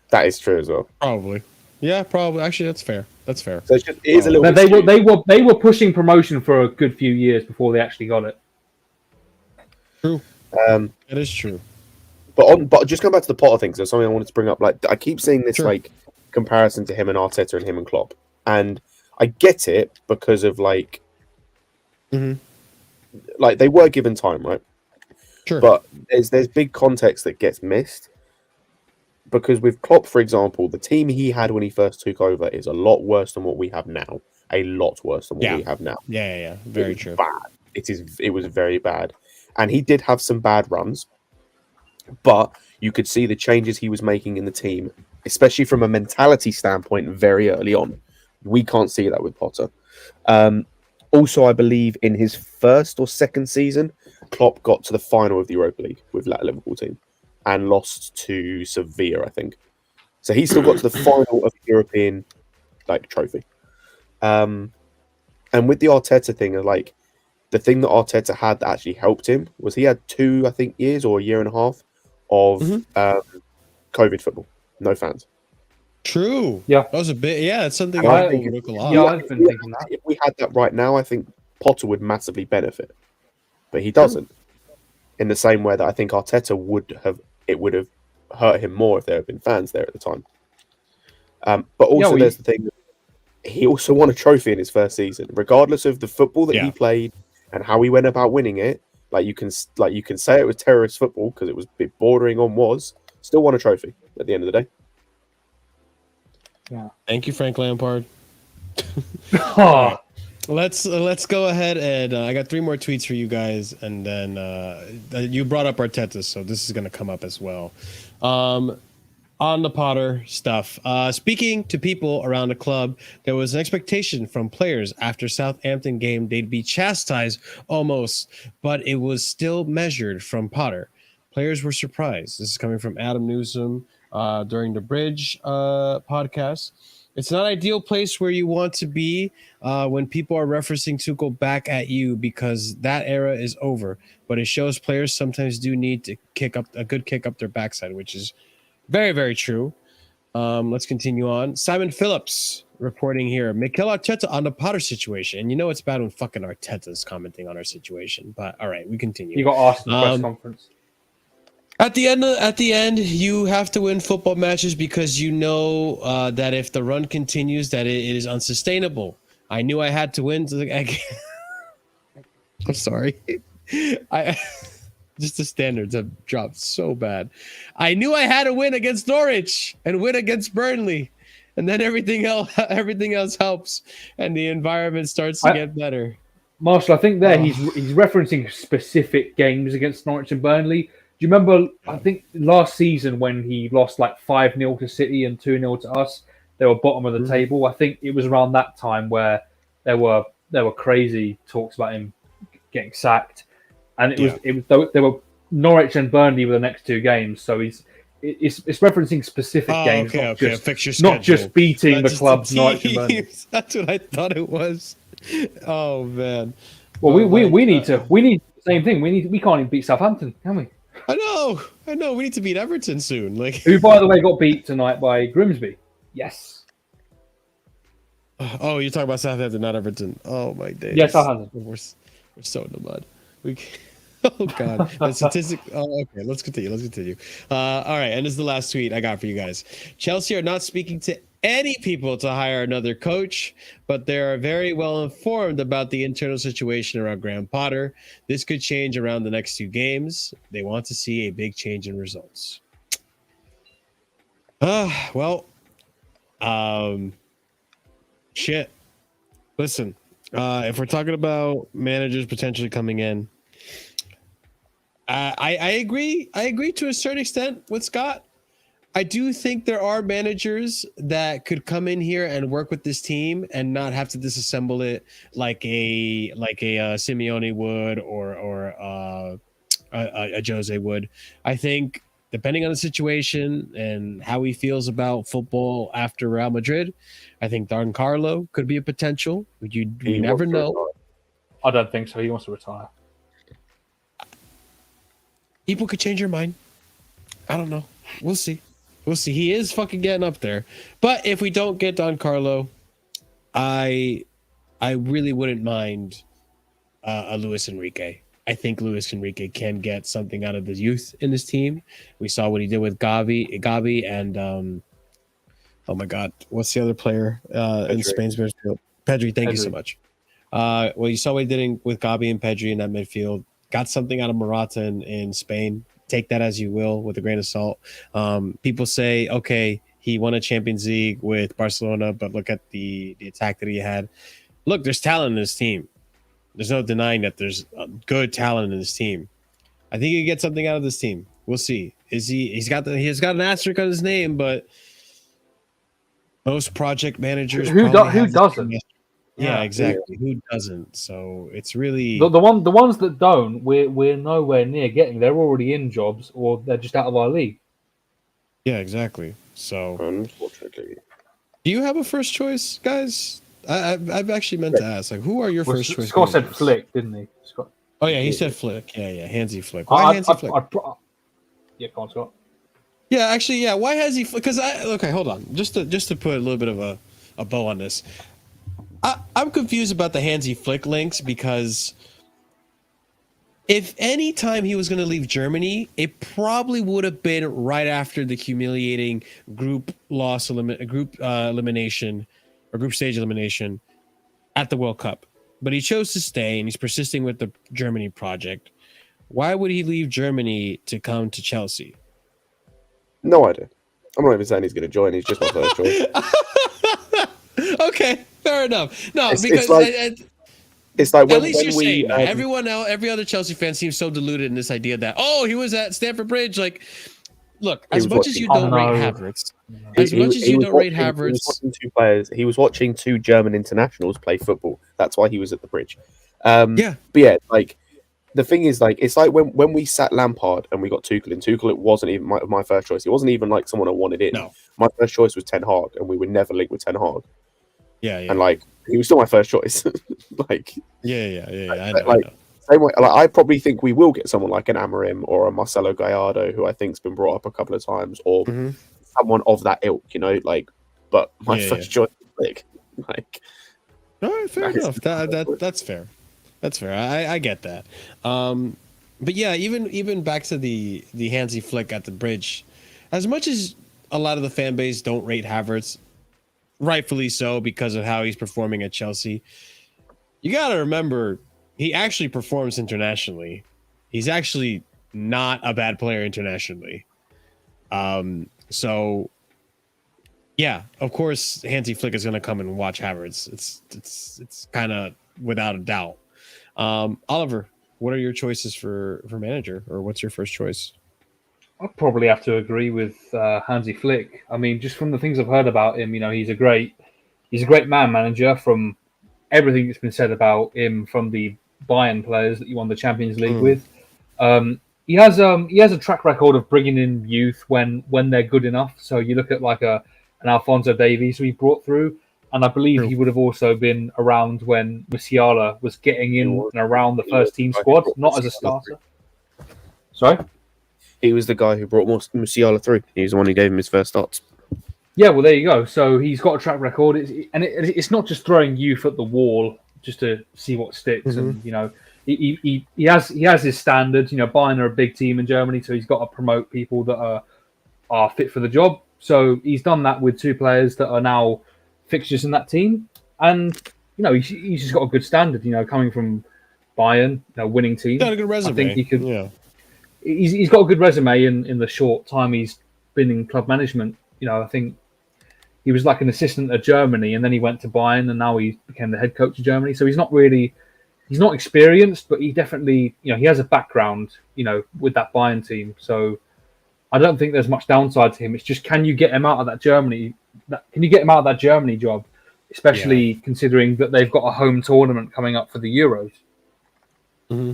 That is true as well. Probably. Yeah, probably. Actually, that's fair. That's fair. So it is a little bit they were pushing promotion for a good few years before they actually got it. True. It is true. But just going back to the Potter thing, so something I wanted to bring up. Like, I keep seeing this like comparison to him and Arteta and him and Klopp, and I get it because of like, like they were given time, right? Sure. But there's big context that gets missed, because with Klopp, for example, the team he had when he first took over is a lot worse than what we have now. a lot worse than what we have now. Yeah. Very true. Bad. It was very bad. And he did have some bad runs, but you could see the changes he was making in the team, especially from a mentality standpoint, very early on. We can't see that with Potter. Also, I believe in his first or second season, Klopp got to the final of the Europa League with that Liverpool team and lost to Sevilla, I think. So he still got to the final of the European trophy. And with the Arteta thing, like the thing that Arteta had that actually helped him was he had 2, I think, years or a year and a half of COVID football, no fans. True. Yeah, that was a bit. Yeah, it's something I I think overlook a lot. Yeah, I've been thinking that. If we had that right now, I think Potter would massively benefit, but he doesn't. In the same way that I think Arteta would have hurt him more if there had been fans there at the time. But also, there's the thing. He also won a trophy in his first season, regardless of the football that he played and how he went about winning it. Like you can say it was terrorist football because it was bordering on still won a trophy at the end of the day. Yeah. Thank you, Frank Lampard. Oh. Let's go ahead and I got 3 more tweets for you guys, and then you brought up Arteta, so this is going to come up as well. On the Potter stuff, speaking to people around the club, there was an expectation from players after Southampton game they'd be chastised almost, but it was still measured from Potter. Players were surprised. This is coming from Adam Newsom during the Bridge podcast. It's not an ideal place where you want to be when people are referencing Tuchel back at you because that era is over. But it shows players sometimes do need to kick up their backside, which is very, very true. Let's continue on. Simon Phillips reporting here. Mikel Arteta on the Potter situation. And you know it's bad when fucking Arteta's commenting on our situation. But all right, we continue. You got asked in the press conference. At the end, you have to win football matches because you know that if the run continues, that it is unsustainable. I knew I had to win. I'm sorry. Just the standards have dropped so bad. I knew I had to win against Norwich and win against Burnley, and then everything else helps, and the environment starts to get better. Marshall, I think he's referencing specific games against Norwich and Burnley. Do you remember, I think, last season when he lost 5-0 to City and 2-0 to us? They were bottom of the table. I think it was around that time where there were crazy talks about him getting sacked. And there were Norwich and Burnley were the next 2 games. So it's referencing specific games, not just beating the clubs Norwich and Burnley. That's what I thought it was. Oh man. Well, we need the same thing. We can't even beat Southampton, can we? I know. We need to beat Everton soon. Who, by the way, got beat tonight by Grimsby. Yes. Oh, you're talking about Southampton, not Everton. Oh my days. Yes, Southampton. We're so in the mud. Oh god. The statistic. Oh, okay. Let's continue. All right, and this is the last tweet I got for you guys. Chelsea are not speaking to any people to hire another coach, but they are very well informed about the internal situation around Graham Potter. This could change around the next 2 games. They want to see a big change in results. Shit. Listen, if we're talking about managers potentially coming in, I agree. I agree to a certain extent with Scott. I do think there are managers that could come in here and work with this team and not have to disassemble it like a Simeone would or a Jose would. I think depending on the situation and how he feels about football after Real Madrid, I think Don Carlo could be a potential. You never know. I don't think so. He wants to retire. People could change their mind. I don't know. We'll see. He is fucking getting up there. But if we don't get Don Carlo, I really wouldn't mind a Luis Enrique. I think Luis Enrique can get something out of the youth in this team. We saw what he did with Gavi and oh my God, what's the other player in Spain's midfield? Pedri. Thank you so much. Well, you saw what he did with Gavi and Pedri in that midfield. Got something out of Morata in Spain. Take that as you will with a grain of salt. People say, okay, he won a Champions League with Barcelona, but look at the attack that he had. look, there's talent in this team. There's no denying that there's good talent in this team. I think he can get something out of this team. We'll see. He's got an asterisk on his name, but most project managers Who probably doesn't? Yeah, exactly. Who doesn't? So it's really the ones that don't. We're nowhere near getting. They're already in jobs, or they're just out of our league. Yeah, exactly. So unfortunately, do you have a first choice, guys? I've actually meant to ask, like, who are your first choice? Scott said Flick, didn't he? Scott. Oh yeah, he said Flick. Yeah, Hansi Flick. Why Hansi Flick? Yeah, go on, Scott. Yeah, actually, yeah. Why has he? Because hold on, just to put a little bit of a bow on this. I'm confused about the Hansi Flick links because if any time he was going to leave Germany, it probably would have been right after the humiliating group elimination or group stage elimination at the World Cup. But he chose to stay, and he's persisting with the Germany project. Why would he leave Germany to come to Chelsea? No idea. I'm not even saying he's going to join. He's just my first choice. Okay, fair enough. No, it's because like when, at least you're saying that. every other Chelsea fan seems so deluded in this idea that he was at Stamford Bridge. Like, look, as much as you don't rate Havertz, he was watching two German internationals play football. That's why he was at the Bridge. But yeah, like the thing is, like, it's like when we sat Lampard and we got Tuchel, and Tuchel, it wasn't even my first choice. It wasn't even like someone I wanted in. No, my first choice was Ten Hag, and we would never link with Ten Hag. Yeah. And like, he was still my first choice. like, yeah. I know. Same way, like, I probably think we will get someone like an Amorim or a Marcelo Gallardo, who I think's been brought up a couple of times, or someone of that ilk, like. But my first choice is like. All right, fair enough. That's fair. That's fair. I get that. But yeah, even back to the Hansi Flick at the Bridge, as much as a lot of the fan base don't rate Havertz, rightfully so because of how he's performing at Chelsea, you got to remember he actually performs internationally. He's actually not a bad player internationally. So yeah, of course Hansi Flick is going to come and watch Havertz. It's kind of without a doubt. Oliver, what are your choices for manager, or what's your first choice? I'd probably have to agree with Hansi Flick. I mean, just from the things I've heard about him, he's a great man manager. From everything that's been said about him, from the Bayern players that he won the Champions League with, he has a track record of bringing in youth when they're good enough. So you look at like an Alphonso Davies who he brought through, and I believe he would have also been around when Musiala was getting in and around the first team squad, not as a starter. Sorry. He was the guy who brought Musiala through. He was the one who gave him his first starts. Yeah, well, there you go. So he's got a track record, it's not just throwing youth at the wall just to see what sticks. And he has his standards. Bayern are a big team in Germany, so he's got to promote people that are fit for the job. So he's done that with two players that are now fixtures in that team, and he's just got a good standard. Coming from Bayern, winning team. Got a good resume. I think he could. Yeah. He's got a good resume in the short time he's been in club management. I think he was like an assistant at Germany, and then he went to Bayern, and now he became the head coach of Germany. So he's not experienced, but he definitely, he has a background, with that Bayern team. So I don't think there's much downside to him. It's just, can you get him out of that Germany? Can you get him out of that Germany job, especially considering that they've got a home tournament coming up for the Euros? Mm-hmm.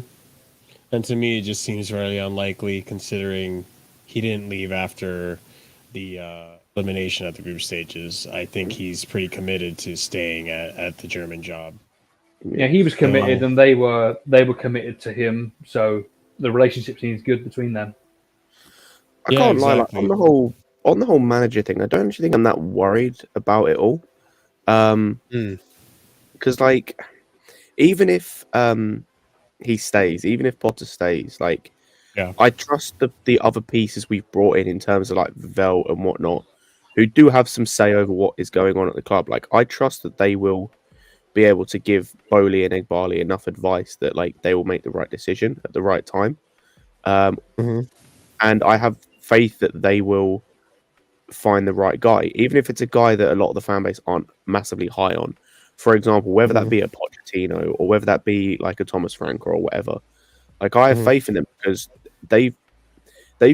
And to me, it just seems very unlikely, considering he didn't leave after the elimination at the group stages. I think he's pretty committed to staying at the German job. Yeah, he was committed, and they were committed to him. So the relationship seems good between them. I can't lie, like, on the whole manager thing, I don't actually think I'm that worried about it all. Because like, even if he stays, even if Potter stays, like, I trust the other pieces we've brought in terms of like Vel and whatnot, who do have some say over what is going on at the club. Like, I trust that they will be able to give Bowley and Egbali enough advice that like they will make the right decision at the right time. And I have faith that they will find the right guy, even if it's a guy that a lot of the fan base aren't massively high on. For example, whether that be a Pochettino or whether that be like a Thomas Frank or whatever, like I have faith in them because they've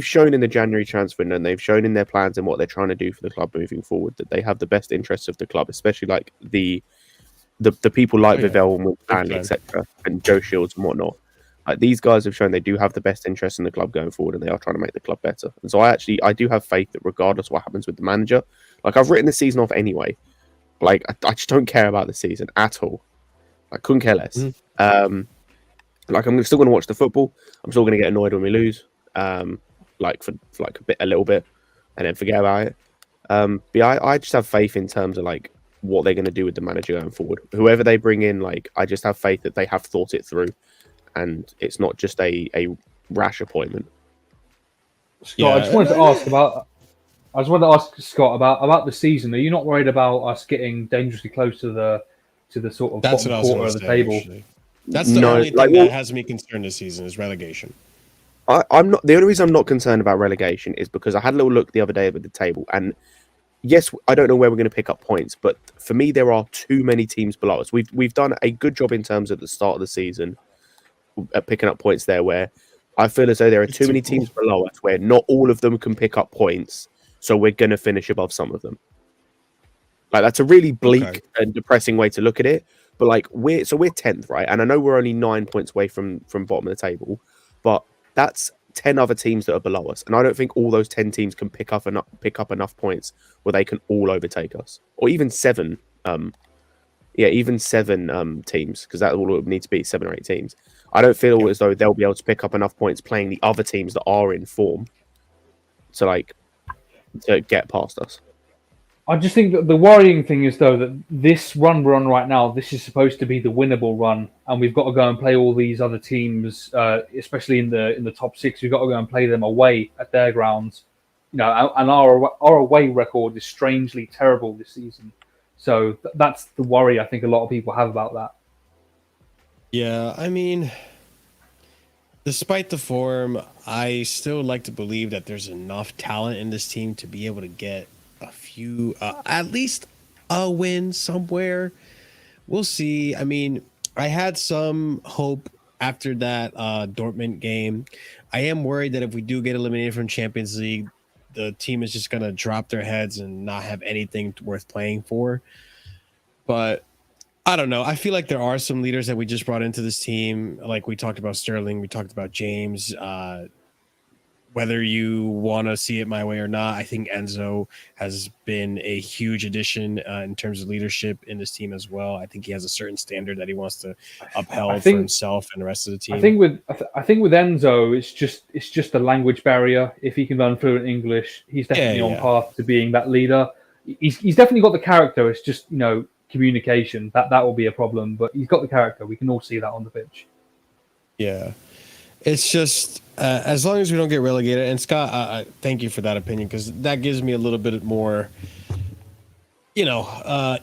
shown in the January transfer window and they've shown in their plans and what they're trying to do for the club moving forward that they have the best interests of the club, especially like the people like Vivell and etc. and Joe Shields and whatnot. Like these guys have shown they do have the best interest in the club going forward, and they are trying to make the club better. And so I do have faith that regardless of what happens with the manager, like I've written the season off anyway. Like I just don't care about the season at all. I couldn't care less. Like I'm still going to watch the football. I'm still going to get annoyed when we lose, like for like a little bit, and then forget about it. But yeah, I just have faith in terms of like what they're going to do with the manager going forward. Whoever they bring in, like I just have faith that they have thought it through. And it's not just a rash appointment. Scott, I just wanted to ask Scott about the season. Are you not worried about us getting dangerously close to the sort of bottom quarter of the table? Actually. That's the only thing that has me concerned this season is relegation. I'm not. The only reason I'm not concerned about relegation is because I had a little look the other day at the table, and yes, I don't know where we're going to pick up points, but for me, there are too many teams below us. We've done a good job in terms of the start of the season. At picking up points there, where I feel as though there are too many teams below us where not all of them can pick up points, so we're going to finish above some of them. Like that's a really bleak and depressing way to look at it. But like we're 10th, right? And I know we're only 9 points away from bottom of the table, but that's 10 other teams that are below us, and I don't think all those 10 teams can pick up enough points where they can all overtake us, or even 7. Even 7 teams, because that will need to be 7 or 8 teams. I don't feel as though they'll be able to pick up enough points playing the other teams that are in form to get past us. I just think that the worrying thing is though that this run we're on right now, this is supposed to be the winnable run, and we've got to go and play all these other teams, especially in the top 6. We've got to go and play them away at their grounds, and our away record is strangely terrible this season. So that's the worry I think a lot of people have about that. Yeah, I mean, despite the form, I still like to believe that there's enough talent in this team to be able to get a few, at least a win somewhere. We'll see. I mean, I had some hope after that Dortmund game. I am worried that if we do get eliminated from Champions League, the team is just going to drop their heads and not have anything worth playing for. But I don't know. I feel like there are some leaders that we just brought into this team. Like we talked about Sterling, we talked about James. Whether you want to see it my way or not, I think Enzo has been a huge addition in terms of leadership in this team as well. I think he has a certain standard that he wants to upheld for himself and the rest of the team. I think with Enzo, it's just a language barrier. If he can learn fluent English, he's definitely on path to being that leader. He's definitely got the character. It's just communication that will be a problem, but he's got the character. We can all see that on the pitch. Yeah, it's just as long as we don't get relegated. And Scott, thank you for that opinion, because that gives me a little bit more,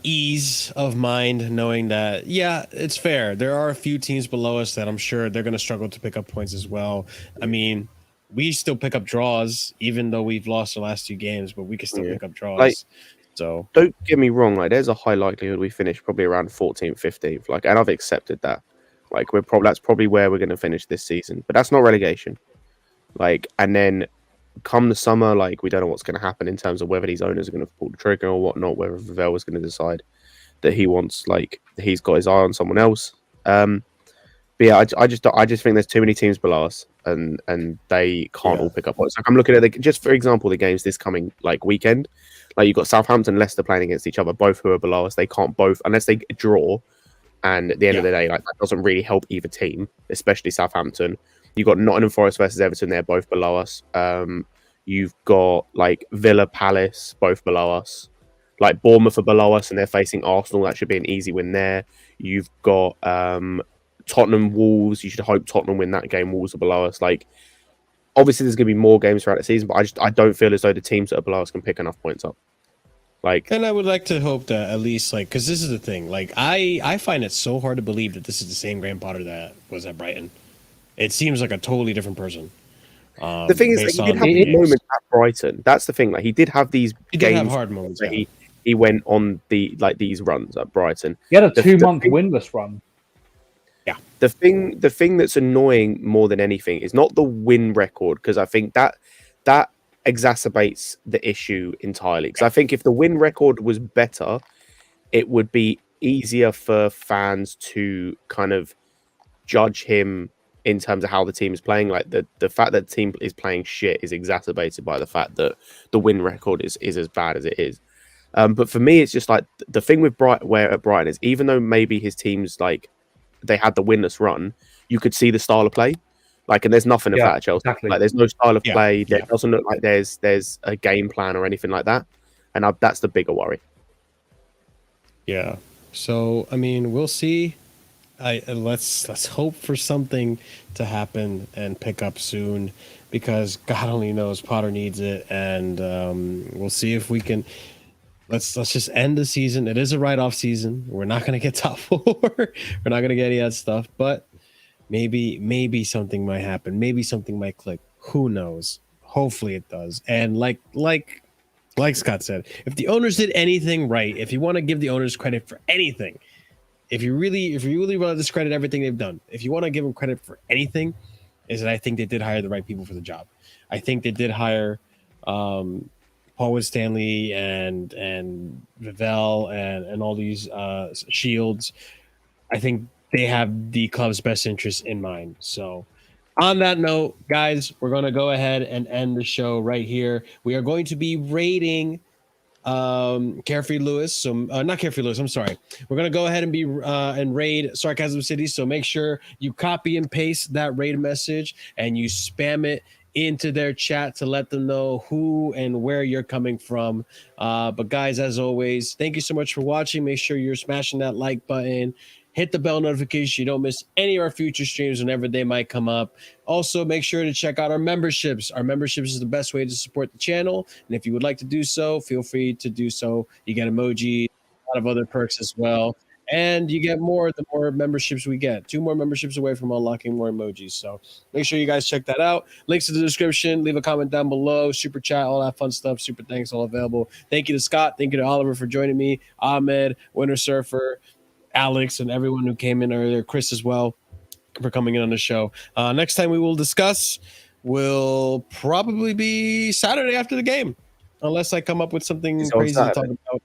ease of mind knowing that it's fair. There are a few teams below us that I'm sure they're going to struggle to pick up points as well. I mean, we still pick up draws even though we've lost the last 2 games, but we can still pick up draws. So don't get me wrong, like there's a high likelihood we finish probably around 14th, 15th, and I've accepted that. Like that's probably where we're going to finish this season, but that's not relegation. And then come the summer, we don't know what's going to happen in terms of whether these owners are going to pull the trigger or whatnot, whether Vivell is going to decide that he wants, he's got his eye on someone else. But yeah, I just think there's too many teams below us, and they can't all pick up points. I'm looking at just for example the games this coming weekend. You've got Southampton and Leicester playing against each other, both who are below us. They can't both, unless they draw. And at the end of the day, that doesn't really help either team, especially Southampton. You've got Nottingham Forest versus Everton; they're both below us. You've got Villa, Palace, both below us. Bournemouth are below us, and they're facing Arsenal. That should be an easy win there. You've got Tottenham, Wolves. You should hope Tottenham win that game. Wolves are below us. Obviously, there's going to be more games throughout the season, but I don't feel as though the teams that are below us can pick enough points up. And I would like to hope that at least because this is the thing. I find it so hard to believe that this is the same Graham Potter that was at Brighton. It seems like a totally different person. The thing is, he did have moments at Brighton. That's the thing. He did have these games. Did have hard moments. he went on these runs at Brighton. He had a 2-month winless run. Yeah. The thing that's annoying more than anything is not the win record, because I think that exacerbates the issue entirely. Because I think if the win record was better, it would be easier for fans to kind of judge him in terms of how the team is playing. Like the fact that the team is playing shit is exacerbated by the fact that the win record is as bad as it is. But for me, it's just like the thing with Brighton is, even though maybe his team's like they had the winless run, you could see the style of play. Like, and there's nothing of that at Chelsea. Exactly. Like, there's no style of play. It doesn't look like there's a game plan or anything like that. And that's the bigger worry. Yeah. So I mean, we'll see. Let's hope for something to happen and pick up soon, because God only knows Potter needs it, and we'll see if we can. Let's just end the season. It is a write-off season. We're not going to get top 4. We're not going to get any of that stuff, but maybe something might happen. Maybe something might click. Who knows? Hopefully it does. And like Scott said, if the owners did anything right, if you want to give the owners credit for anything, if you really want to discredit everything they've done, if you want to give them credit for anything, is that I think they did hire the right people for the job. I think they did hire Paul Stanley and Vivell and all these Shields. I think they have the club's best interests in mind. So on that note, guys, we're going to go ahead and end the show right here. We are going to be rating Carefree Lewis. So not Carefree Lewis, I'm sorry. We're going to go ahead and be and raid Sarcasm City. So make sure you copy and paste that raid message and you spam it into their chat to let them know who and where you're coming from. But guys, as always, thank you so much for watching. Make sure you're smashing that like button. Hit the bell notification so you don't miss any of our future streams whenever they might come up. Also, make sure to check out our memberships. Our memberships is the best way to support the channel. And if you would like to do so, feel free to do so. You get emoji, a lot of other perks as well. And you get more the more memberships we get. 2 more memberships away from unlocking more emojis. So make sure you guys check that out. Links in the description. Leave a comment down below. Super chat, all that fun stuff. Super thanks, all available. Thank you to Scott. Thank you to Oliver for joining me. Ahmed, Winter Surfer, Alex, and everyone who came in earlier. Chris as well for coming in on the show. Next time we will discuss will probably be Saturday after the game, unless I come up with something crazy to talk about.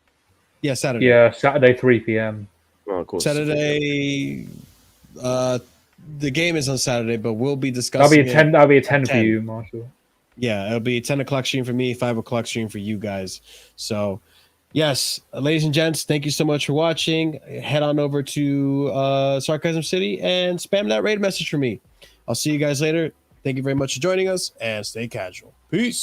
Yeah, Saturday. Yeah, Saturday 3 p.m. Oh, of course. Saturday. The game is on Saturday, but we'll be discussing. That'll be a 10 for you, Marshall. Yeah, it'll be a 10 o'clock stream for me, 5 o'clock stream for you guys. So, yes, ladies and gents, thank you so much for watching. Head on over to Sarcasm City and spam that raid message for me. I'll see you guys later. Thank you very much for joining us, and stay casual. Peace.